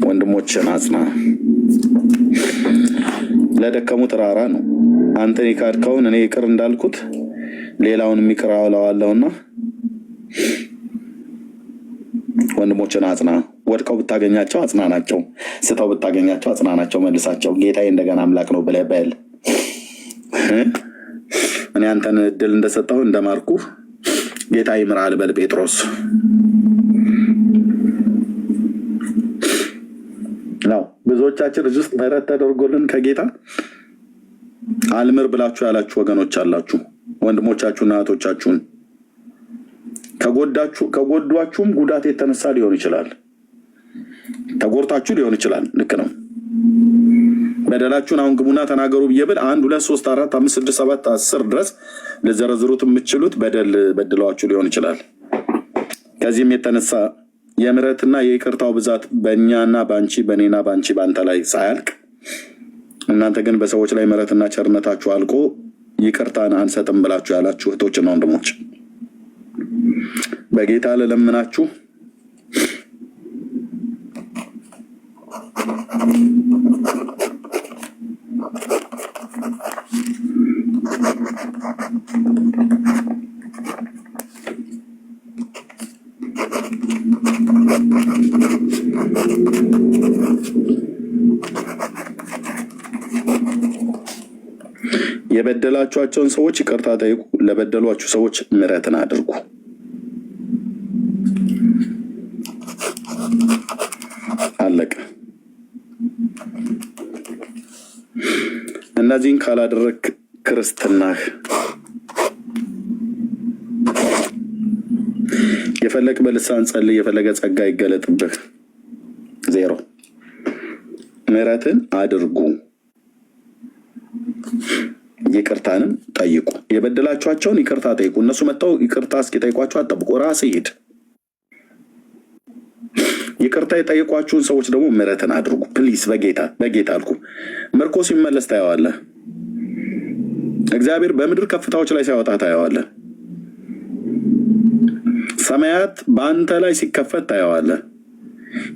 ወንድሞችን አጽና። ለደከሙት ራራ ነው። አንተን የካድከውን እኔ ይቅር እንዳልኩት ሌላውን ይቅር እለዋለሁና ወንድሞችን አጽና። ወድቀው ብታገኛቸው አጽናናቸው፣ ስተው ብታገኛቸው አጽናናቸው፣ መልሳቸው። ጌታዬ እንደገና አምላክ ነው ብለህ በል። እኔ አንተን እድል እንደሰጠው እንደማርኩ ጌታ ይምራል በል ጴጥሮስ ነው። ብዙዎቻችን እዚህ ውስጥ ምህረት ተደርጎልን ከጌታ አልምር ብላችሁ ያላችሁ ወገኖች አላችሁ። ወንድሞቻችሁና እህቶቻችሁን ከጎዷችሁም ጉዳት የተነሳ ሊሆን ይችላል፣ ተጎርታችሁ ሊሆን ይችላል። ልክ ነው። በደላችሁን አሁን ግቡና ተናገሩ ብዬ ብል 1 2 3 4 5 6 7 10 ድረስ ልዘረዝሩት የምትችሉት በደል በድለዋችሁ ሊሆን ይችላል። ከዚህም የተነሳ የምህረትና የይቅርታው ብዛት በእኛና በአንቺ፣ በእኔና በአንቺ በአንተ ላይ ሳያልቅ እናንተ ግን በሰዎች ላይ ምህረትና ቸርነታችሁ አልቆ ይቅርታን አንሰጥም ብላችሁ ያላችሁ እህቶችና ወንድሞች በጌታ ለለምናችሁ የበደላችኋቸውን ሰዎች ይቅርታ ጠይቁ፣ ለበደሏችሁ ሰዎች ምህረትን አድርጉ። አለቀ። እነዚህን ካላደረግ ክርስትናህ የፈለግ በልሳን ጸልይ፣ የፈለገ ጸጋ ይገለጥብህ፣ ዜሮ። ምህረትን አድርጉ፣ ይቅርታንም ጠይቁ። የበደላችኋቸውን ይቅርታ ጠይቁ። እነሱ መጥተው ይቅርታ እስኪጠይቋቸው አጠብቁ። ራስህ ሂድ። ይቅርታ የጠየቋችሁን ሰዎች ደግሞ ምህረትን አድርጉ ፕሊስ። በጌታ አልኩ። ምርኮ ሲመለስ ታየዋለህ። እግዚአብሔር በምድር ከፍታዎች ላይ ሲያወጣ ታየዋለህ። ሰማያት በአንተ ላይ ሲከፈት ታየዋለህ።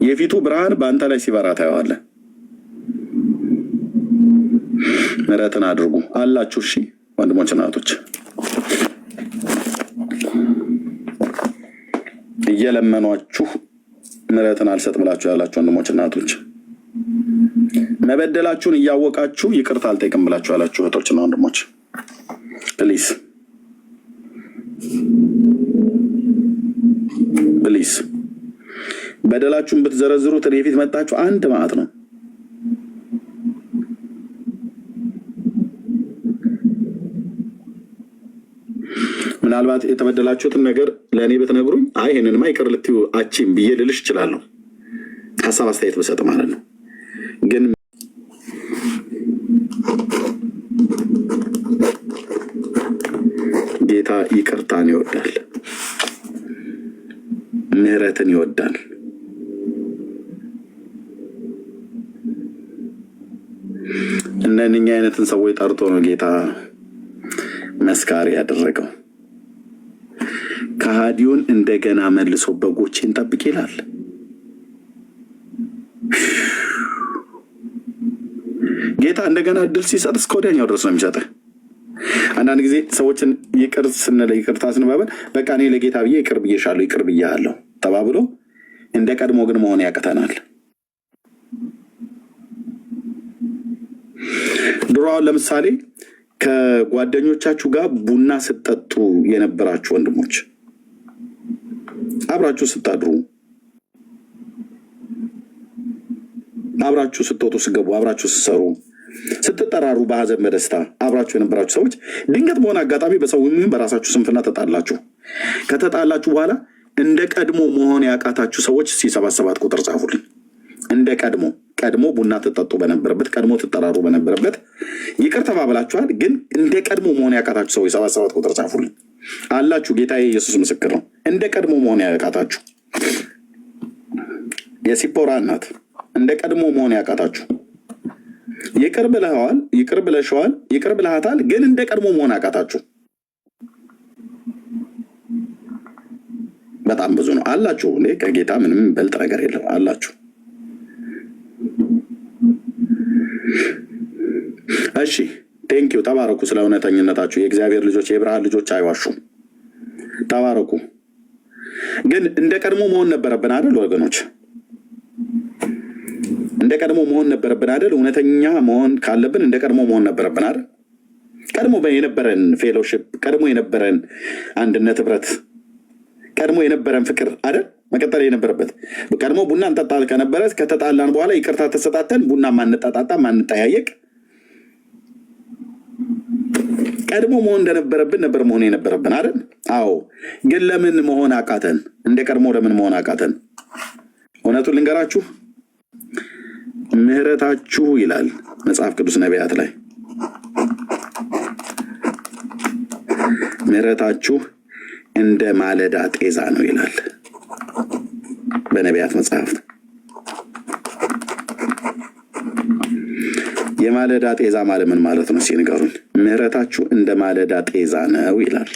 የፊቱ ብርሃን በአንተ ላይ ሲበራ ታየዋለህ። ምህረትን አድርጉ አላችሁ። እሺ ወንድሞችና እህቶች እየለመኗችሁ ምህረትን አልሰጥ ብላችሁ ያላችሁ ወንድሞችና እህቶች፣ መበደላችሁን እያወቃችሁ ይቅርታ አልጠይቅም ብላችሁ ያላችሁ እህቶችና ወንድሞች ፕሊዝ በደላችሁን ብትዘረዝሩት እኔ ፊት መጣችሁ አንድ ማለት ነው። ምናልባት የተበደላችሁትን ነገር ለእኔ ብትነግሩኝ አይ ይሄንንማ ይቅር ልትዩ አቺም ብዬ ልልሽ እችላለሁ፣ ሀሳብ አስተያየት ብሰጥ ማለት ነው። ግን ጌታ ይቅርታን ይወዳል። ምህረትን ይወዳል። እነኛ አይነትን ሰዎች ጠርቶ ነው ጌታ መስካሪ ያደረገው። ከሃዲውን እንደገና መልሶ በጎቼን ጠብቅ ይላል። ጌታ እንደገና እድል ሲሰጥ እስከ ወዲያኛው ድረስ ነው የሚሰጥህ። አንዳንድ ጊዜ ሰዎችን ይቅር ስንለ ይቅርታ ስንባበል በቃ እኔ ለጌታ ብዬ ይቅር ብዬሻለሁ ይቅር ብያለሁ ተባብሎ እንደ ቀድሞ ግን መሆን ያቅተናል። ድሮውን ለምሳሌ ከጓደኞቻችሁ ጋር ቡና ስትጠጡ የነበራችሁ ወንድሞች አብራችሁ ስታድሩ፣ አብራችሁ ስትወጡ ስገቡ፣ አብራችሁ ስትሰሩ፣ ስትጠራሩ፣ በሀዘን በደስታ አብራችሁ የነበራችሁ ሰዎች ድንገት በሆነ አጋጣሚ በሰው በራሳችሁ ስንፍና ተጣላችሁ። ከተጣላችሁ በኋላ እንደ ቀድሞ መሆን ያቃታችሁ ሰዎች 77 ቁጥር ጻፉልኝ። እንደ ቀድሞ ቡና ትጠጡ በነበረበት ቀድሞ ትጠራሩ በነበረበት ይቅር ተባብላችኋል፣ ግን እንደ ቀድሞ መሆን ያቃታችሁ ሰዎች 77 ቁጥር ጻፉልኝ አላችሁ። ጌታዬ ኢየሱስ ምስክር ነው። እንደ ቀድሞ መሆን ያቃታችሁ የሲፖራ እናት እንደ ቀድሞ መሆን ያቃታችሁ ይቅር ብለዋል፣ ይቅር ብለሽዋል፣ ይቅር ብለሃታል፣ ግን እንደ ቀድሞ መሆን ያቃታችሁ በጣም ብዙ ነው አላችሁ። እኔ ከጌታ ምንም በልጥ ነገር የለም አላችሁ። እሺ ቴንኪው ተባረኩ። ስለ እውነተኝነታችሁ የእግዚአብሔር ልጆች የብርሃን ልጆች አይዋሹም። ተባረኩ። ግን እንደ ቀድሞ መሆን ነበረብን አይደል ወገኖች? እንደ ቀድሞ መሆን ነበረብን አይደል? እውነተኛ መሆን ካለብን እንደ ቀድሞ መሆን ነበረብን አይደል? ቀድሞ የነበረን ፌሎሺፕ፣ ቀድሞ የነበረን አንድነት፣ ህብረት፣ ቀድሞ የነበረን ፍቅር አይደል መቀጠል የነበረበት። ቀድሞ ቡና እንጠጣ ከነበረ ከተጣላን በኋላ ይቅርታ ተሰጣተን ቡና ማንጠጣጣ ማንጠያየቅ ቀድሞ መሆን እንደነበረብን ነበር መሆን የነበረብን አይደል? አዎ። ግን ለምን መሆን አቃተን? እንደ ቀድሞ ለምን መሆን አቃተን? እውነቱን ልንገራችሁ፣ ምህረታችሁ ይላል መጽሐፍ ቅዱስ ነቢያት ላይ ምህረታችሁ እንደ ማለዳ ጤዛ ነው ይላል በነቢያት መጽሐፍት። የማለዳ ጤዛ ማለት ምን ማለት ነው? ሲንገሩን። ምህረታችሁ እንደ ማለዳ ጤዛ ነው ይላል።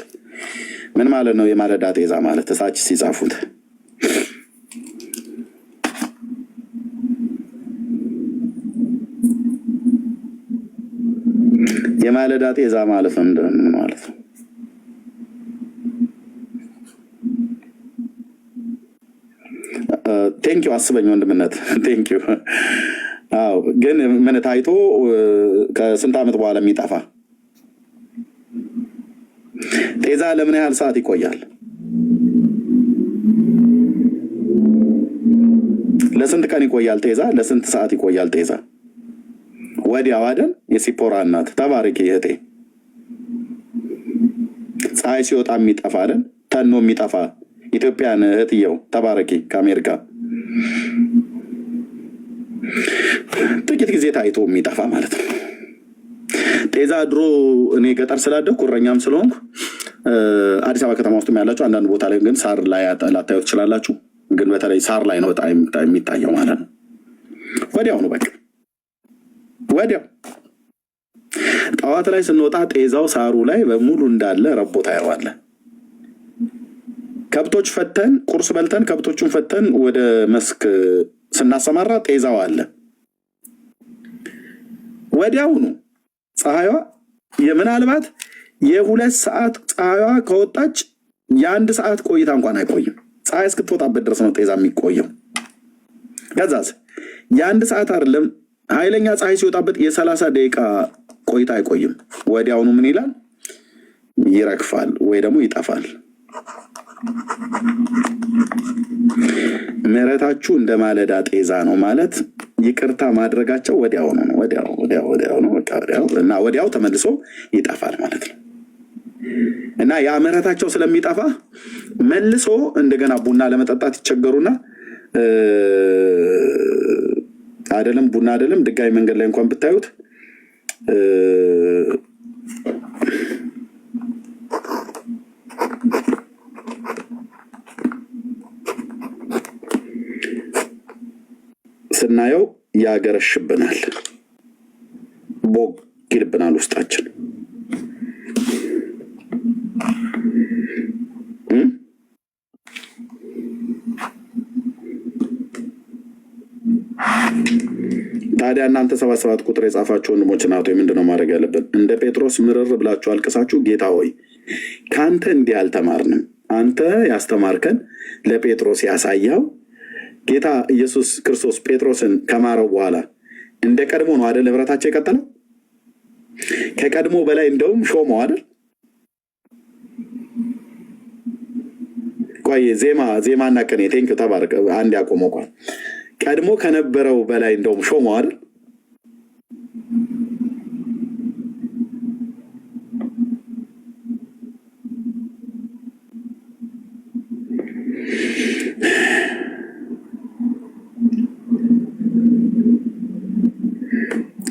ምን ማለት ነው የማለዳ ጤዛ ማለት? እሳች ሲጻፉት የማለዳ ጤዛ ማለት ነው ምን ማለት ነው? ቴንኪው አስበኝ ወንድምነት ቴንኪው። አዎ ግን ምን ታይቶ ከስንት ዓመት በኋላ የሚጠፋ ጤዛ ለምን ያህል ሰዓት ይቆያል? ለስንት ቀን ይቆያል ጤዛ? ለስንት ሰዓት ይቆያል ጤዛ? ወዲያው አይደል? የሲፖራ እናት ተባረኪ እህቴ። ፀሐይ ሲወጣ የሚጠፋ አይደል? ተኖ የሚጠፋ ኢትዮጵያን እህትየው ተባረኪ ከአሜሪካ ጥቂት ጊዜ ታይቶ የሚጠፋ ማለት ነው ጤዛ። ድሮ እኔ ገጠር ስላደኩ እረኛም ስለሆንኩ አዲስ አበባ ከተማ ውስጥ ያላችሁ አንዳንድ ቦታ ላይ ግን ሳር ላይ ላታዩ ትችላላችሁ። ግን በተለይ ሳር ላይ ነው በጣም የሚታየው ማለት ነው። ወዲያው ነው በቃ ወዲያው። ጠዋት ላይ ስንወጣ ጤዛው ሳሩ ላይ በሙሉ እንዳለ ረቦ ታየዋለህ። ከብቶች ፈተን ቁርስ በልተን ከብቶቹን ፈተን ወደ መስክ ስናሰማራ ጤዛው አለ። ወዲያውኑ ፀሐይዋ ምናልባት የ2 ሰዓት ፀሐይዋ ከወጣች የ1 ሰዓት ቆይታ እንኳን አይቆይም። ፀሐይ እስክትወጣበት ድረስ ነው ጤዛ የሚቆየው። ከዛስ የ1 ሰዓት አይደለም ኃይለኛ ፀሐይ ሲወጣበት የ30 ደቂቃ ቆይታ አይቆይም። ወዲያውኑ ምን ይላል? ይረግፋል ወይ ደግሞ ይጠፋል። ምህረታችሁ እንደ ማለዳ ጤዛ ነው ማለት ይቅርታ ማድረጋቸው ወዲያው ነው እና ወዲያው ተመልሶ ይጠፋል ማለት ነው። እና ያ ምህረታቸው ስለሚጠፋ መልሶ እንደገና ቡና ለመጠጣት ይቸገሩና አይደለም ቡና አይደለም ድጋሚ መንገድ ላይ እንኳን ብታዩት ስናየው ያገረሽብናል፣ ቦግ ይልብናል ውስጣችን። ታዲያ እናንተ 77 ቁጥር የጻፋችሁ ወንድሞች እናቶች ምንድነው ማድረግ ያለብን? እንደ ጴጥሮስ ምርር ብላችሁ አልቅሳችሁ ጌታ ሆይ ከአንተ እንዲህ አልተማርንም፣ አንተ ያስተማርከን ለጴጥሮስ ያሳያው። ጌታ ኢየሱስ ክርስቶስ ጴጥሮስን ከማረው በኋላ እንደ ቀድሞ ነው አይደል ህብረታቸው የቀጠለው? ከቀድሞ በላይ እንደውም ሾመው አይደል? ቆይ ዜማና ቅኔ ቴንክ ተባረክ። አንድ ያቆመው እንኳን ቀድሞ ከነበረው በላይ እንደውም ሾመው አይደል?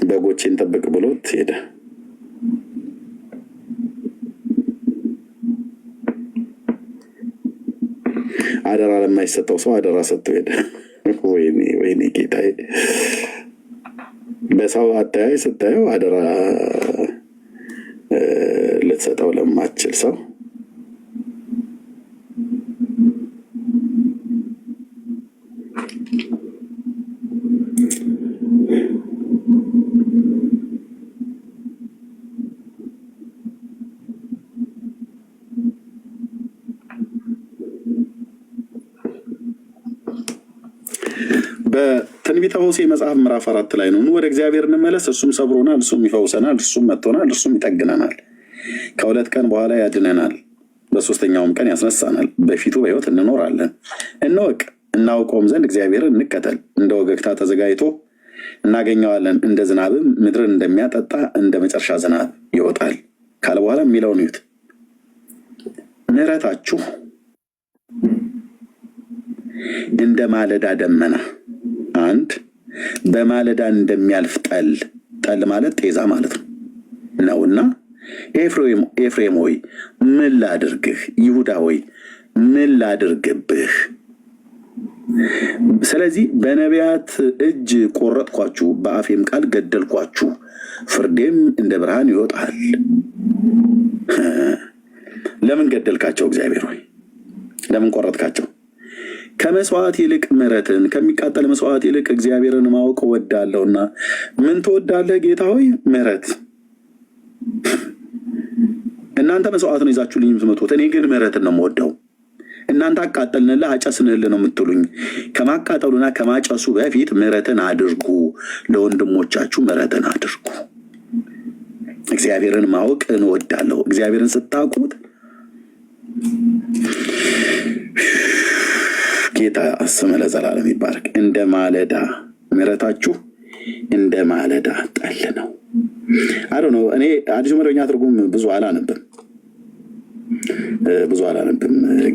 በጎቼን ጠብቅ ብሎት ሄደ። አደራ ለማይሰጠው ሰው አደራ ሰጥቶ ሄደ። ወይኔ ጌታዬ፣ በሰው አተያይ ስታየው አደራ ልትሰጠው ለማትችል ሰው በትንቢተ ሆሴዕ መጽሐፍ ምዕራፍ 4 ላይ ነው። ወደ እግዚአብሔር እንመለስ፣ እርሱም ሰብሮናል፣ እርሱም ይፈውሰናል፣ እርሱም መጥቶናል፣ እርሱም ይጠግነናል፣ ከ2 ቀን በኋላ ያድነናል፣ በ3ኛውም ቀን ያስነሳናል፣ በፊቱ በሕይወት እንኖራለን። እንወቅ እናውቀውም ዘንድ እግዚአብሔርን እንከተል። እንደ ወገግታ ተዘጋጅቶ እናገኘዋለን፣ እንደ ዝናብም ምድርን እንደሚያጠጣ እንደ መጨረሻ ዝናብ ይወጣል ካለ በኋላ የሚለውን እዩት። ምሕረታችሁ እንደ ማለዳ ደመና በማለዳ እንደሚያልፍ ጠል ማለት ጤዛ ማለት ነውና፣ ኤፍሬም ሆይ ምን ላድርግህ? ይሁዳ ሆይ ምን ላድርግብህ? ስለዚህ በነቢያት እጅ ቆረጥኳችሁ፣ በአፌም ቃል ገደልኳችሁ፣ ፍርዴም እንደ ብርሃን ይወጣል። ለምን ገደልካቸው? እግዚአብሔር ሆይ ለምን ቆረጥካቸው? ከመስዋዕት ይልቅ ምሕረትን ከሚቃጠል መስዋዕት ይልቅ እግዚአብሔርን ማወቅ እወዳለሁና። ምን ትወዳለህ ጌታ ሆይ? ምሕረት። እናንተ መስዋዕት ነው ይዛችሁልኝ የምትመጡት፣ እኔ ግን ምሕረትን ነው የምወደው። እናንተ አቃጠልንልህ አጨስንልህ ነው የምትሉኝ። ከማቃጠሉና ከማጨሱ በፊት ምሕረትን አድርጉ፣ ለወንድሞቻችሁ ምሕረትን አድርጉ። እግዚአብሔርን ማወቅ እንወዳለሁ። እግዚአብሔርን ስታውቁት ጌታ ስም ለዘላለም ይባረክ። እንደ ማለዳ ምሕረታችሁ እንደ ማለዳ ጠል ነው። አዶ ነው። እኔ አዲሱ መደበኛ ትርጉም ብዙ አላነብም፣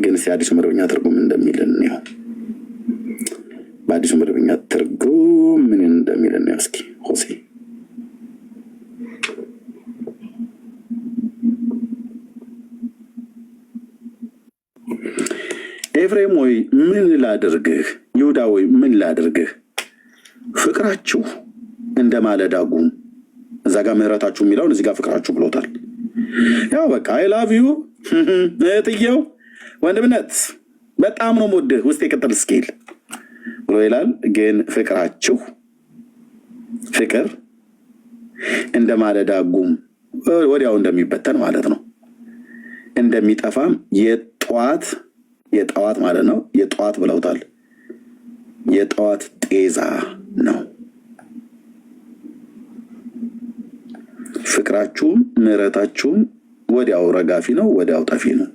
ግን እስኪ አዲሱ መደበኛ ትርጉም እንደሚልን ነው። በአዲሱ መደበኛ ትርጉም ምን እንደሚልን ነው። እስኪ ሆሴዕ ኤፍሬም ሆይ ምን ላድርግህ? ይሁዳ ሆይ ምን ላድርግህ? ፍቅራችሁ እንደ ማለዳ ጉም። እዛ ጋር ምሕረታችሁ የሚለውን እዚህ ጋር ፍቅራችሁ ብሎታል። ያው በቃ አይ ላቭ ዩ እህትየው ወንድምነት በጣም ነው የምወድህ ውስጥ የቅጥል እስኪል ብሎ ይላል። ግን ፍቅር እንደ ማለዳ ጉም ወዲያው እንደሚበተን ማለት ነው፣ እንደሚጠፋም የጠዋት ማለት ነው። የጠዋት ብለውታል። የጠዋት ጤዛ ነው። ፍቅራችሁም ምሕረታችሁም ወዲያው ረጋፊ ነው፣ ወዲያው ጠፊ ነው።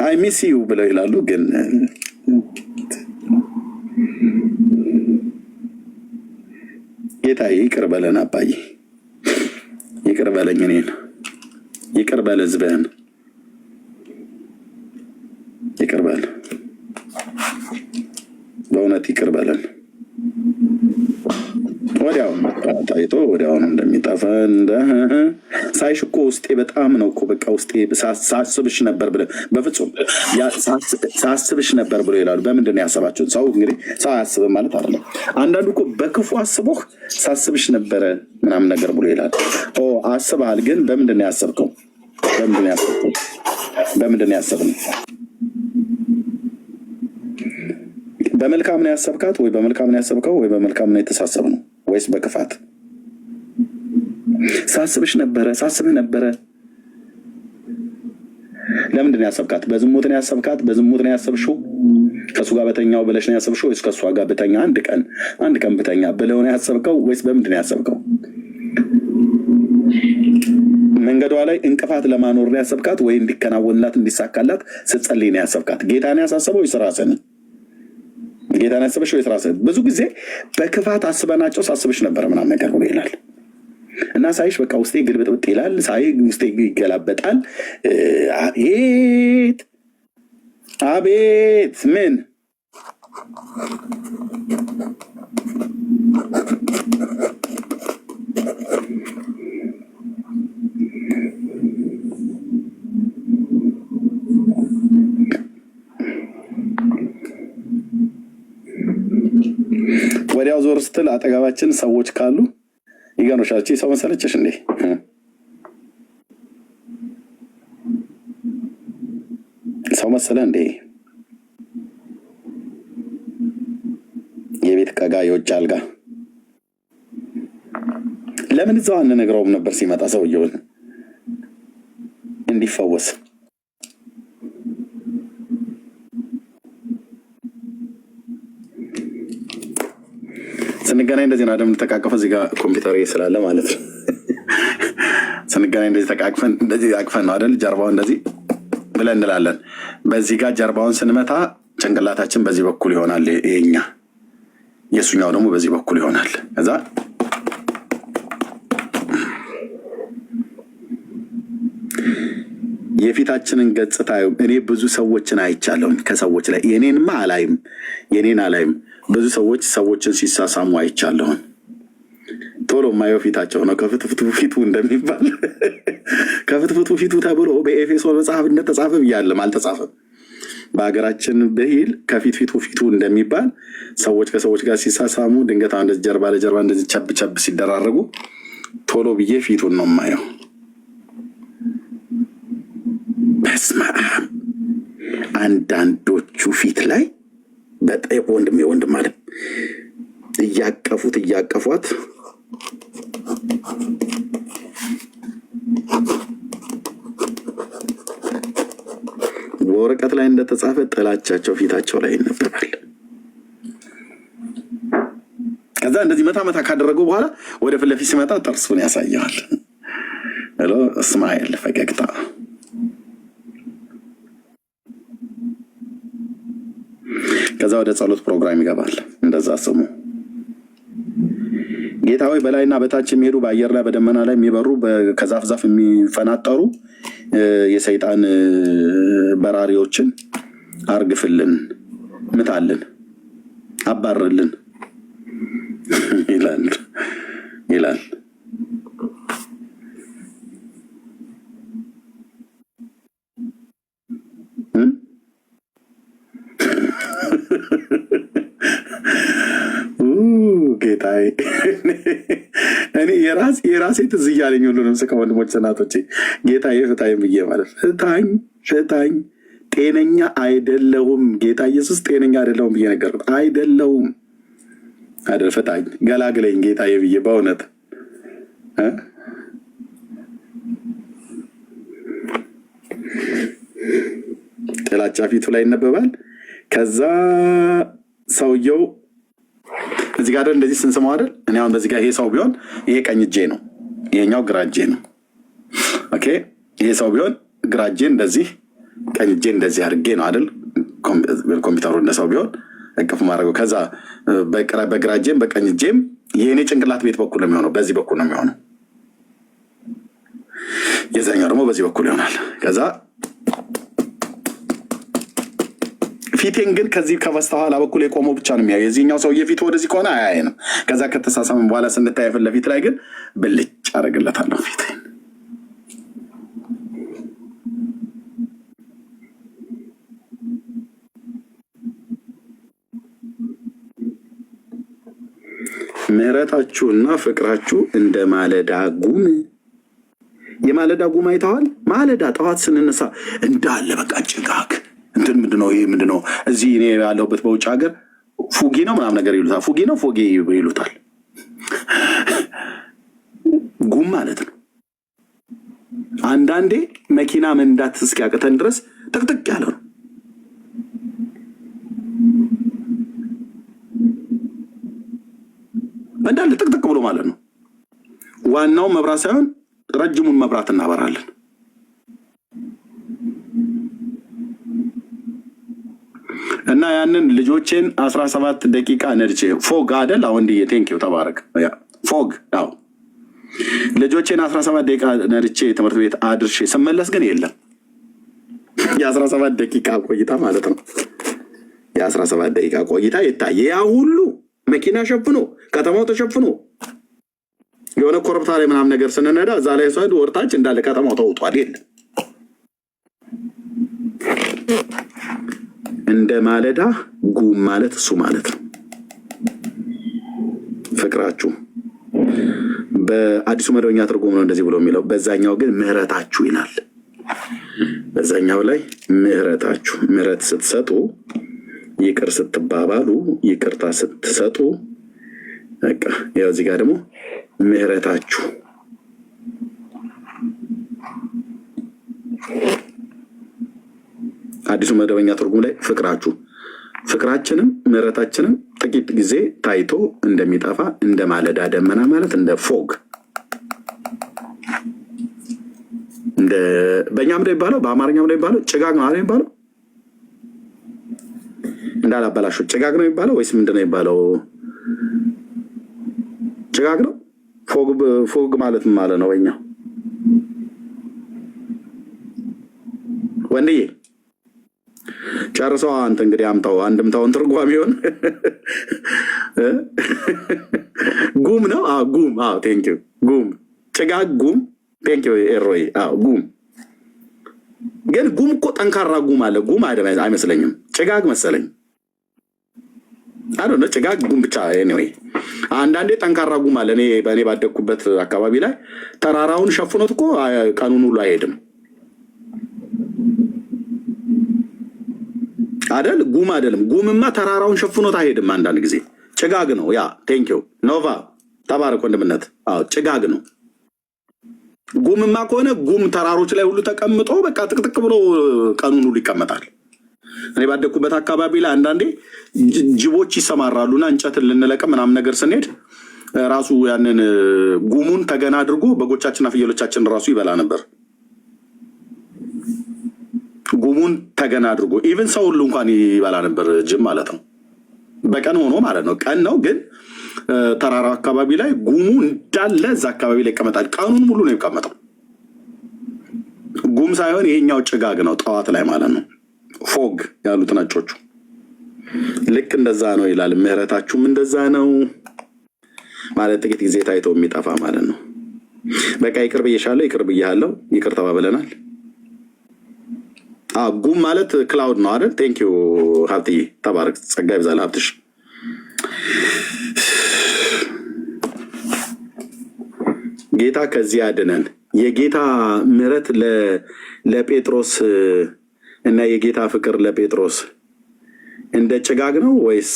አይ ሚስ ዩ ብለው ይላሉ። ግን ጌታዬ ይቅር በለን፣ አባዬ ይቅር በለኝ፣ እኔን ይቅር በለ፣ ሕዝብህን ይቅር በል፣ በእውነት ይቅር በለን። ወዲያው ታይቶ ወዲያውኑ እንደሚጠፋ ሳይሽ እኮ ውስጤ በጣም ነው እኮ በቃ ውስጤ ሳስብሽ ነበር ብለ በፍጹም ሳስብሽ ነበር ብሎ ይላሉ። በምንድን ነው ያሰባችሁት? ሰው እንግዲህ ሰው አያስብም ማለት አይደለም። አንዳንዱ እኮ በክፉ አስቦህ ሳስብሽ ነበረ ምናምን ነገር ብሎ ይላል። አስበሃል፣ ግን በምንድን ነው ያሰብከው? በምንድን ነው ያሰብነው? በመልካም ነው ያሰብካት ወይ በመልካም ነው ያሰብከው ወይ በመልካም ነው የተሳሰብነው ወይስ በክፋት? ሳስብሽ ነበረ፣ ሳስብህ ነበረ። ለምንድን ነው ያሰብካት? በዝሙት ነው ያሰብካት? በዝሙት ነው ያሰብሽው? ከእሱ ጋር በተኛው ብለሽ ነው ያሰብሽው? ወይስ ከእሷ ጋር በተኛ አንድ ቀን ብተኛ ብለው ነው ያሰብከው? ወይስ በምንድን ነው ያሰብከው? መንገዷ ላይ እንቅፋት ለማኖር ነው ያሰብካት ወይ እንዲከናወንላት እንዲሳካላት ስትጸልይ ነው ያሰብካት? ጌታን ያሳሰበው ወይስ ራስህን? ጌታን ያሰበሽ ወይስ ራስህን? ብዙ ጊዜ በክፋት አስበናቸው ሳስብሽ ነበረ ምናምን ነገር ብሎ ይላል እና ሳይሽ በቃ ውስጤ ግልብጥብጥ ይላል። ሳይ ውስጤ ይገላበጣል። አቤት ምን ወዲያው ዞር ስትል አጠገባችን ሰዎች ካሉ ይገርምሻል። ሰው መሰለችሽ እንዴ? ሰው መሰለ እንዴ? የቤት ቀጋ የውጭ አልጋ ለምን እዛው አንነግረውም ነበር? ሲመጣ ሰውየውን እንዲፈወስ ስንገናኝ እንደዚህ ነው አይደል? ተቃቅፈን እዚህ ጋር ኮምፒውተር ስላለ ማለት ነው። ስንገናኝ እንደዚህ ተቃቅፈን እንደዚህ አቅፈን ነው አይደል? ጀርባውን እንደዚህ ብለን እንላለን። በዚህ ጋር ጀርባውን ስንመታ ጭንቅላታችን በዚህ በኩል ይሆናል፣ ይሄኛ የሱኛው ደግሞ በዚህ በኩል ይሆናል። ከዛ የፊታችንን ገጽታ እኔ ብዙ ሰዎችን አይቻለሁ። ከሰዎች ላይ የኔን አላይም። ብዙ ሰዎችን ሲሳሳሙ አይቻለሁን። ቶሎ ማየው ፊታቸው ነው። ከፍትፍቱ ፊቱ እንደሚባል ከፍትፍቱ ፊቱ ተብሎ በኤፌሶን መጽሐፍ እንደተጻፈ ብያለም አልተጻፈም። በሀገራችን ብሂል ከፊት ፊቱ እንደሚባል ሰዎች ከሰዎች ጋር ሲሳሳሙ ድንገት እንደዚህ ጀርባ ለጀርባ እንደዚህ ቸብ ሲደራረጉ ቶሎ ብዬ ፊቱን ነው ማየው። በስመ አብ አንዳንዶቹ ፊት ላይ በጣም ወንድም ማለት እያቀፏት በወረቀት ላይ እንደተጻፈ ጥላቻቸው ፊታቸው ላይ ይነበባል። ከዛ እንደዚህ መታ ካደረገው በኋላ ወደ ፊት ለፊት ሲመጣ ጥርሱን ያሳየዋል። ሄሎ እስማኤል ፈገግታ። ከዛ ወደ ጸሎት ፕሮግራም ይገባል። እንደዛ ስሙ። ጌታ ሆይ በላይና በታች የሚሄዱ በአየር ላይ በደመና ላይ የሚበሩ ከዛፍ ዛፍ የሚፈናጠሩ የሰይጣን በራሪዎችን አርግፍልን፣ ምታልን፣ አባርልን ይላል። ጌታዬ እኔ የራሴ ትዝ እያለኝ ሁሉንም ስቀ ወንድሞች እናቶቼ ጌታዬ ፍታኝ ብዬ ማለት ፍታኝ ጤነኛ አይደለሁም ጌታ ኢየሱስ ጤነኛ አይደለሁም ብዬ ነገርኩት። አይደለሁም አይደል? ፍታኝ ገላግለኝ ጌታዬ ብዬ በእውነት ጥላቻ ፊቱ ላይ ይነበባል። ከዛ ሰውየው እዚህ ጋር እንደዚህ ስንስመው አይደል? እኔ አሁን በዚህ ጋር ይሄ ሰው ቢሆን ይሄ ቀኝ እጄ ነው፣ ይሄኛው ግራ እጄ ነው። ኦኬ ይሄ ሰው ቢሆን ግራ እጄ እንደዚህ፣ ቀኝ እጄ እንደዚህ አድርጌ ነው አይደል? ኮምፒውተሩ እንደ ሰው ቢሆን እቅፍ ማድረገው። ከዛ በግራ እጄም በቀኝ እጄም የእኔ ጭንቅላት ቤት በኩል ነው የሚሆነው፣ በዚህ በኩል ነው የሚሆነው። የዛኛው ደግሞ በዚህ በኩል ይሆናል። ከዛ ፊቴን ግን ከዚህ ከበስተኋላ በኩል የቆመው ብቻ ነው የሚያየው። የዚህኛው ሰውዬ ፊት ወደዚህ ከሆነ አያየንም። ከዛ ከተሳሳምን በኋላ ስንታይ ፊት ለፊት ላይ ግን ብልጭ አደርግለታለሁ ፊቴን። ምህረታችሁና ፍቅራችሁ እንደ ማለዳ ጉም። የማለዳ ጉም አይተዋል? ማለዳ ጠዋት ስንነሳ እንዳለ በቃ ጭጋግ እንትን ምንድነው ይሄ ምንድነው? እዚህ እኔ ያለሁበት በውጭ ሀገር ፉጊ ነው ምናምን ነገር ይሉታል። ፉጊ ነው ፎጌ ይሉታል። ጉም ማለት ነው። አንዳንዴ መኪና መንዳት እስኪያቅተን ድረስ ጥቅጥቅ ያለ ነው። እንዳለ ጥቅጥቅ ብሎ ማለት ነው። ዋናው መብራት ሳይሆን ረጅሙን መብራት እናበራለን። እና ያንን ልጆቼን 17 ደቂቃ ነድቼ ፎግ አይደል አወንድዬ ቴንኪው ተባረክ። ፎግ አዎ ልጆቼን 17 ደቂቃ ነድቼ ትምህርት ቤት አድርሼ ስመለስ ግን የለም። የ17 ደቂቃ ቆይታ ማለት ነው። የ17 ደቂቃ ቆይታ የታየ ያ ሁሉ መኪና ሸፍኖ ከተማው ተሸፍኖ የሆነ ኮረብታ ላይ ምናምን ነገር ስንነዳ እዛ ላይ ሰው ወርታች እንዳለ ከተማው ተውጧል። የለም እንደ ማለዳ ጉም ማለት እሱ ማለት ነው። ፍቅራችሁ በአዲሱ መደበኛ ትርጉም ነው እንደዚህ ብሎ የሚለው። በዛኛው ግን ምህረታችሁ ይላል። በዛኛው ላይ ምህረታችሁ፣ ምህረት ስትሰጡ፣ ይቅር ስትባባሉ፣ ይቅርታ ስትሰጡ፣ በቃ ያው እዚህ ጋር ደግሞ ምህረታችሁ አዲሱ መደበኛ ትርጉም ላይ ፍቅራችሁ፣ ፍቅራችንም ምህረታችንም ጥቂት ጊዜ ታይቶ እንደሚጠፋ እንደ ማለዳ ደመና ማለት እንደ ፎግ እንደ በእኛም ላይ ይባለው በአማርኛም ላይ ይባለው ጭጋግ ነው አይደል የሚባለው? እንዳላበላሹ ጭጋግ ነው የሚባለው ወይስ ምንድነው የሚባለው? ጭጋግ ነው። ፎግ ማለት ምን ማለት ነው? በእኛ ወንድዬ ጨርሰው አንተ እንግዲህ አምጣው አንድምታውን ትርጓሜውን። ጉም ነው። ጉም ቴንኪው። ጉም ጭጋግ፣ ጉም ቴንኪው ኤሮይ። ጉም ግን ጉም እኮ ጠንካራ ጉም አለ። ጉም አይመስለኝም፣ ጭጋግ መሰለኝ። አይ ነው ጭጋግ፣ ጉም ብቻ ኤኒዌይ አንዳንዴ ጠንካራ ጉም አለ። በእኔ ባደግኩበት አካባቢ ላይ ተራራውን ሸፍኖት እኮ ቀኑን ሁሉ አይሄድም አይደል? ጉም አይደለም። ጉምማ ተራራውን ሸፍኖት አይሄድም። አንዳንድ ጊዜ ጭጋግ ነው። ያ ቴንኪው ኖቫ ተባረክ ወንድምነት። ጭጋግ ነው። ጉምማ ከሆነ ጉም ተራሮች ላይ ሁሉ ተቀምጦ በቃ ጥቅጥቅ ብሎ ቀኑን ሁሉ ይቀመጣል። እኔ ባደግኩበት አካባቢ ላይ አንዳንዴ ጅቦች ይሰማራሉና እንጨትን ልንለቅም ምናምን ነገር ስንሄድ ራሱ ያንን ጉሙን ተገና አድርጎ በጎቻችንና ፍየሎቻችን ራሱ ይበላ ነበር። ጉሙን ተገና አድርጎ ኢቭን ሰው ሁሉ እንኳን ይበላ ነበር፣ ጅብ ማለት ነው። በቀን ሆኖ ማለት ነው። ቀን ነው ግን ተራራ አካባቢ ላይ ጉሙ እንዳለ እዛ አካባቢ ላይ ይቀመጣል። ቀኑን ሙሉ ነው የሚቀመጠው። ጉም ሳይሆን ይሄኛው ጭጋግ ነው፣ ጠዋት ላይ ማለት ነው። ፎግ ያሉት ነጮቹ ልክ እንደዛ ነው ይላል። ምህረታችሁም እንደዛ ነው ማለት ጥቂት ጊዜ ታይቶ የሚጠፋ ማለት ነው። በቃ ይቅር ብዬሻለሁ፣ ይቅር ብያለሁ፣ ይቅር ተባብለናል። ጉም ማለት ክላውድ ነው አይደል? ቴንኪው ሀብትዬ ተባረክ፣ ጸጋ ይብዛል ሀብትሽ። ጌታ ከዚህ ያድነን። የጌታ ምህረት ለጴጥሮስ እና የጌታ ፍቅር ለጴጥሮስ እንደ ጭጋግ ነው ወይስ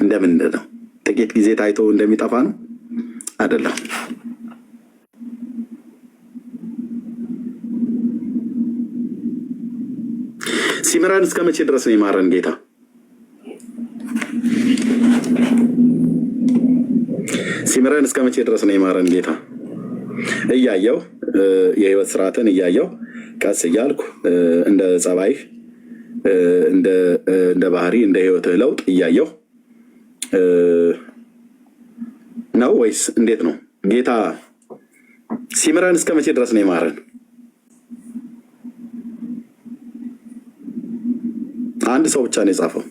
እንደምንድን ነው? ጥቂት ጊዜ ታይቶ እንደሚጠፋ ነው አይደለም? ሲምራን እስከ መቼ ድረስ ነው የማረን ጌታ? ሲምራን እስከ መቼ ድረስ ነው የማረን ጌታ? እያየው የህይወት ስርዓትን እያየው ቀስ እያልኩ እንደ ጸባይህ እንደ ባህሪ እንደ ህይወትህ ለውጥ እያየው ነው ወይስ እንዴት ነው ጌታ? ሲምራን እስከ መቼ ድረስ ነው የማረን? አንድ ሰው ብቻ ነው የጻፈው።